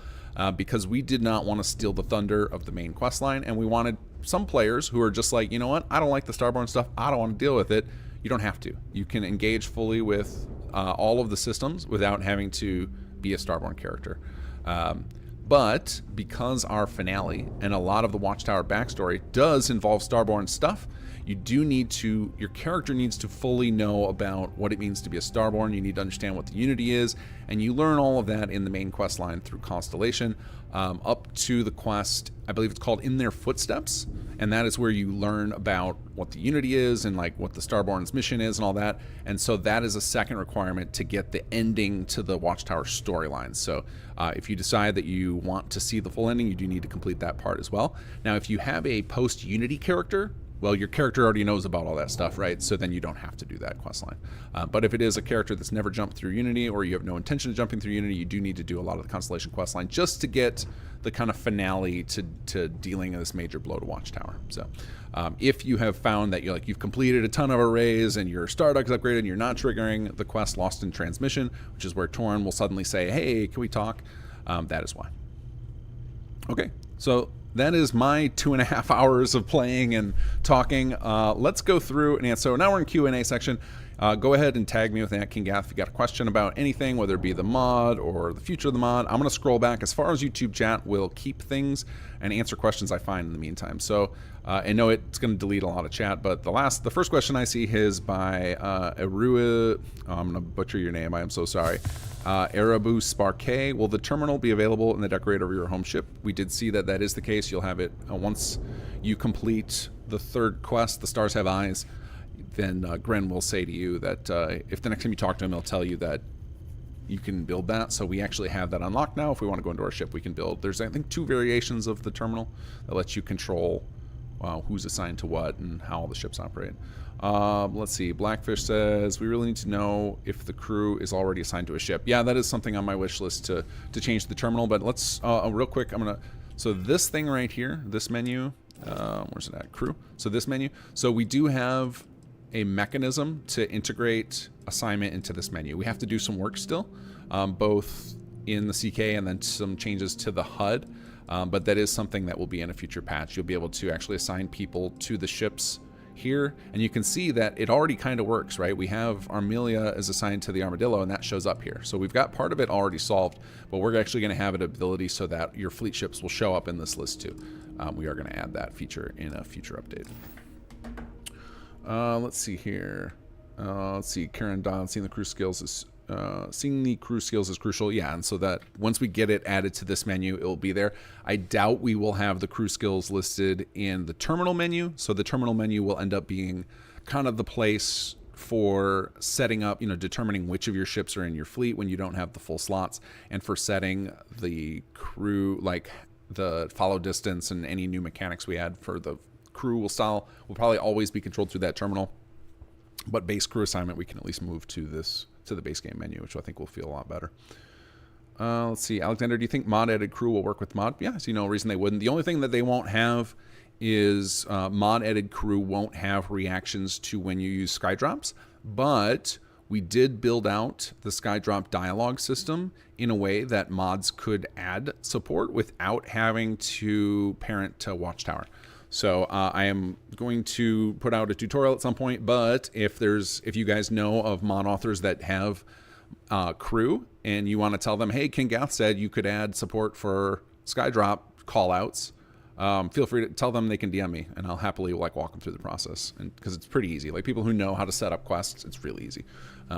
Because we did not want to steal the thunder of the main quest line, and we wanted some players who are just like, you know what, I don't like the Starborn stuff, I don't want to deal with it. You don't have to. You can engage fully with all of the systems without having to be a Starborn character. But because our finale and a lot of the Watchtower backstory does involve Starborn stuff, your character needs to fully know about what it means to be a Starborn. You need to understand what the Unity is, and you learn all of that in the main quest line through Constellation, up to the quest, I believe it's called In Their Footsteps, and that is where you learn about what the Unity is and like what the Starborn's mission is and all that. And so that is a second requirement to get the ending to the Watchtower storyline. So if you decide that you want to see the full ending, you do need to complete that part as well. Now, if you have a post-Unity character, well, your character already knows about all that stuff, right? So then you don't have to do that quest line. But if it is a character that's never jumped through Unity, or you have no intention of jumping through Unity, you do need to do a lot of the Constellation quest line just to get the kind of finale to dealing this major blow to Watchtower. So if you have found that you've completed a ton of arrays and your Stardock is upgraded and you're not triggering the quest Lost in Transmission, which is where Torin will suddenly say, hey, can we talk? That is why. Okay, so that is my 2.5 hours of playing and talking. Let's go through and answer. So now we're in Q&A section. Go ahead and tag me with that, Kinggath, if you got a question about anything, whether it be the mod or the future of the mod. I'm going to scroll back as far as YouTube chat will keep things and answer questions I find in the meantime. So I know it's going to delete a lot of chat, but the first question I see is by Erua. I'm going to butcher your name. I am so sorry. Arabu Sparke. Will the terminal be available in the decorator of your home ship? We did see that that is the case. You'll have it once you complete the third quest, The Stars Have Eyes. Then Gren will say to you that if the next time you talk to him, he'll tell you that you can build that. So we actually have that unlocked now. If we want to go into our ship, we can build. There's, I think, 2 variations of the terminal that lets you control who's assigned to what and how all the ships operate. Let's see. Blackfish says, we really need to know if the crew is already assigned to a ship. Yeah, that is something on my wish list to change the terminal. But let's, real quick, so this thing right here, this menu, where's it at? Crew. So this menu. So we do have a mechanism to integrate assignment into this menu. We have to do some work still, both in the CK and then some changes to the HUD, but that is something that will be in a future patch. You'll be able to actually assign people to the ships here, and you can see that it already kind of works, right? We have Armelia is assigned to the Armadillo, and that shows up here. So we've got part of it already solved, but we're actually going to have an ability so that your fleet ships will show up in this list too. We are going to add that feature in a future update. Let's see here. Let's see. Karen Don, seeing the crew skills is crucial. Yeah, and so that once we get it added to this menu, it will be there. I doubt we will have the crew skills listed in the terminal menu. So the terminal menu will end up being kind of the place for setting up, determining which of your ships are in your fleet when you don't have the full slots, and for setting the crew, like the follow distance and any new mechanics we add for the crew will probably always be controlled through that terminal, but base crew assignment we can at least move to the base game menu, which I think will feel a lot better. Let's see, Alexander, do you think mod added crew will work with mod? Yeah, I see no reason they wouldn't. The only thing that they won't have is mod added crew won't have reactions to when you use skydrops, but we did build out the skydrop dialogue system in a way that mods could add support without having to parent to Watchtower. So I am going to put out a tutorial at some point, but if you guys know of mod authors that have crew and you want to tell them, hey, Kinggath said you could add support for skydrop callouts, feel free to tell them they can DM me, and I'll happily walk them through the process. And because it's pretty easy, like people who know how to set up quests, it's really easy.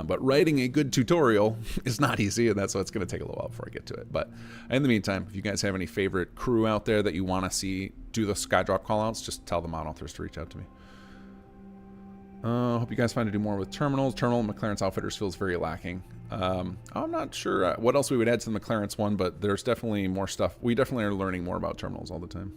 But writing a good tutorial is not easy, and that's why it's going to take a little while before I get to it. But in the meantime, if you guys have any favorite crew out there that you want to see do the skydrop callouts, just tell the mod authors to reach out to me. Hope you guys find to do more with terminals. Terminal McLaren's Outfitters feels very lacking. I'm not sure what else we would add to the McLaren's one, but there's definitely more stuff. We definitely are learning more about terminals all the time.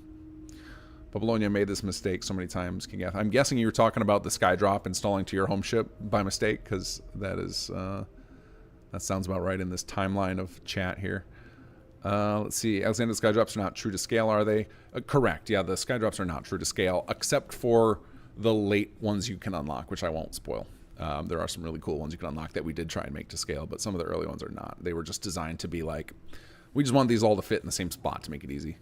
Babylonia made this mistake so many times, Kinggath. I'm guessing you were talking about the skydrop installing to your home ship by mistake, because that is that sounds about right in this timeline of chat here. Let's see. Alexander, the skydrops are not true to scale, are they? Correct. Yeah, the skydrops are not true to scale, except for the late ones you can unlock, which I won't spoil. There are some really cool ones you can unlock that we did try and make to scale, but some of the early ones are not. They were just designed to be like, we just want these all to fit in the same spot to make it easy.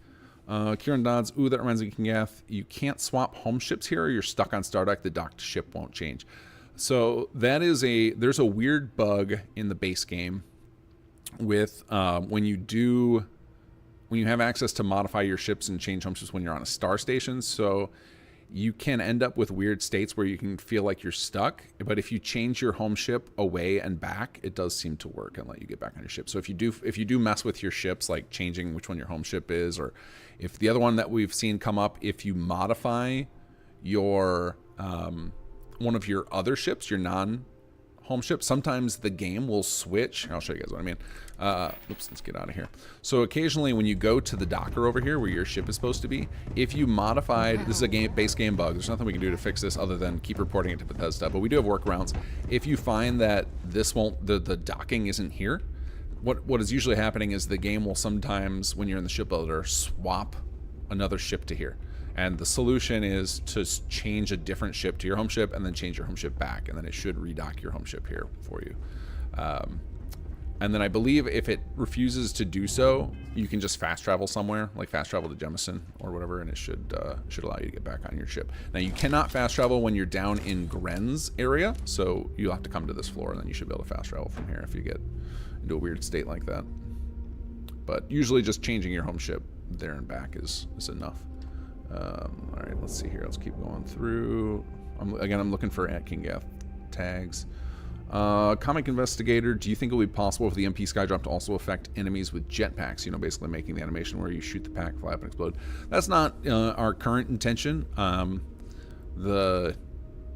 Kieran Dodds, ooh, that reminds me, Kinggath, you can't swap home ships here, or you're stuck on Stardock, the docked ship won't change. So that is there's a weird bug in the base game with when you have access to modify your ships and change home ships when you're on a star station. So you can end up with weird states where you can feel like you're stuck. But if you change your home ship away and back, it does seem to work and let you get back on your ship. So if you do mess with your ships, like changing which one your home ship is, or if the other one that we've seen come up, if you modify your one of your other ships, your non-home ship, sometimes the game will switch. I'll show you guys what I mean. Oops, let's get out of here. So occasionally when you go to the docker over here where your ship is supposed to be, if you modified, this is a base game bug, there's nothing we can do to fix this other than keep reporting it to Bethesda, but we do have workarounds. If you find that this won't, the docking isn't here, what is usually happening is the game will sometimes, when you're in the ship builder, swap another ship to here. And the solution is to change a different ship to your home ship and then change your home ship back, and then it should redock your home ship here for you. And then I believe if it refuses to do so, you can just fast travel somewhere, like fast travel to Jemison or whatever, and it should allow you to get back on your ship. Now you cannot fast travel when you're down in Gren's area, so you'll have to come to this floor, and then you should be able to fast travel from here if you get into a weird state like that. But usually just changing your home ship there and back is enough. All right, let's see here. Let's keep going through. I'm looking for at Kinggath tags. Comic Investigator, do you think it will be possible for the MP Skydrop to also affect enemies with jetpacks? You know, basically making the animation where you shoot the pack, fly up, and explode. That's not our current intention.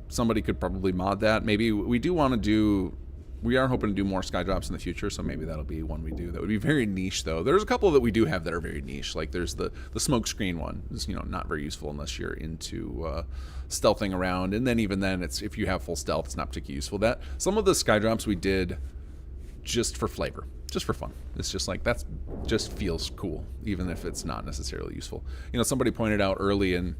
Somebody could probably mod that. Maybe we do want to do. We are hoping to do more Skydrops in the future, so maybe that'll be one we do. That would be very niche, though. There's a couple that we do have that are very niche. Like there's the smoke screen one. It's, you know, not very useful unless you're into stealthing around, and then even then, it's if you have full stealth, it's not particularly useful. That some of the Skydrops we did just for flavor, just for fun. It's just like that's just feels cool, even if it's not necessarily useful. You know, somebody pointed out early in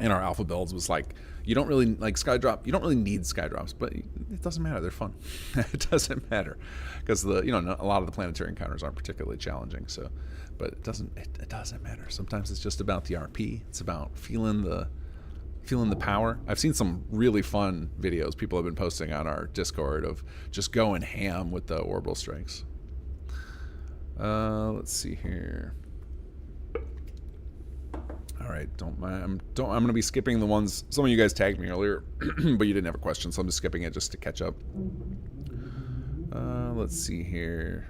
our alpha builds was like, you don't really like Skydrop. You don't really need Skydrops, but it doesn't matter. They're fun. It doesn't matter because a lot of the planetary encounters aren't particularly challenging. So, but it doesn't matter. Sometimes it's just about the RP. It's about feeling the power. I've seen some really fun videos people have been posting on our Discord of just going ham with the orbital strikes. Let's see here. All right, don't mind. I'm going to be skipping the ones. Some of you guys tagged me earlier, but you didn't have a question, so I'm just skipping it just to catch up. Let's see here.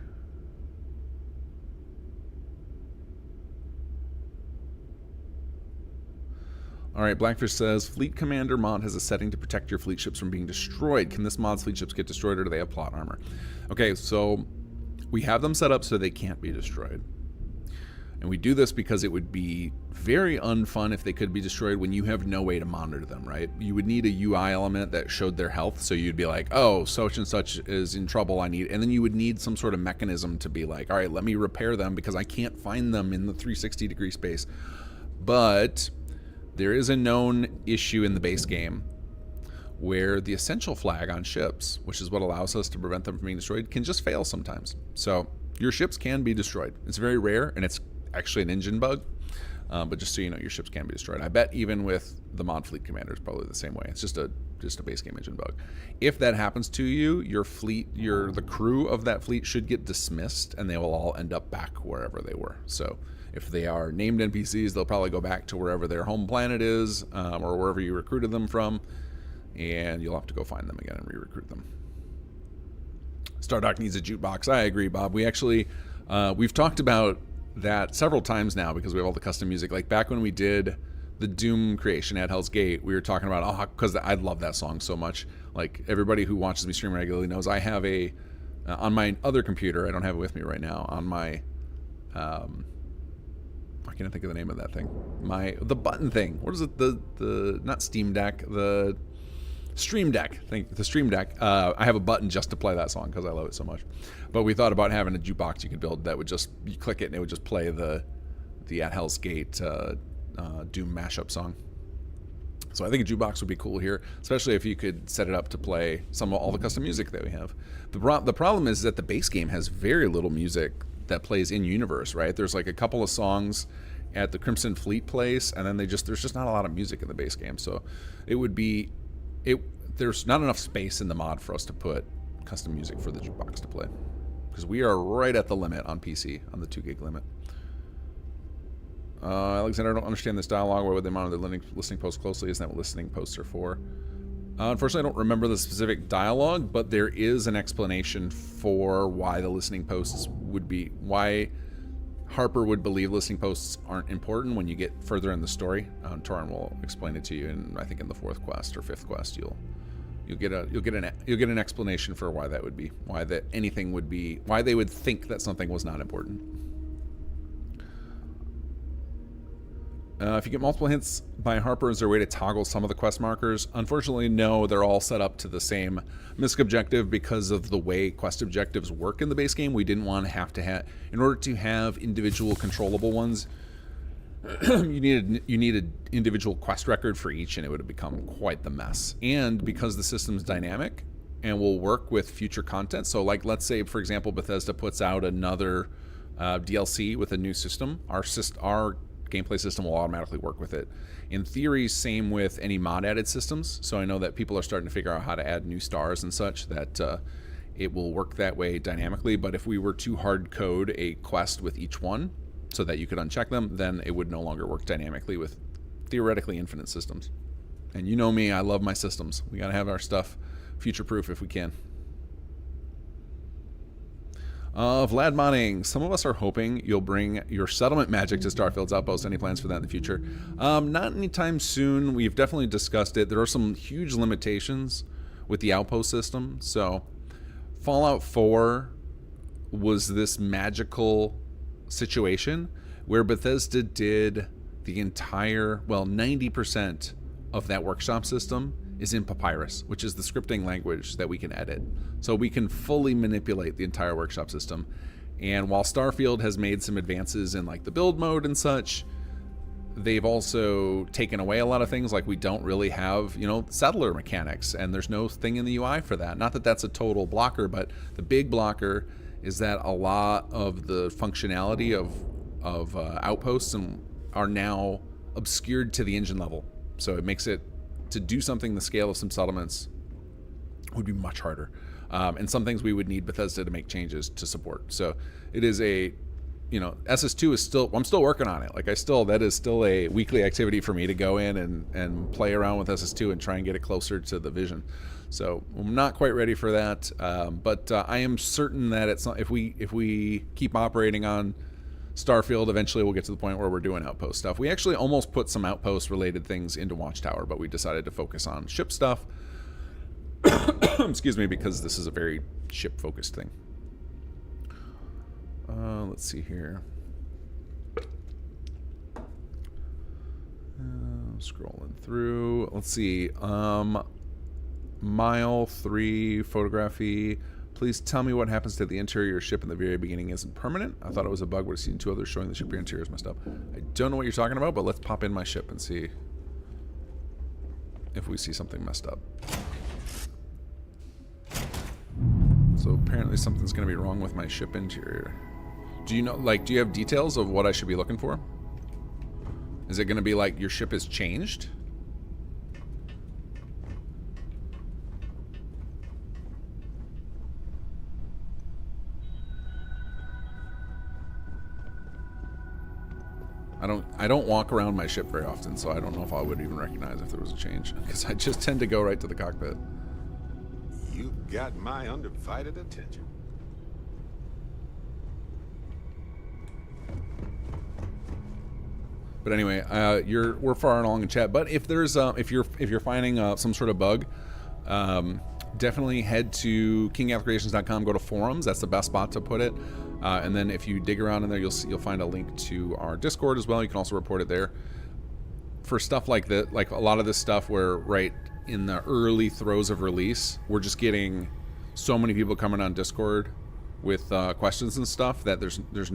All right, Blackfish says, Fleet Commander mod has a setting to protect your fleet ships from being destroyed. Can this mod's fleet ships get destroyed, or do they have plot armor? Okay, so we have them set up so they can't be destroyed. And we do this because it would be very unfun if they could be destroyed when you have no way to monitor them, right? You would need a UI element that showed their health, so you'd be like, oh, such and such is in trouble, I need... And then you would need some sort of mechanism to be like, all right, let me repair them because I can't find them in the 360-degree space. But there is a known issue in the base game where the essential flag on ships, which is what allows us to prevent them from being destroyed, can just fail sometimes. So your ships can be destroyed. It's very rare, and it's actually an engine bug, but just so you know, your ships can be destroyed. I bet even with the mod Fleet Commander, it's probably the same way. It's just a base game engine bug. If that happens to you, your fleet, the crew of that fleet should get dismissed, and they will all end up back wherever they were. So if they are named NPCs, they'll probably go back to wherever their home planet is, or wherever you recruited them from, and you'll have to go find them again and re-recruit them. Stardock needs a jukebox. I agree, Bob. We actually, we've talked about that several times now because we have all the custom music. Like back when we did the Doom creation at Hell's Gate, we were talking about, because I love that song so much. Like everybody who watches me stream regularly knows I have a, on my other computer, I don't have it with me right now, on my, I can't think of the name of that thing. The button thing. What is it? The not Steam Deck, the Stream Deck. The Stream Deck. I have a button just to play that song because I love it so much. But we thought about having a jukebox you could build that would just, you click it and it would just play the At Hell's Gate Doom mashup song. So I think a jukebox would be cool here, especially if you could set it up to play all the custom music that we have. The problem is that the base game has very little music that plays in universe, right? There's like a couple of songs at the Crimson Fleet place, and then there's just not a lot of music in the base game. So there's not enough space in the mod for us to put custom music for the jukebox to play, because we are right at the limit on PC, on the 2 gig limit. Alexander, I don't understand this dialogue. Why would they monitor the listening posts closely? Isn't that what listening posts are for? Unfortunately, I don't remember the specific dialogue, but there is an explanation for why the listening posts would be, why Harper would believe listening posts aren't important when you get further in the story. Torin will explain it to you, and I think in the 4th quest or 5th quest, you'll get an explanation for why that would be, why that anything would be, why they would think that something was not important. If you get multiple hints by Harper, is there a way to toggle some of the quest markers? Unfortunately, no. They're all set up to the same misc objective because of the way quest objectives work in the base game. We didn't want to have, in order to have individual controllable ones, you needed individual quest record for each, and it would have become quite the mess. And because the system's dynamic and will work with future content, so like let's say, for example, Bethesda puts out another DLC with a new system, our gameplay system will automatically work with it. In theory, same with any mod added systems. So I know that people are starting to figure out how to add new stars and such, that it will work that way dynamically. But if we were to hard code a quest with each one so that you could uncheck them, then it would no longer work dynamically with theoretically infinite systems. And you know me, I love my systems. We gotta have our stuff future proof if we can. Vlad Modding, some of us are hoping you'll bring your settlement magic to Starfield's outpost. Any plans for that in the future? Not anytime soon. We've definitely discussed it. There are some huge limitations with the outpost system. So Fallout 4 was this magical situation where Bethesda did the entire, well, 90% of that workshop system is in Papyrus, which is the scripting language that we can edit. So we can fully manipulate the entire workshop system. And while Starfield has made some advances in like the build mode and such, they've also taken away a lot of things. Like we don't really have, settler mechanics, and there's no thing in the UI for that. Not that that's a total blocker, but the big blocker is that a lot of the functionality of outposts are now obscured to the engine level. So it makes it, to do something the scale of some settlements would be much harder. And some things we would need Bethesda to make changes to support. So it is a, SS2 is still, I'm still working on it. Like that is still a weekly activity for me to go in and play around with SS2 and try and get it closer to the vision. So I'm not quite ready for that. But I am certain that it's not, if we keep operating on Starfield, eventually we'll get to the point where we're doing outpost stuff. We actually almost put some outpost related things into Watchtower, but we decided to focus on ship stuff. Excuse me, because this is a very ship focused thing. Let's see here. Scrolling through. Let's see. Mile 3 photography. Please tell me what happens to the interior of your ship in the very beginning isn't permanent. I thought it was a bug. Would have seen 2 others showing the ship your interior is messed up. I don't know what you're talking about, but let's pop in my ship and see if we see something messed up. So apparently something's going to be wrong with my ship interior. Do you know, do you have details of what I should be looking for? Is it going to be like your ship has changed? I don't walk around my ship very often, so I don't know if I would even recognize if there was a change, because I just tend to go right to the cockpit. You've got my undivided attention. But anyway, we're far along in chat. But if there's if you're finding some sort of bug, definitely head to kinggathcreations.com. Go to forums. That's the best spot to put it. And then if you dig around in there, you'll find a link to our Discord as well. You can also report it there. For stuff like that, like a lot of this stuff, where right in the early throes of release, we're just getting so many people coming on Discord with questions and stuff that there's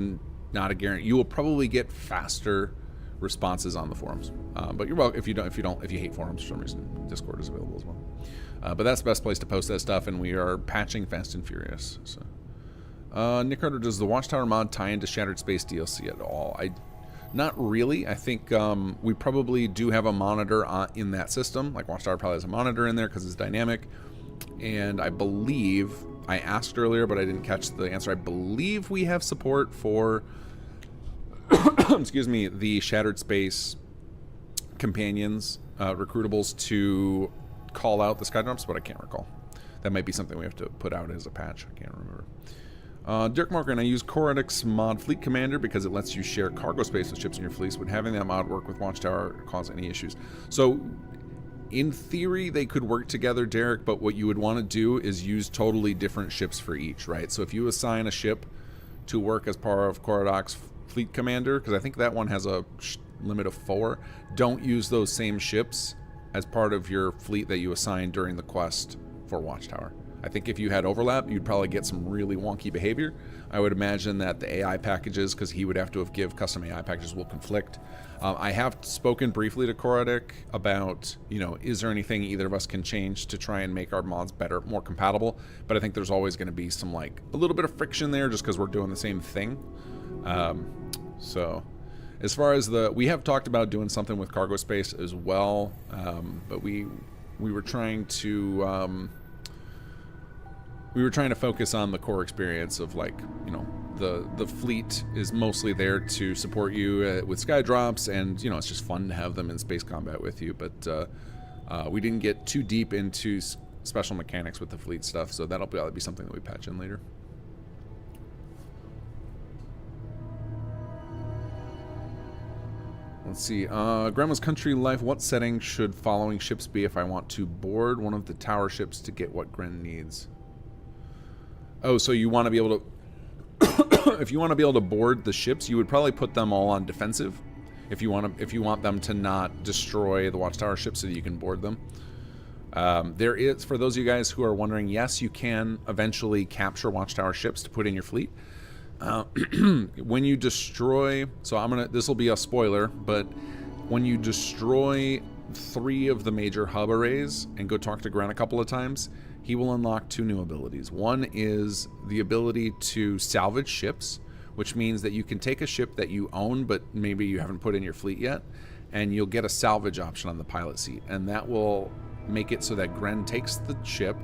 not a guarantee. You will probably get faster responses on the forums, but you're welcome. If you hate forums for some reason, Discord is available as well. But that's the best place to post that stuff, and we are patching fast and furious. So, Nick Carter, does the Watchtower mod tie into Shattered Space DLC at all? Not really. I think we probably do have a monitor in that system. Like Watchtower probably has a monitor in there because it's dynamic, and I believe I asked earlier, but I didn't catch the answer. I believe we have support for excuse me, the Shattered Space companions, recruitables to call out the skydrops, but I can't recall. That might be something we have to put out as a patch. I can't remember. Dirk Marker, and I use Korodic's mod Fleet Commander because it lets you share cargo space with ships in your fleets. Would having that mod work with Watchtower cause any issues? So, in theory, they could work together, Derek, but what you would want to do is use totally different ships for each, right? So if you assign a ship to work as part of Korodic's Fleet Commander, because I think that one has a limit of 4, don't use those same ships as part of your fleet that you assign during the quest for Watchtower. I think if you had overlap, you'd probably get some really wonky behavior. I would imagine that the AI packages, because he would have to give custom AI packages, will conflict. I have spoken briefly to Korodic about, you know, is there anything either of us can change to try and make our mods better, more compatible? But I think there's always going to be some, like, a little bit of friction there just because we're doing the same thing. So, as far as we have talked about doing something with cargo space as well, but we were trying to... we were trying to focus on the core experience of, like, you know, the fleet is mostly there to support you with sky drops, and, you know, it's just fun to have them in space combat with you. But we didn't get too deep into special mechanics with the fleet stuff, so that'll be something that we patch in later. Let's see. Grandma's Country Life. What setting should following ships be if I want to board one of the tower ships to get what Gren needs? Oh, so you want to be able to... if you want to be able to board the ships, you would probably put them all on defensive. If you want them to not destroy the Watchtower ships so that you can board them. There is, for those of you guys who are wondering, yes, you can eventually capture Watchtower ships to put in your fleet. When you destroy... So this will be a spoiler, but when you destroy 3 of the major hub arrays and go talk to Gren a couple of times, he will unlock 2 new abilities. One is the ability to salvage ships, which means that you can take a ship that you own but maybe you haven't put in your fleet yet, and you'll get a salvage option on the pilot seat, and that will make it so that Gren takes the ship,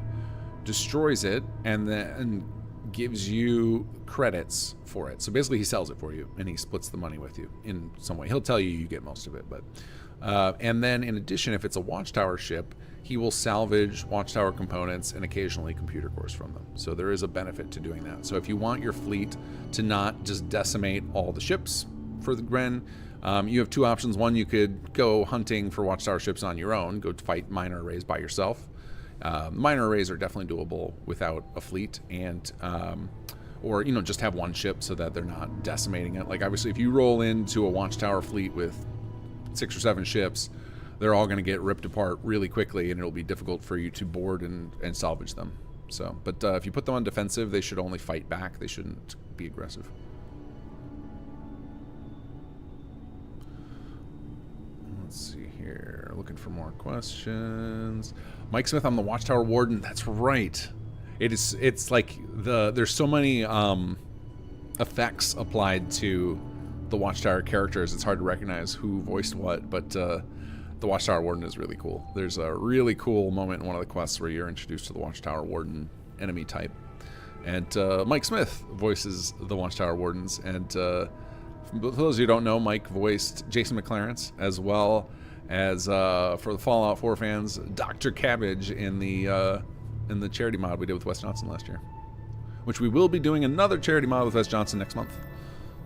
destroys it, and then gives you credits for it. So basically he sells it for you and he splits the money with you in some way. He'll tell you you get most of it, but and then in addition, if it's a Watchtower ship, he will salvage Watchtower components and occasionally computer cores from them. So there is a benefit to doing that. So if you want your fleet to not just decimate all the ships for the Gren, you have 2 options. One, you could go hunting for Watchtower ships on your own, go fight minor arrays by yourself. Minor arrays are definitely doable without a fleet, and or, you know, just have 1 ship so that they're not decimating it. Like, obviously, if you roll into a Watchtower fleet with 6 or 7 ships, they're all going to get ripped apart really quickly, and it'll be difficult for you to board and salvage them. So, but if you put them on defensive, they should only fight back. They shouldn't be aggressive. Let's see here. Looking for more questions. Mike Smith, I'm the Watchtower Warden. That's right. It's like there's so many effects applied to the Watchtower characters. It's hard to recognize who voiced what, but the Watchtower Warden is really cool. There's a really cool moment in one of the quests where you're introduced to the Watchtower Warden enemy type, and Mike Smith voices the Watchtower Wardens. And for those of you who don't know, Mike voiced Jason McClarence, as well as for the Fallout 4 fans, Dr. Cabbage in the charity mod we did with Wes Johnson last year, which we will be doing another charity mod with Wes Johnson next month.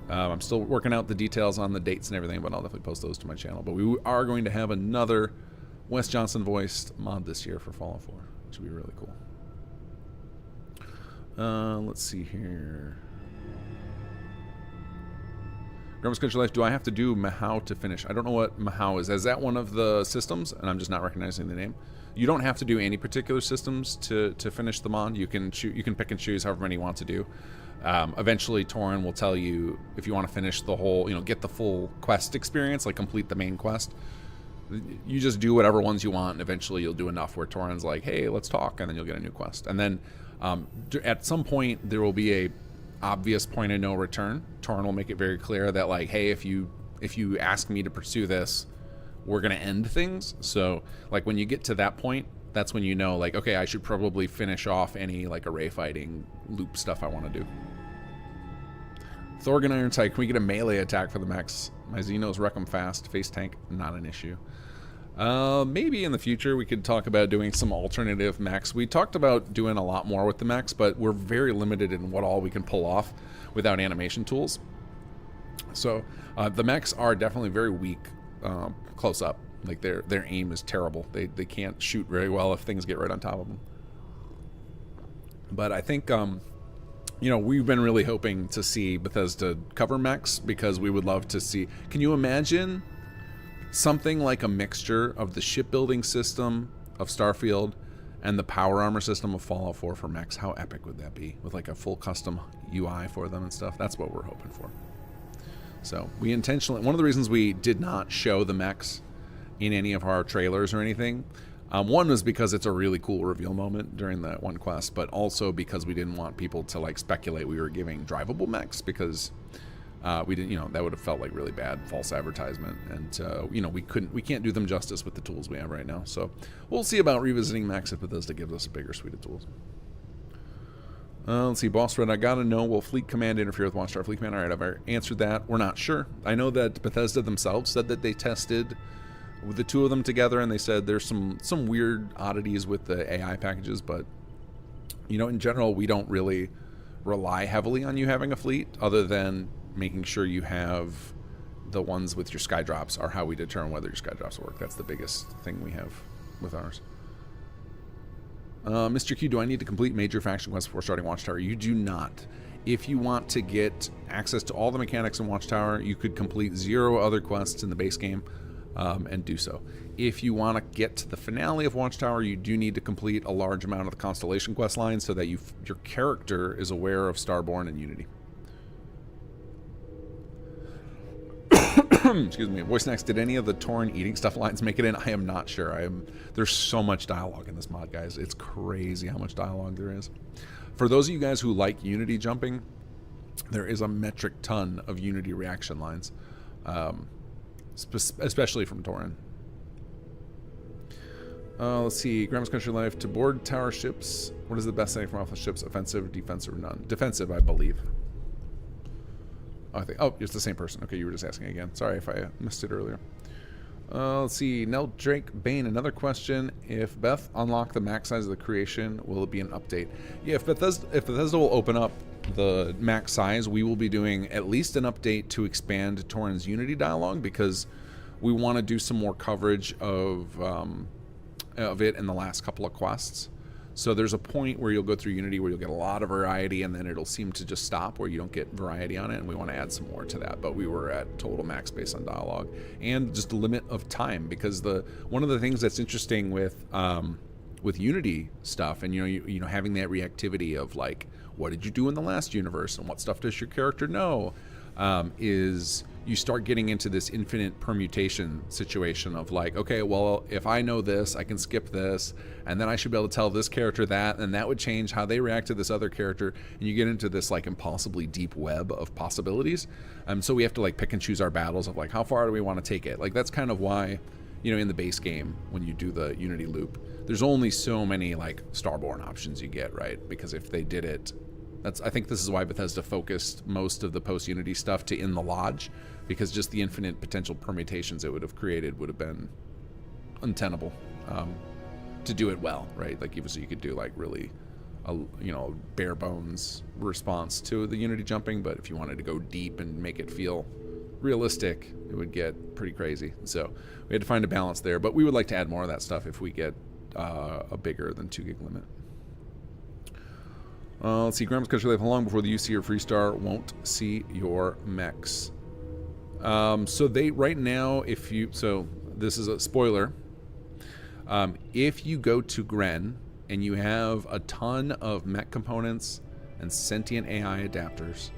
I'm still working out the details on the dates and everything, but I'll definitely post those to my channel. But we are going to have another Wes Johnson voiced mod this year for Fallout 4, which will be really cool. Let's see here. Grandma's Country Life, do I have to do Mahau to finish? I don't know what Mahau is. Is that one of the systems? And I'm just not recognizing the name. You don't have to do any particular systems to finish the mod. You can pick and choose however many you want to do. Eventually, Torin will tell you if you want to finish the whole, get the full quest experience, like complete the main quest. You just do whatever ones you want, and eventually you'll do enough where Torin's like, hey, let's talk, and then you'll get a new quest. And then at some point, there will be a obvious point of no return. Torin will make it very clear that, like, hey, if you ask me to pursue this, we're going to end things. So, like, when you get to that point, that's when you know, like, okay, I should probably finish off any, like, array fighting loop stuff I want to do. Thorgan Ironside, can we get a melee attack for the mechs? My Xenos wreck them fast. Face tank, not an issue. Maybe in the future we could talk about doing some alternative mechs. We talked about doing a lot more with the mechs, but we're very limited in what all we can pull off without animation tools. So the mechs are definitely very weak close up. Like their aim is terrible. They can't shoot very well if things get right on top of them. But I think you know, we've been really hoping to see Bethesda cover mechs because we would love to see. Can you imagine something like a mixture of the shipbuilding system of Starfield and the power armor system of Fallout 4 for mechs? How epic would that be, with like a full custom UI for them and stuff? That's what we're hoping for. So we intentionally, one of the reasons we did not show the mechs in any of our trailers or anything, one was because it's a really cool reveal moment during that one quest, but also because we didn't want people to like speculate we were giving drivable mechs, because we didn't, you know, that would have felt like really bad false advertisement, and you know, we can't do them justice with the tools we have right now. So we'll see about revisiting mechs if Bethesda gives us a bigger suite of tools. Let's see, Boss Red, I gotta know, will Fleet Command interfere with Watchtower Fleet Command? Alright, I've answered that. We're not sure. I know that Bethesda themselves said that they tested with the two of them together, and they said there's some weird oddities with the AI packages, but you know, in general, we don't really rely heavily on you having a fleet, other than making sure you have the ones with your sky drops are how we determine whether your sky drops work. That's the biggest thing we have with ours. Mr. Q, do I need to complete major faction quests before starting Watchtower? You do not. If you want to get access to all the mechanics in Watchtower, you could complete 0 other quests in the base game and do so. If you want to get to the finale of Watchtower, you do need to complete a large amount of the Constellation quest line so that your character is aware of Starborn and Unity. Excuse me. Voice Next, did any of the Tauren eating stuff lines make it in? I am not sure. There's so much dialogue in this mod, guys. It's crazy how much dialogue there is. For those of you guys who like Unity jumping, there is a metric ton of Unity reaction lines, especially from Tauren. Let's see. Grandma's Country Life, to board tower ships, what is the best setting from off the ships? Offensive, defensive, or none? Defensive, I believe. Oh, it's the same person. Okay, you were just asking again. Sorry if I missed it earlier. Let's see. Nell Drake Bane, another question. If Beth unlocked the max size of the creation, will it be an update? Yeah, if Bethesda will open up the max size, we will be doing at least an update to expand Tauren's Unity dialogue, because we want to do some more coverage of it in the last couple of quests. So there's a point where you'll go through Unity where you'll get a lot of variety, and then it'll seem to just stop where you don't get variety on it, and we want to add some more to that. But we were at total max based on dialogue and just a limit of time, because one of the things that's interesting with Unity stuff, and you know having that reactivity of like, what did you do in the last universe and what stuff does your character know, is you start getting into this infinite permutation situation of like, okay, well, if I know this, I can skip this, and then I should be able to tell this character that, and that would change how they react to this other character, and you get into this like impossibly deep web of possibilities. So we have to like pick and choose our battles of like, how far do we want to take it? Like, that's kind of why, you know, in the base game, when you do the Unity loop, there's only so many like Starborn options you get, right? Because if they did it, I think this is why Bethesda focused most of the post-Unity stuff to In the Lodge, because just the infinite potential permutations it would have created would have been untenable to do it well, right? Like, even so you could do like really bare bones response to the Unity jumping, but if you wanted to go deep and make it feel realistic, it would get pretty crazy. So we had to find a balance there, but we would like to add more of that stuff if we get a bigger than 2 gig limit. Let's see, Grandma's Country Life, how long before the UC or Freestar won't see your mechs? So they, right now, so this is a spoiler. If you go to Gren and you have a ton of mech components and sentient AI adapters,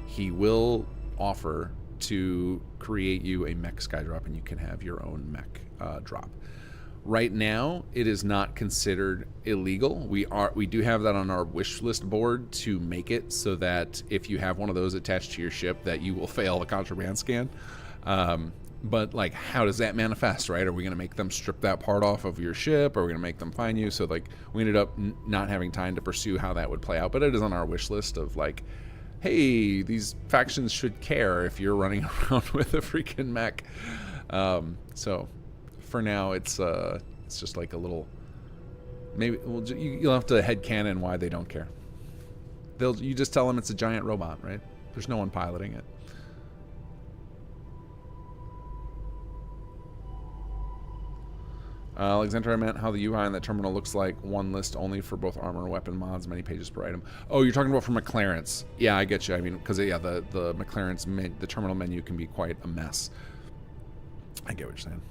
he will offer to create you a mech skydrop, and you can have your own mech drop. Right now, it is not considered illegal. We do have that on our wish list board to make it so that if you have one of those attached to your ship, that you will fail the contraband scan. But like, how does that manifest, right? Are we going to make them strip that part off of your ship? Or are we going to make them find you? So like, we ended up not having time to pursue how that would play out. But it is on our wish list of like, hey, these factions should care if you're running around with a freaking mech. So for now, it's just like a little. Maybe you'll have to headcanon why they don't care. You just tell them it's a giant robot, right? There's no one piloting it. Alexander, I meant how the UI in that terminal looks like one list only for both armor and weapon mods, many pages per item. Oh, you're talking about for McLaren's. Yeah, I get you. I mean, because yeah, the McLaren's the terminal menu can be quite a mess. I get what you're saying.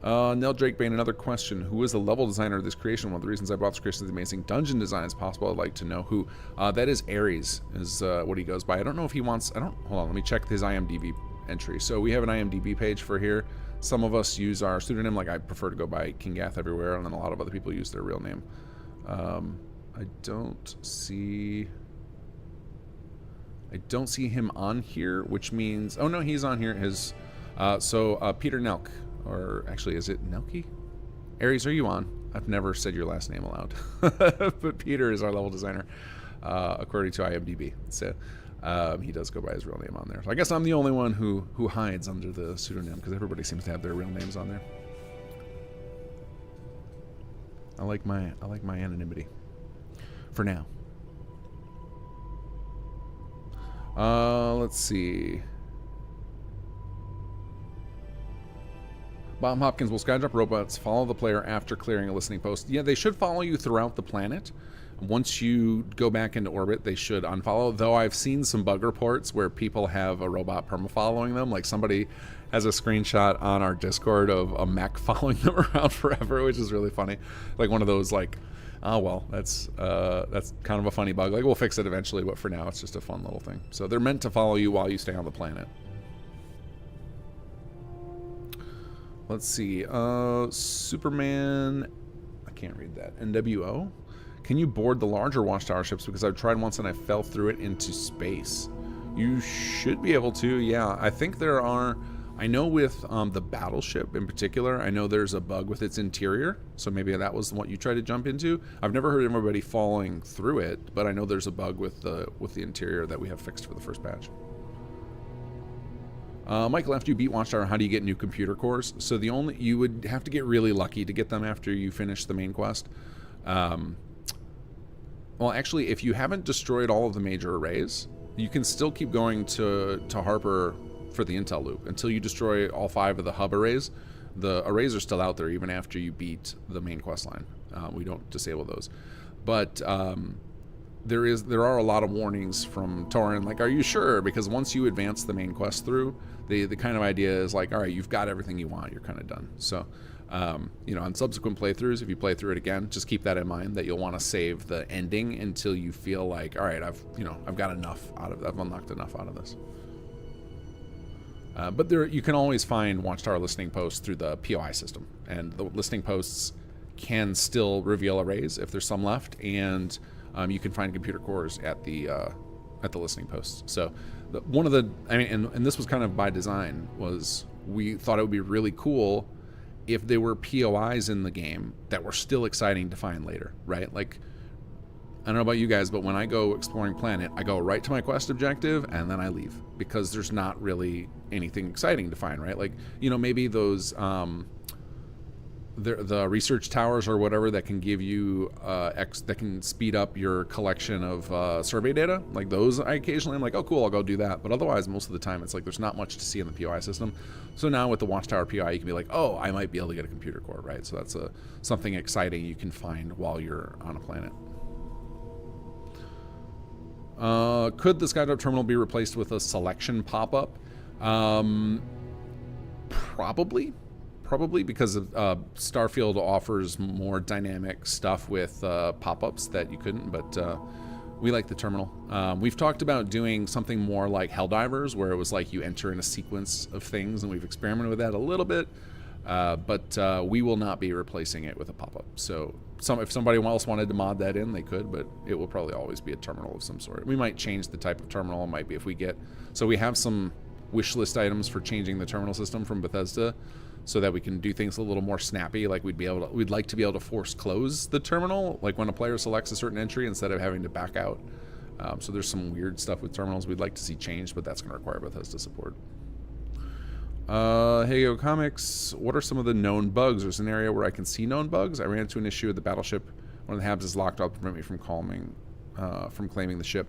Nell Drakebane, another question. Who is the level designer of this creation? One of the reasons I bought this creation is the amazing dungeon design is possible. I'd like to know who. That is Ares, is what he goes by. I don't know if he wants... hold on, let me check his IMDb entry. So we have an IMDb page for here. Some of us use our pseudonym, like I prefer to go by Kinggath everywhere, and then a lot of other people use their real name. I don't see him on here, which means... Oh, no, he's on here. His... Peter Nelk. Or actually, is it Nelke? Aries, are you on? I've never said your last name aloud. But Peter is our level designer, according to IMDb. So he does go by his real name on there. So I guess I'm the only one who hides under the pseudonym, because everybody seems to have their real names on there. I like my anonymity. For now. Let's see. Bob Hopkins, will Skydrop robots follow the player after clearing a listening post? Yeah, they should follow you throughout the planet. Once you go back into orbit, they should unfollow, though I've seen some bug reports where people have a robot perma-following them. Like somebody has a screenshot on our Discord of a mech following them around forever, which is really funny. Like one of those like, oh well, that's kind of a funny bug. Like we'll fix it eventually, but for now it's just a fun little thing. So they're meant to follow you while you stay on the planet. Let's see, Superman, I can't read that, NWO? Can you board the larger Watchtower ships? Because I've tried once and I fell through it into space. You should be able to, yeah. I think there are, I know with the battleship in particular, I know there's a bug with its interior, so maybe that was what you tried to jump into. I've never heard of anybody falling through it, but I know there's a bug with the interior that we have fixed for the first patch. Michael, after you beat Watchtower, how do you get new computer cores? So you would have to get really lucky to get them after you finish the main quest. Well, actually, if you haven't destroyed all of the major arrays, you can still keep going to Harper for the intel loop until you destroy all 5 of the hub arrays. The arrays are still out there even after you beat the main quest line. We don't disable those, but there are a lot of warnings from Torin, like, are you sure? Because once you advance the main quest through, the kind of idea is like, all right, you've got everything you want, you're kind of done. So, you know, on subsequent playthroughs, if you play through it again, just keep that in mind, that you'll want to save the ending until you feel like, all right, I've got enough out of it, I've unlocked enough out of this. But you can always find Watchtower listening posts through the POI system, and the listening posts can still reveal arrays if there's some left, and you can find computer cores at the listening posts. So and this was kind of by design, was we thought it would be really cool if there were POIs in the game that were still exciting to find later, right? Like, I don't know about you guys, but when I go exploring planet, I go right to my quest objective and then I leave, because there's not really anything exciting to find, right? Like, you know, maybe those the research towers or whatever that can give you that can speed up your collection of survey data, like those, I occasionally am like, oh cool, I'll go do that. But otherwise, most of the time, it's like there's not much to see in the POI system. So now with the Watchtower POI, you can be like, oh, I might be able to get a computer core, right? So that's something exciting you can find while you're on a planet. Could the Skydrop terminal be replaced with a selection pop-up? Probably, because Starfield offers more dynamic stuff with pop-ups that you couldn't, but we like the terminal. We've talked about doing something more like Helldivers, where it was like you enter in a sequence of things, and we've experimented with that a little bit, but we will not be replacing it with a pop-up. So if somebody else wanted to mod that in, they could, but it will probably always be a terminal of some sort. We might change the type of terminal. It might be if we get... So we have some wish list items for changing the terminal system from Bethesda, so that we can do things a little more snappy. Like we'd like to be able to force close the terminal, like when a player selects a certain entry, instead of having to back out. So there's some weird stuff with terminals we'd like to see changed, but that's going to require Bethesda support. Hey Yo Comics, what are some of the known bugs? There's an area where I can see known bugs. I ran into an issue with the battleship. One of the habs is locked up to prevent me from claiming the ship.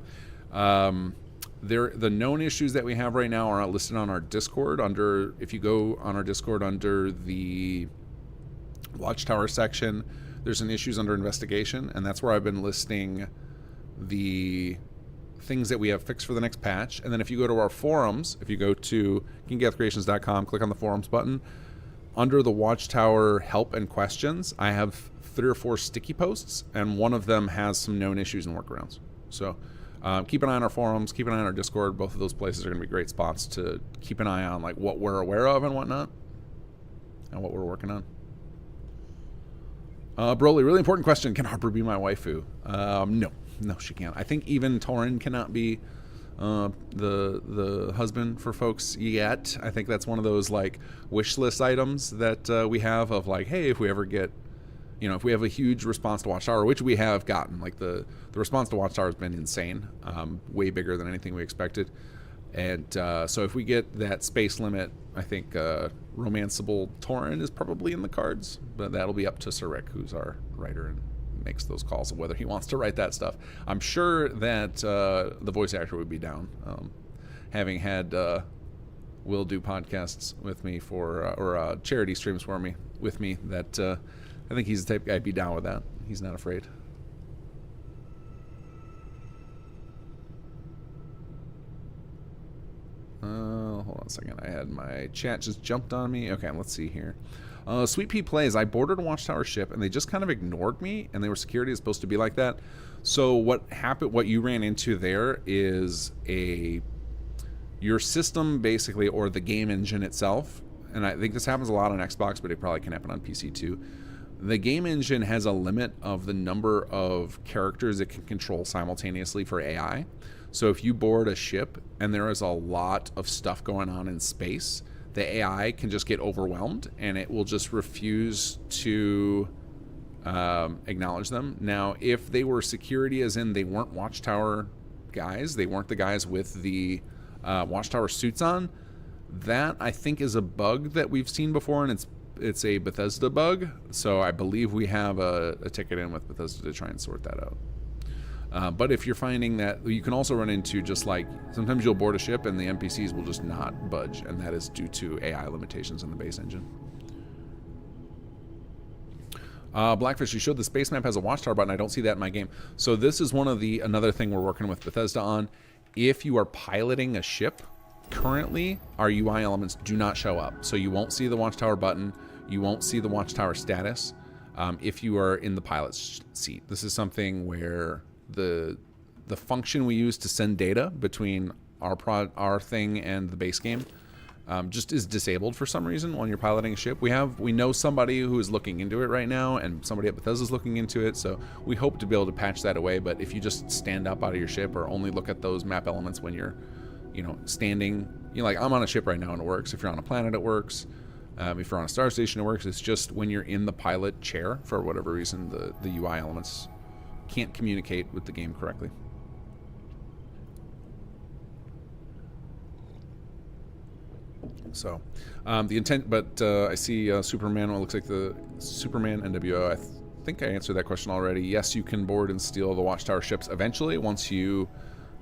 The known issues that we have right now are listed on our Discord. If you go on our Discord under the Watchtower section, there's an issues under investigation, and that's where I've been listing the things that we have fixed for the next patch. And then if you go to our forums, if you go to kinggathcreations.com, click on the forums button, under the Watchtower help and questions, I have 3 or 4 sticky posts, and one of them has some known issues and workarounds. So keep an eye on our forums, keep an eye on our Discord. Both of those places are going to be great spots to keep an eye on, like what we're aware of and whatnot, and what we're working on. Broly, really important question. Can Harper be my waifu? No, she can't. I think even Torin cannot be the husband for folks yet. I think that's one of those like wish list items that we have of like, hey, if we ever get, if we have a huge response to Watchtower, which we have gotten, like the response to Watchtower has been insane, way bigger than anything we expected. And so if we get that space limit, I think romanceable Torin is probably in the cards, but that'll be up to Sir Rick, who's our writer and makes those calls of whether he wants to write that stuff. I'm sure that the voice actor would be down, having had Will do podcasts with me or charity streams for me with me. That I think he's the type of guy to be down with that. He's not afraid. Hold on a second. I had my chat just jumped on me. Okay, let's see here. Sweet Pea plays. I boarded a Watchtower ship, and they just kind of ignored me, and they were security is supposed to be like that. So what happened? What you ran into there is your system basically, or the game engine itself. And I think this happens a lot on Xbox, but it probably can happen on PC too. The game engine has a limit of the number of characters it can control simultaneously for AI. So if you board a ship and there is a lot of stuff going on in space, the AI can just get overwhelmed and it will just refuse to acknowledge them. Now, if they were security, as in they weren't Watchtower guys, they weren't the guys with the Watchtower suits on, that I think is a bug that we've seen before, and it's a Bethesda bug. So I believe we have a ticket in with Bethesda to try and sort that out. But if you're finding that, you can also run into just like, sometimes you'll board a ship and the NPCs will just not budge, and that is due to AI limitations in the base engine. Blackfish, you showed the space map has a Watchtower button. I don't see that in my game. So this is another thing we're working with Bethesda on. If you are piloting a ship, currently our UI elements do not show up. So you won't see the Watchtower button. You won't see the Watchtower status if you are in the pilot's seat. This is something where the function we use to send data between our thing and the base game just is disabled for some reason when you're piloting a ship. We know somebody who is looking into it right now, and somebody at Bethesda is looking into it, so we hope to be able to patch that away. But if you just stand up out of your ship or only look at those map elements when you're standing, like I'm on a ship right now and it works. If you're on a planet, it works. If you're on a star station, it works. It's just when you're in the pilot chair, for whatever reason, the UI elements can't communicate with the game correctly. So the intent, but I see Superman. Well, it looks like the Superman NWO. I think I answered that question already. Yes, you can board and steal the Watchtower ships eventually once you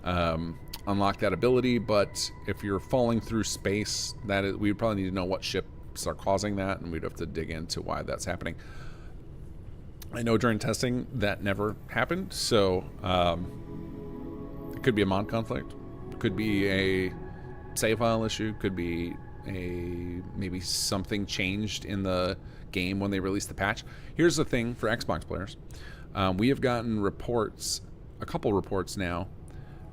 unlock that ability. But if you're falling through space, we would probably need to know what ships are causing that, and we'd have to dig into why that's happening. I know during testing that never happened, so it could be a mod conflict, could be a save file issue, could be maybe something changed in the game when they released the patch. Here's the thing for Xbox players. We have gotten reports, a couple reports now,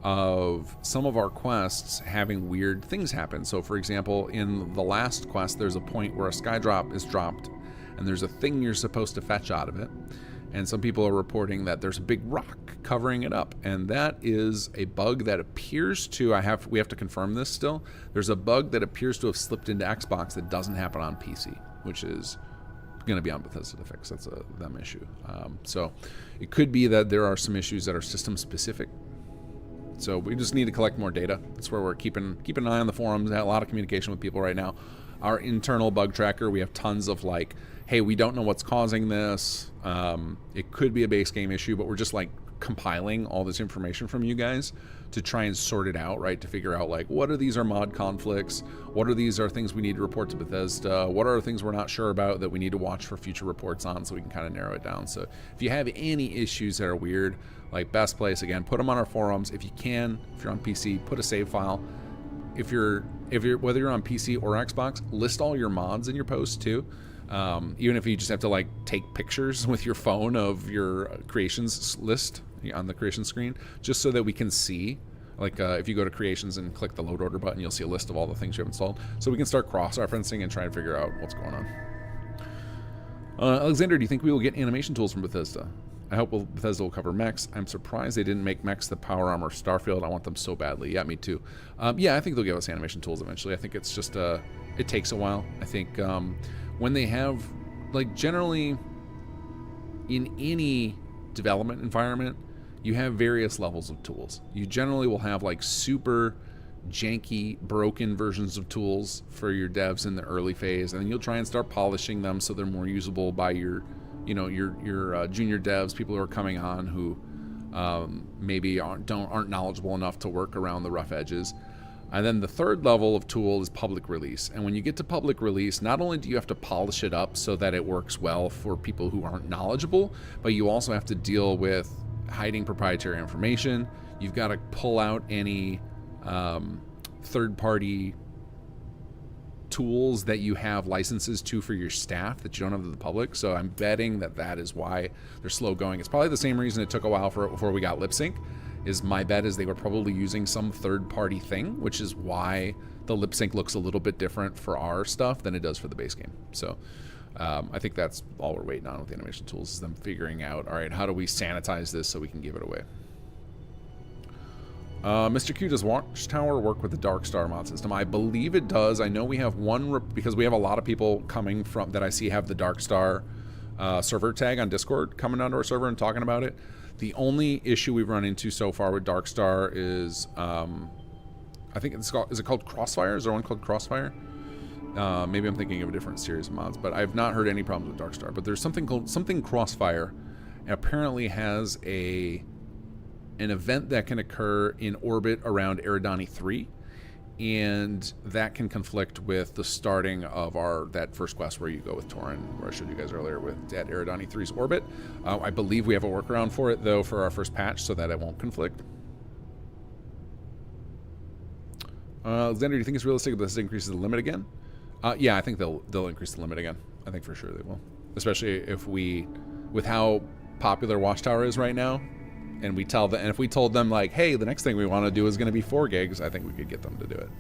of some of our quests having weird things happen. So for example, in the last quest, there's a point where a sky drop is dropped and there's a thing you're supposed to fetch out of it. And some people are reporting that there's a big rock covering it up. And that is a bug that appears to, we have to confirm this still. There's a bug that appears to have slipped into Xbox that doesn't happen on PC, which is going to be on Bethesda to fix. That's a them issue. So it could be that there are some issues that are system specific So we just need to collect more data. That's where we're keeping an eye on the forums. A lot of communication with people right now. Our internal bug tracker, we have tons of like, hey, we don't know what's causing this. It could be a base game issue, but we're just like compiling all this information from you guys to try and sort it out, right? To figure out like, what are these are mod conflicts? What are these are things we need to report to Bethesda? What are things we're not sure about that we need to watch for future reports on, so we can kind of narrow it down. So if you have any issues that are weird, like best place, again, put them on our forums. If you can, if you're on PC, put a save file. If you're whether you're on PC or Xbox, list all your mods in your posts too. Even if you just have to like take pictures with your phone of your creations list on the creation screen, just so that we can see, like if you go to creations and click the load order button, you'll see a list of all the things you have installed, so we can start cross-referencing and try and figure out what's going on. Alexander, do you think we will get animation tools from Bethesda? I hope Bethesda will cover mechs. I'm surprised they didn't make mechs the power armor of Starfield. I want them so badly. Yeah, me too. Yeah, I think they'll give us animation tools eventually. I think it's just it takes a while. I think when they have, like, generally in any development environment, you have various levels of tools. You generally will have like super janky, broken versions of tools for your devs in the early phase, and then you'll try and start polishing them so they're more usable by your junior devs, people who are coming on who maybe aren't knowledgeable enough to work around the rough edges. And then the third level of tool is public release. And when you get to public release, not only do you have to polish it up so that it works well for people who aren't knowledgeable, but you also have to deal with hiding proprietary information. You've got to pull out any third-party tools that you have licenses to for your staff that you don't have to the public. So I'm betting that is why they're slow going. It's probably the same reason it took a while before we got lip sync. Is my bet is they were probably using some third-party thing, which is why the lip sync looks a little bit different for our stuff than it does for the base game. So I think that's all we're waiting on with the animation tools, is them figuring out, all right, how do we sanitize this so we can give it away. Mr. Q, does Watchtower work with the Dark Star mod system? I believe it does. I know we have one, because we have a lot of people coming from that I see have the Dark Star server tag on Discord coming onto our server and talking about it. The only issue we've run into so far with Dark Star is, I think it's called, is it called Crossfire? Is there one called Crossfire? Maybe I'm thinking of a different series of mods, but I've not heard any problems with Dark Star. But there's something called Crossfire, and apparently has an event that can occur in orbit around Eridani 3, and that can conflict with the starting of that first quest where you go with Torin, where I showed you guys earlier at Eridani 3's orbit. I believe we have a workaround for it, though, for our first patch, so that it won't conflict. Alexander, do you think it's realistic that this increases the limit again? Yeah, I think they'll increase the limit again. I think for sure they will, especially if with how popular Watchtower is right now. And if we told them like, hey, the next thing we want to do is going to be 4 gigs, I think we could get them to do it.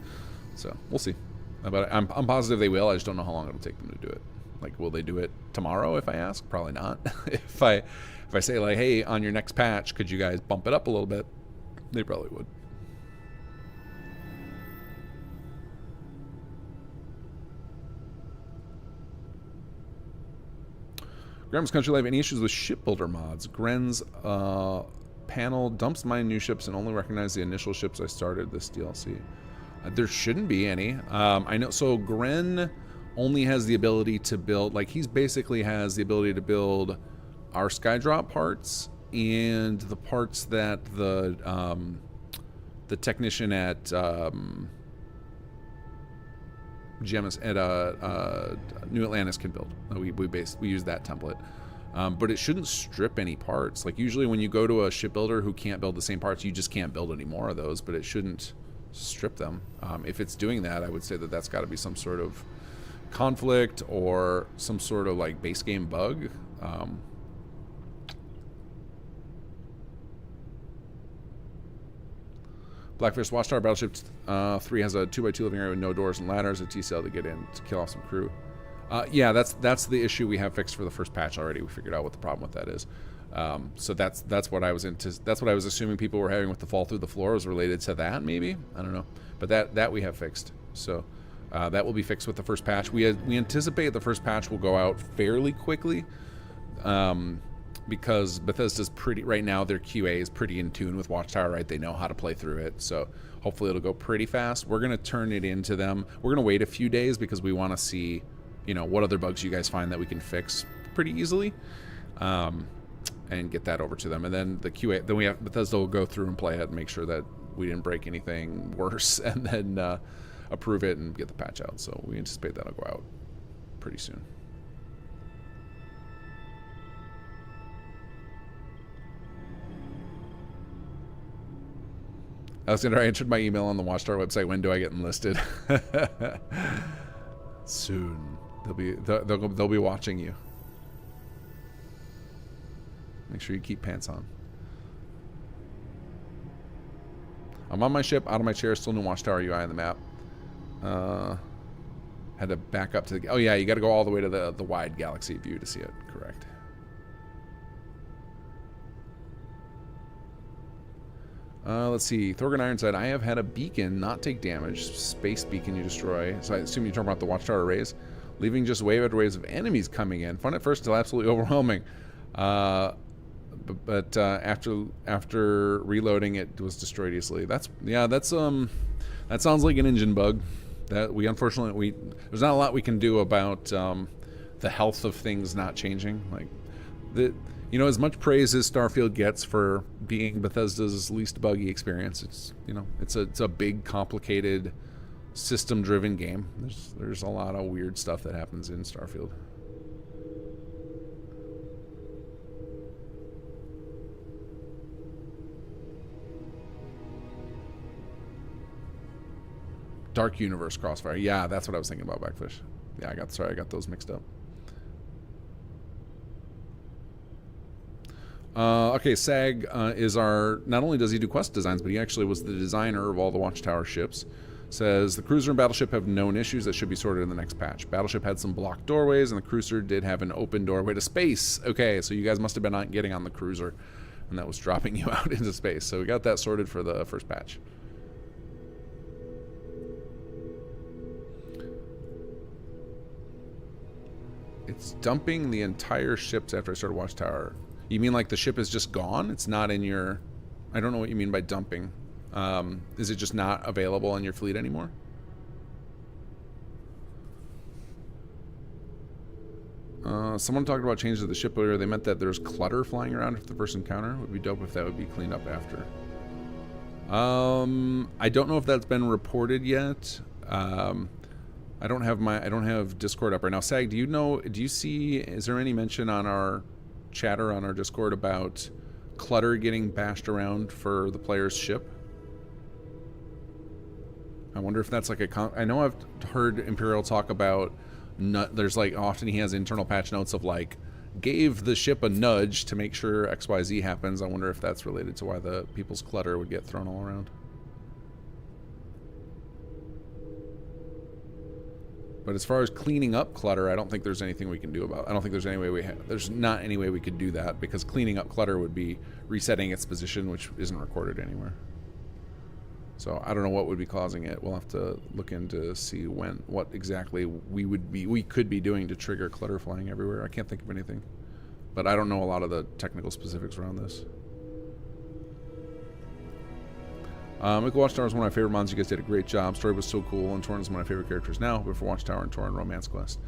So we'll see. But I'm positive they will. I just don't know how long it'll take them to do it. Like, will they do it tomorrow if I ask? Probably not. if I say like, hey, on your next patch, could you guys bump it up a little bit? They probably would. Grams Country Live, any issues with shipbuilder mods? Gren's panel dumps my new ships and only recognize the initial ships I started this DLC. There shouldn't be any. I know. So Gren only has the ability to build, like, he's basically has the ability to build our Skydrop parts and the parts that the technician at New Atlantis can build. We use that template. But it shouldn't strip any parts. Like, usually when you go to a shipbuilder who can't build the same parts, you just can't build any more of those, but it shouldn't strip them. If it's doing that, I would say that that's got to be some sort of conflict or some sort of like base game bug. Blackfish Watchtower Battleship 3 has a 2x2 living area with no doors and ladders, a T-cell to get in to kill off some crew. Yeah, that's the issue we have fixed for the first patch already. We figured out what the problem with that is. So that's what I was assuming people were having with the fall through the floor was related to that. Maybe, I don't know, but that we have fixed. So that will be fixed with the first patch. We anticipate the first patch will go out fairly quickly. because Bethesda's pretty right now. Their QA is pretty in tune with Watchtower, right? They know how to play through it, so hopefully it'll go pretty fast. We're gonna turn it into them. We're gonna wait a few days because we want to see, you know, what other bugs you guys find that we can fix pretty easily, and get that over to them. And then the QA, then we have Bethesda will go through and play it and make sure that we didn't break anything worse, and then approve it and get the patch out. So we anticipate that'll go out pretty soon. Alexander, I entered my email on the Watchtower website. When do I get enlisted? Soon. They'll be watching you. Make sure you keep pants on. I'm on my ship, out of my chair, still no Watchtower UI on the map. Had to back up to the... Oh yeah, you got to go all the way to the wide galaxy view to see it. Correct. Let's see. Thorgan Ironside, I have had a beacon not take damage. Space beacon you destroy. So I assume you're talking about the Watchtower arrays. Leaving just wave after waves of enemies coming in. Fun at first, till absolutely overwhelming. But after reloading, it was destroyed easily. That sounds like an engine bug. That we unfortunately there's not a lot we can do about the health of things not changing. Like you know, as much praise as Starfield gets for being Bethesda's least buggy experience, it's a big, complicated, system-driven game. There's a lot of weird stuff that happens in Starfield. Dark Universe Crossfire. Yeah, that's what I was thinking about, Backfish. Yeah, I got those mixed up. Okay, Sag is our... Not only does he do quest designs, but he actually was the designer of all the Watchtower ships. Says, the cruiser and battleship have known issues that should be sorted in the next patch. Battleship had some blocked doorways, and the cruiser did have an open doorway to space. Okay, so you guys must have been not getting on the cruiser, and that was dropping you out into space. So we got that sorted for the first patch. It's dumping the entire ships after I started Watchtower. You mean like the ship is just gone? It's not in your... I don't know what you mean by dumping. Is it just not available in your fleet anymore? Someone talked about changes to the ship earlier. They meant that there's clutter flying around after the first encounter. It would be dope if that would be cleaned up after. I don't know if that's been reported yet. I don't have Discord up right now. Sag, do you see, is there any mention on our chatter on our Discord about clutter getting bashed around for the player's ship? I wonder if that's like I know I've heard Imperial talk about, there's like, often he has internal patch notes of like, gave the ship a nudge to make sure XYZ happens. I wonder if that's related to why the people's clutter would get thrown all around. But as far as cleaning up clutter, I don't think there's anything we can do about it. I don't think there's any way there's not any way we could do that, because cleaning up clutter would be resetting its position, which isn't recorded anywhere. So I don't know what would be causing it. We'll have to look into see what exactly we could be doing to trigger clutter flying everywhere. I can't think of anything, but I don't know a lot of the technical specifics around this. Michael Watchtower is one of my favorite mods. You guys did a great job. Story was so cool, and Torn is one of my favorite characters now, but for Watchtower and Torn Romance Quest.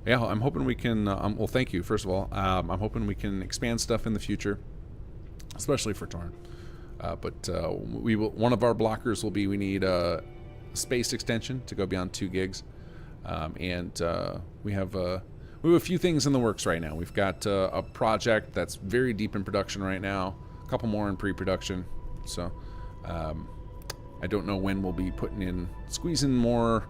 Yeah, I'm hoping we can, well, thank you, first of all. I'm hoping we can expand stuff in the future, especially for Torn. But one of our blockers will be, we need a space extension to go beyond 2 gigs. We have a few things in the works right now. We've got a project that's very deep in production right now, a couple more in pre-production. So I don't know when we'll be squeezing more.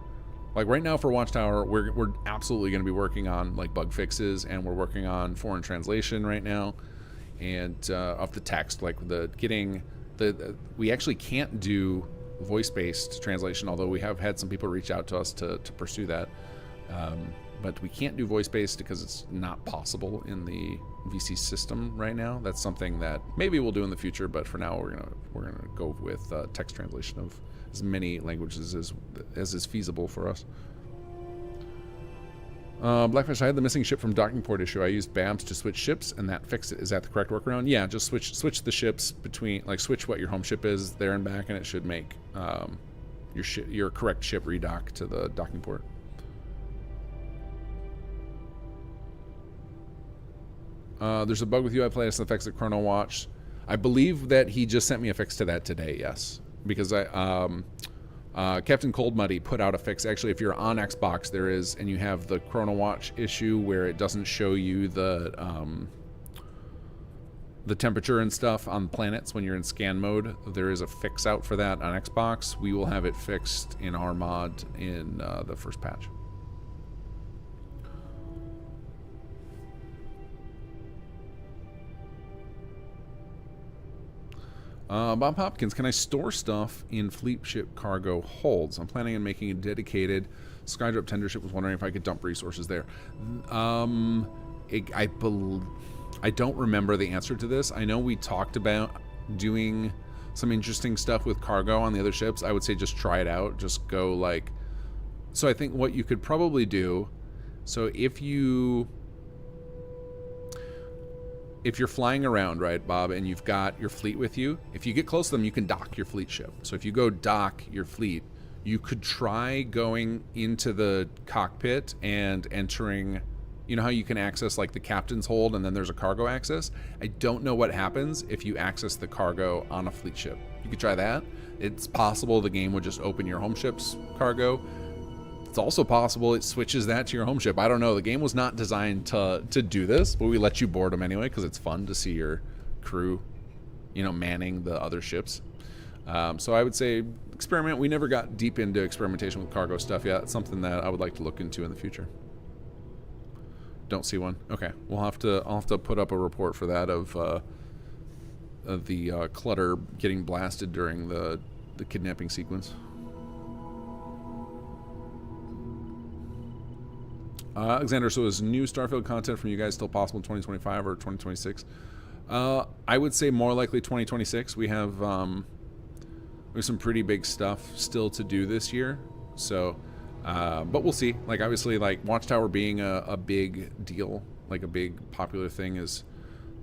Like right now for Watchtower, we're absolutely going to be working on like bug fixes, and we're working on foreign translation right now, and of the text, like we actually can't do voice-based translation, although we have had some people reach out to us to pursue that. But we can't do voice-based because it's not possible in the VC system right now. That's something that maybe we'll do in the future, but for now we're gonna go with text translation of as many languages as is feasible for us. Blackfish, I had the missing ship from docking port issue. I used BAMS to switch ships, and that fixed it. Is that the correct workaround? Yeah, just switch the ships between, like, switch what your home ship is there and back, and it should make your correct ship redock to the docking port. There's a bug with UI Playlist that affects the Chrono Watch. I believe that he just sent me a fix to that today, yes. Because Captain Cold Muddy put out a fix. Actually, if you're on Xbox, there is, and you have the Chrono Watch issue where it doesn't show you the temperature and stuff on planets when you're in scan mode. There is a fix out for that on Xbox. We will have it fixed in our mod in the first patch. Bob Hopkins, can I store stuff in fleet ship cargo holds? I'm planning on making a dedicated Skydrop tender ship. Was wondering if I could dump resources there. I don't remember the answer to this. I know we talked about doing some interesting stuff with cargo on the other ships. I would say just try it out. Just go like... So I think what you could probably do... So if you're flying around, right, Bob, and you've got your fleet with you, if you get close to them, you can dock your fleet ship. So if you go dock your fleet, you could try going into the cockpit and entering, you know how you can access like the captain's hold and then there's a cargo access? I don't know what happens if you access the cargo on a fleet ship. You could try that. It's possible the game would just open your home ship's cargo. It's also possible it switches that to your home ship. I don't know. The game was not designed to do this, but we let you board them anyway because it's fun to see your crew, you know, manning the other ships. So I would say experiment. We never got deep into experimentation with cargo stuff yet. It's something that I would like to look into in the future. Don't see one. Okay, I'll have to put up a report for that of the clutter getting blasted during the kidnapping sequence. Alexander, so is new Starfield content from you guys still possible in 2025 or 2026? I would say more likely 2026. We have some pretty big stuff still to do this year. So, but we'll see. Like obviously, like Watchtower being a big deal, like a big popular thing is,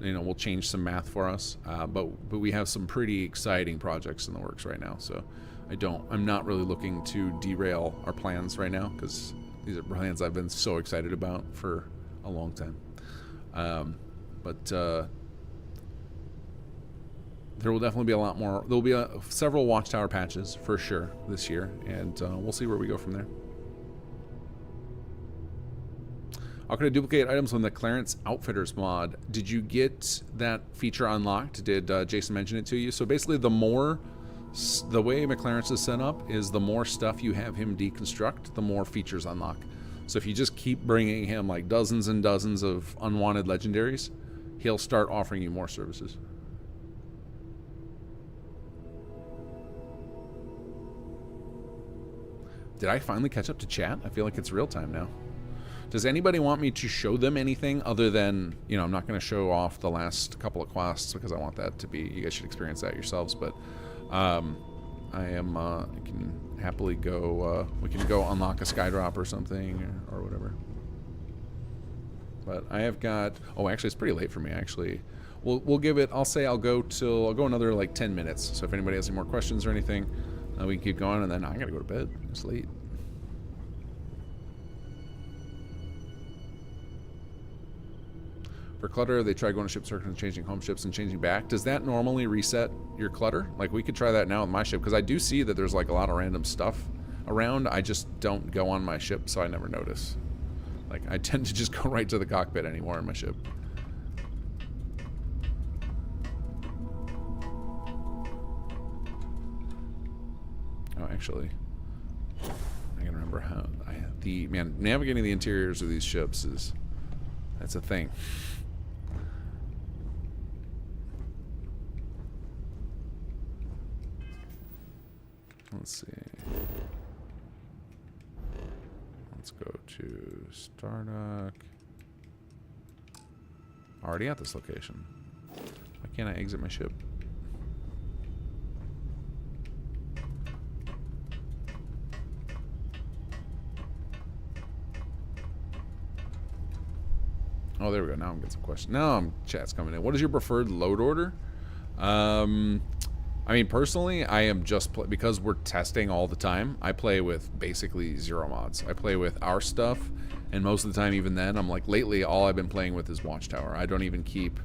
you know, will change some math for us. But we have some pretty exciting projects in the works right now. So I'm not really looking to derail our plans right now because these are plans I've been so excited about for a long time. But there will definitely be a lot more. There will be several Watchtower patches for sure this year, and we'll see where we go from there. How can I duplicate items on the Clarence Outfitters mod? Did you get that feature unlocked? Did Jason mention it to you? So basically, the way McClarence is set up is the more stuff you have him deconstruct, the more features unlock. So if you just keep bringing him like dozens and dozens of unwanted legendaries, he'll start offering you more services. Did I finally catch up to chat? I feel like it's real time now. Does anybody want me to show them anything other than, you know, I'm not going to show off the last couple of quests because I want that to be, you guys should experience that yourselves, but I can happily go, we can go unlock a skydrop or something or whatever. But I have got, oh, actually it's pretty late for me actually. We'll give it, I'll go another like 10 minutes. So if anybody has any more questions or anything, we can keep going, and then I gotta go to bed. It's late. For clutter, they try going to ship circuits and changing home ships and changing back. Does that normally reset your clutter? Like, we could try that now with my ship, because I do see that there's like a lot of random stuff around. I just don't go on my ship, so I never notice. Like, I tend to just go right to the cockpit anymore in my ship. Oh, actually, I can remember how navigating the interiors of these ships that's a thing. Let's see. Let's go to Stardock. Already at this location. Why can't I exit my ship? Oh, there we go. Now I'm getting some questions. Now chat's coming in. What is your preferred load order? I mean, personally, I am just because we're testing all the time. I play with basically 0 mods. I play with our stuff, and most of the time, even then, I'm like, lately, all I've been playing with is Watchtower. I don't even keep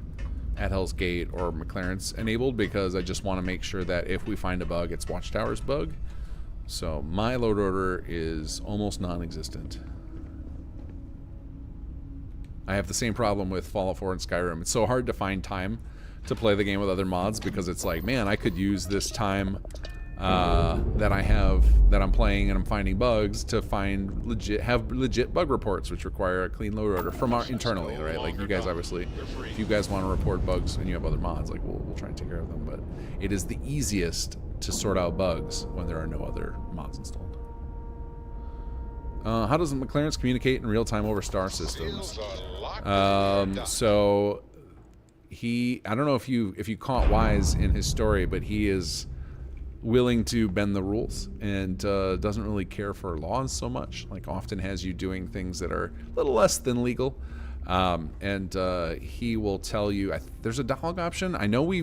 At Hell's Gate or McLaren's enabled because I just want to make sure that if we find a bug, it's Watchtower's bug. So my load order is almost non-existent. I have the same problem with Fallout 4 and Skyrim. It's so hard to find time to play the game with other mods because it's like, man, I could use this time that I have, that I'm playing and I'm finding bugs to find legit bug reports, which require a clean load order from our internally, right? Like you guys, obviously, if you guys want to report bugs and you have other mods, like we'll try and take care of them. But it is the easiest to sort out bugs when there are no other mods installed. How does McLaren's communicate in real time over star systems? So I don't know if you caught Wise in his story, but he is willing to bend the rules and doesn't really care for laws so much. Like often has you doing things that are a little less than legal. And he will tell you there's a dialogue option. I know we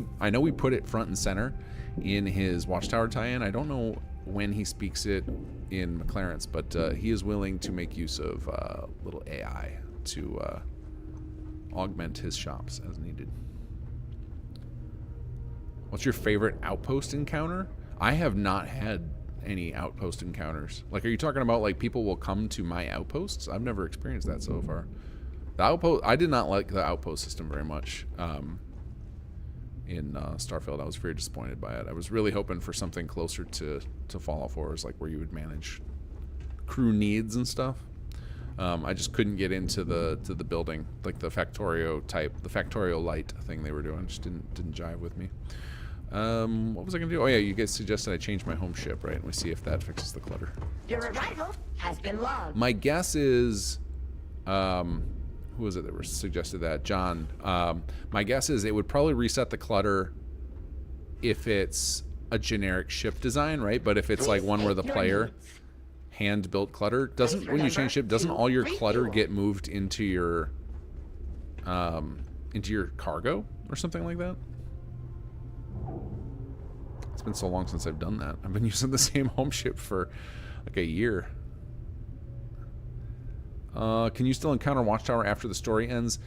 put it front and center in his Watchtower tie-in. I don't know when he speaks it in McLaren's, but he is willing to make use of little AI to augment his shops as needed. What's your favorite outpost encounter? I have not had any outpost encounters. Like, are you talking about like people will come to my outposts? I've never experienced that so far. The outpost, I did not like the outpost system very much. In Starfield, I was very disappointed by it. I was really hoping for something closer to Fallout 4's, like where you would manage crew needs and stuff. I just couldn't get into the building, like the Factorio light thing they were doing. Just didn't jive with me. What was I gonna do? Oh yeah, you guys suggested I change my home ship, right? And we see if that fixes the clutter. Your arrival has been logged. My guess is, who was it that suggested that? John. My guess is it would probably reset the clutter if it's a generic ship design, right? But if it's like one where the player hand-built clutter, when you change ship, doesn't all your clutter get moved into your cargo or something like that? It's been so long since I've done that. I've been using the same home ship for like a year. Can you still encounter Watchtower after the story ends?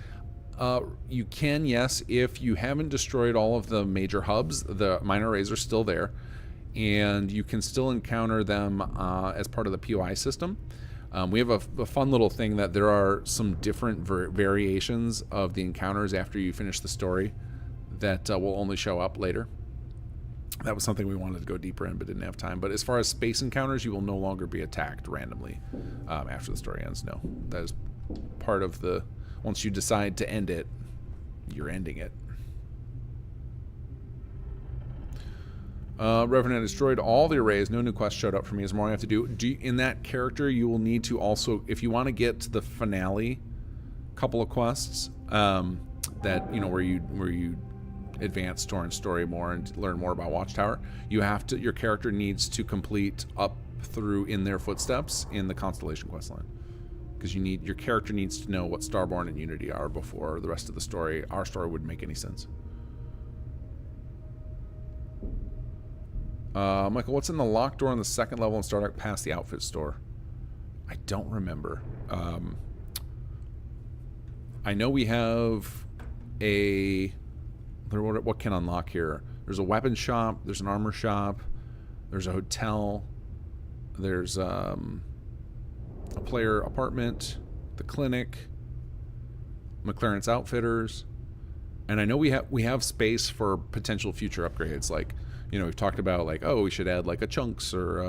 You can, yes, if you haven't destroyed all of the major hubs. The minor arrays are still there, and you can still encounter them as part of the POI system. We have a fun little thing that there are some different variations of the encounters after you finish the story that will only show up later. That was something we wanted to go deeper in but didn't have time. But as far as space encounters, you will no longer be attacked randomly after the story ends. No, that is part of the... Once you decide to end it, you're ending it. Revenant destroyed all the arrays. No new quests showed up for me. Is more I have to do. In that character, you will need to also, if you want to get to the finale, couple of quests that where you advance Torin's story more and learn more about Watchtower, your character needs to complete up through In Their Footsteps in the Constellation questline, because your character needs to know what Starborn and Unity are before the rest of the story, our story, would make any sense. Michael, what's in the locked door on the second level in Stardock past the outfit store? I don't remember. I know we have what can unlock here? There's a weapon shop, there's an armor shop, there's a hotel, there's a player apartment, the clinic, McLaren's Outfitters, and I know we have space for potential future upgrades. Like, we've talked about like, oh, we should add like a chunks or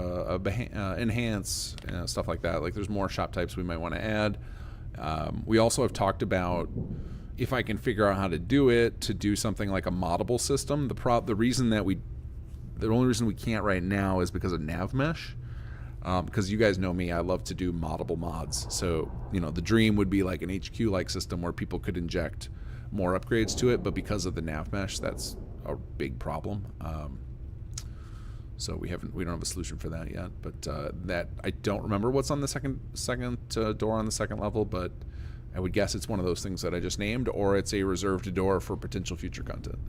enhance, stuff like that. Like, there's more shop types we might want to add. We also have talked about, if I can figure out how to do it, to do something like a moddable system. The only reason we can't right now is because of nav mesh. Because you guys know me, I love to do moddable mods. So, the dream would be like an HQ-like system where people could inject more upgrades to it, but because of the nav mesh, that's a big problem. So we don't have a solution for that yet. But that, I don't remember what's on the second door on the second level, but I would guess it's one of those things that I just named, or it's a reserved door for potential future content.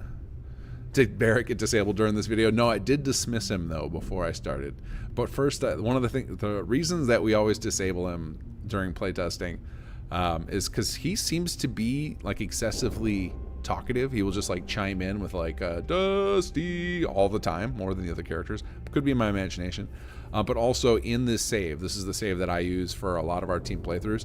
Did Barrett get disabled during this video? No, I did dismiss him though before I started. But first, one of the reasons that we always disable him during playtesting is because he seems to be like excessively talkative. He will just like chime in with like Dusty all the time, more than the other characters. Could be my imagination. But also in this save, this is the save that I use for a lot of our team playthroughs.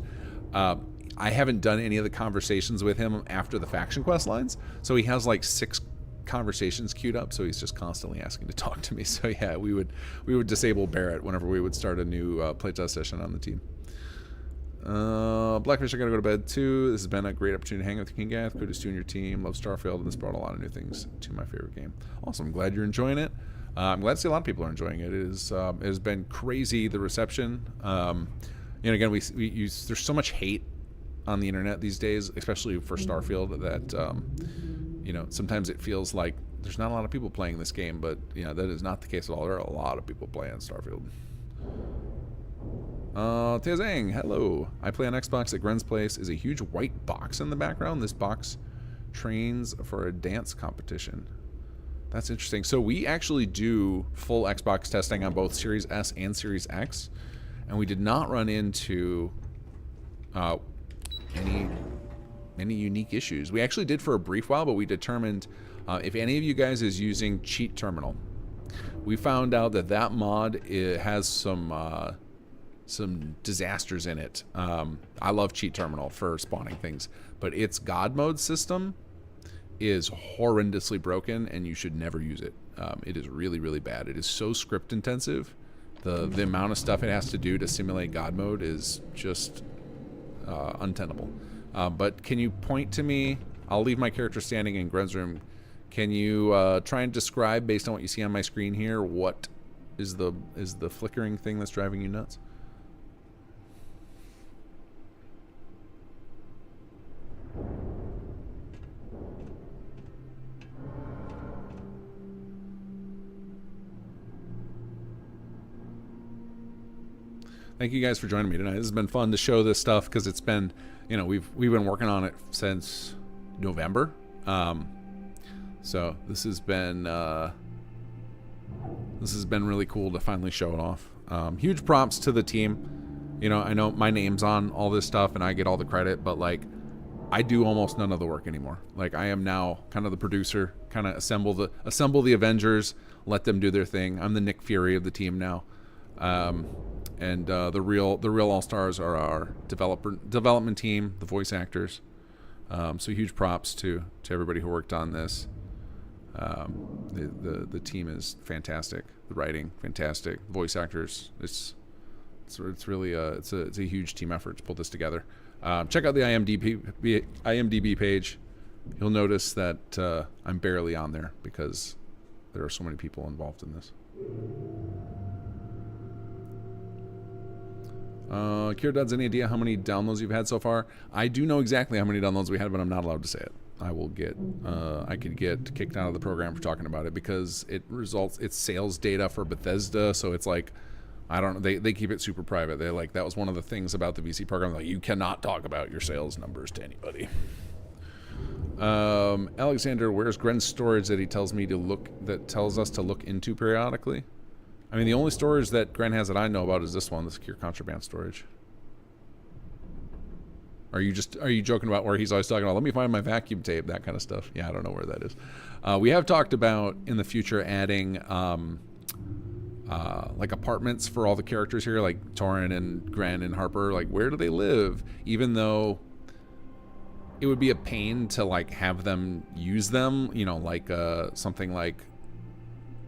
I haven't done any of the conversations with him after the faction quest lines, so he has like 6 conversations queued up, so he's just constantly asking to talk to me. So yeah, we would disable Barrett whenever we would start a new playtest session on the team. Blackfish, I gotta go to bed too. This has been a great opportunity to hang out with Kinggath. Kudos to you and your team. Love Starfield, and this brought a lot of new things to my favorite game. Awesome. I'm glad you're enjoying it. I'm glad to see a lot of people are enjoying it. It has been crazy, the reception. Again, there's so much hate on the internet these days, especially for Starfield, that sometimes it feels like there's not a lot of people playing this game, but that is not the case at all. There are a lot of people playing Starfield. Tezang, hello. I play on Xbox at Gren's place. Is a huge white box in the background. This box trains for a dance competition. That's interesting. So we actually do full Xbox testing on both Series S and Series X, and we did not run into any unique issues. We actually did for a brief while, but we determined if any of you guys is using Cheat Terminal, we found out that mod has some disasters in it. I love Cheat Terminal for spawning things, but its God mode system is horrendously broken, and you should never use it. It is really, really bad. It is so script intensive. The amount of stuff it has to do to simulate God mode is just untenable. But can you point to me? I'll leave my character standing in Gren's room. Can you try and describe, based on what you see on my screen here, what is the flickering thing that's driving you nuts? Thank you guys for joining me tonight. This has been fun to show this stuff because it's been, we've been working on it since November. So this has been really cool to finally show it off. Huge props to the team. I know my name's on all this stuff and I get all the credit, but like I do almost none of the work anymore. Like I am now kind of the producer, kind of assemble the Avengers, let them do their thing. I'm the Nick Fury of the team now. And the real all-stars are our development team, the voice actors. So huge props to everybody who worked on this. The team is fantastic. The writing fantastic. Voice actors. It's really it's a huge team effort to pull this together. Check out the IMDb page. You'll notice that I'm barely on there because there are so many people involved in this. Kiradad's any idea how many downloads you've had so far? I do know exactly how many downloads we had, but I'm not allowed to say it. I could get kicked out of the program for talking about it because it's sales data for Bethesda, so it's like, I don't know, they keep it super private. They like, that was one of the things about the VC program, like you cannot talk about your sales numbers to anybody. Alexander, where's Gren's storage that he tells us to look into periodically? I mean, the only storage that Gren has that I know about is this one, the secure contraband storage. Are you joking about where he's always talking about, let me find my vacuum tape, that kind of stuff? Yeah, I don't know where that is. We have talked about in the future adding like apartments for all the characters here, like Torin and Gren and Harper. Like, where do they live? Even though it would be a pain to like have them use them, like something like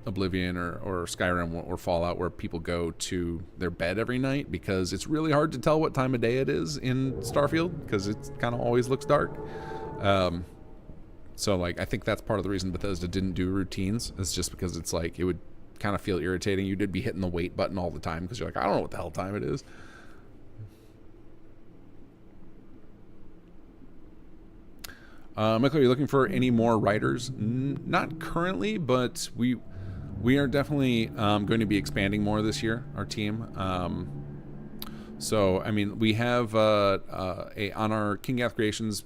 Oblivion or Skyrim or Fallout, where people go to their bed every night, because it's really hard to tell what time of day it is in Starfield because it kind of always looks dark. So like, I think that's part of the reason Bethesda didn't do routines. It's just because it's like, it would kind of feel irritating. You'd be hitting the wait button all the time because you're like, I don't know what the hell time it is. Michael, are you looking for any more writers? Not currently, but we are definitely going to be expanding more this year, our team. So, I mean, we have on our Kinggath Creations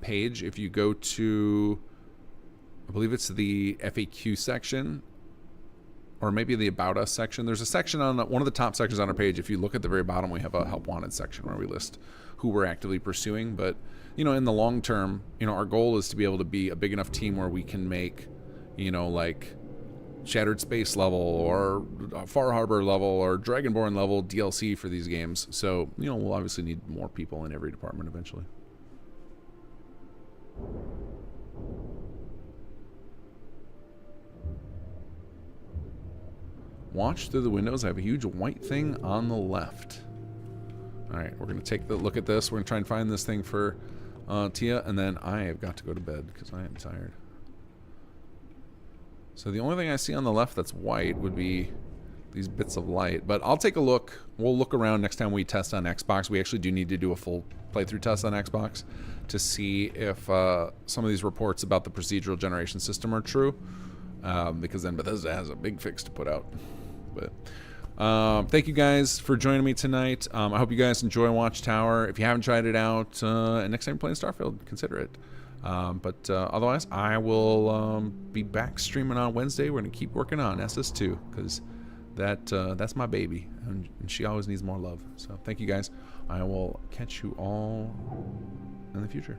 page, if you go to, I believe it's the FAQ section, or maybe the About Us section. There's a section on one of the top sections on our page. If you look at the very bottom, we have a Help Wanted section where we list who we're actively pursuing. But, you know, in the long term, you know, our goal is to be able to be a big enough team where we can make, you know, like Shattered Space level or Far Harbor level or Dragonborn level DLC for these games. So, you know, we'll obviously need more people in every department eventually. Watch through the windows. I have a huge white thing on the left. All right, we're going to take a look at this. We're going to try and find this thing for Tia, and then I have got to go to bed because I am tired. So the only thing I see on the left that's white would be these bits of light. But I'll take a look. We'll look around next time we test on Xbox. We actually do need to do a full playthrough test on Xbox to see if some of these reports about the procedural generation system are true. Because then Bethesda has a big fix to put out. But thank you guys for joining me tonight. I hope you guys enjoy Watchtower. If you haven't tried it out, and next time you're playing Starfield, consider it. But otherwise, I will be back streaming on Wednesday. We're going to keep working on SS2 because that's my baby, and she always needs more love. So thank you guys. I will catch you all in the future.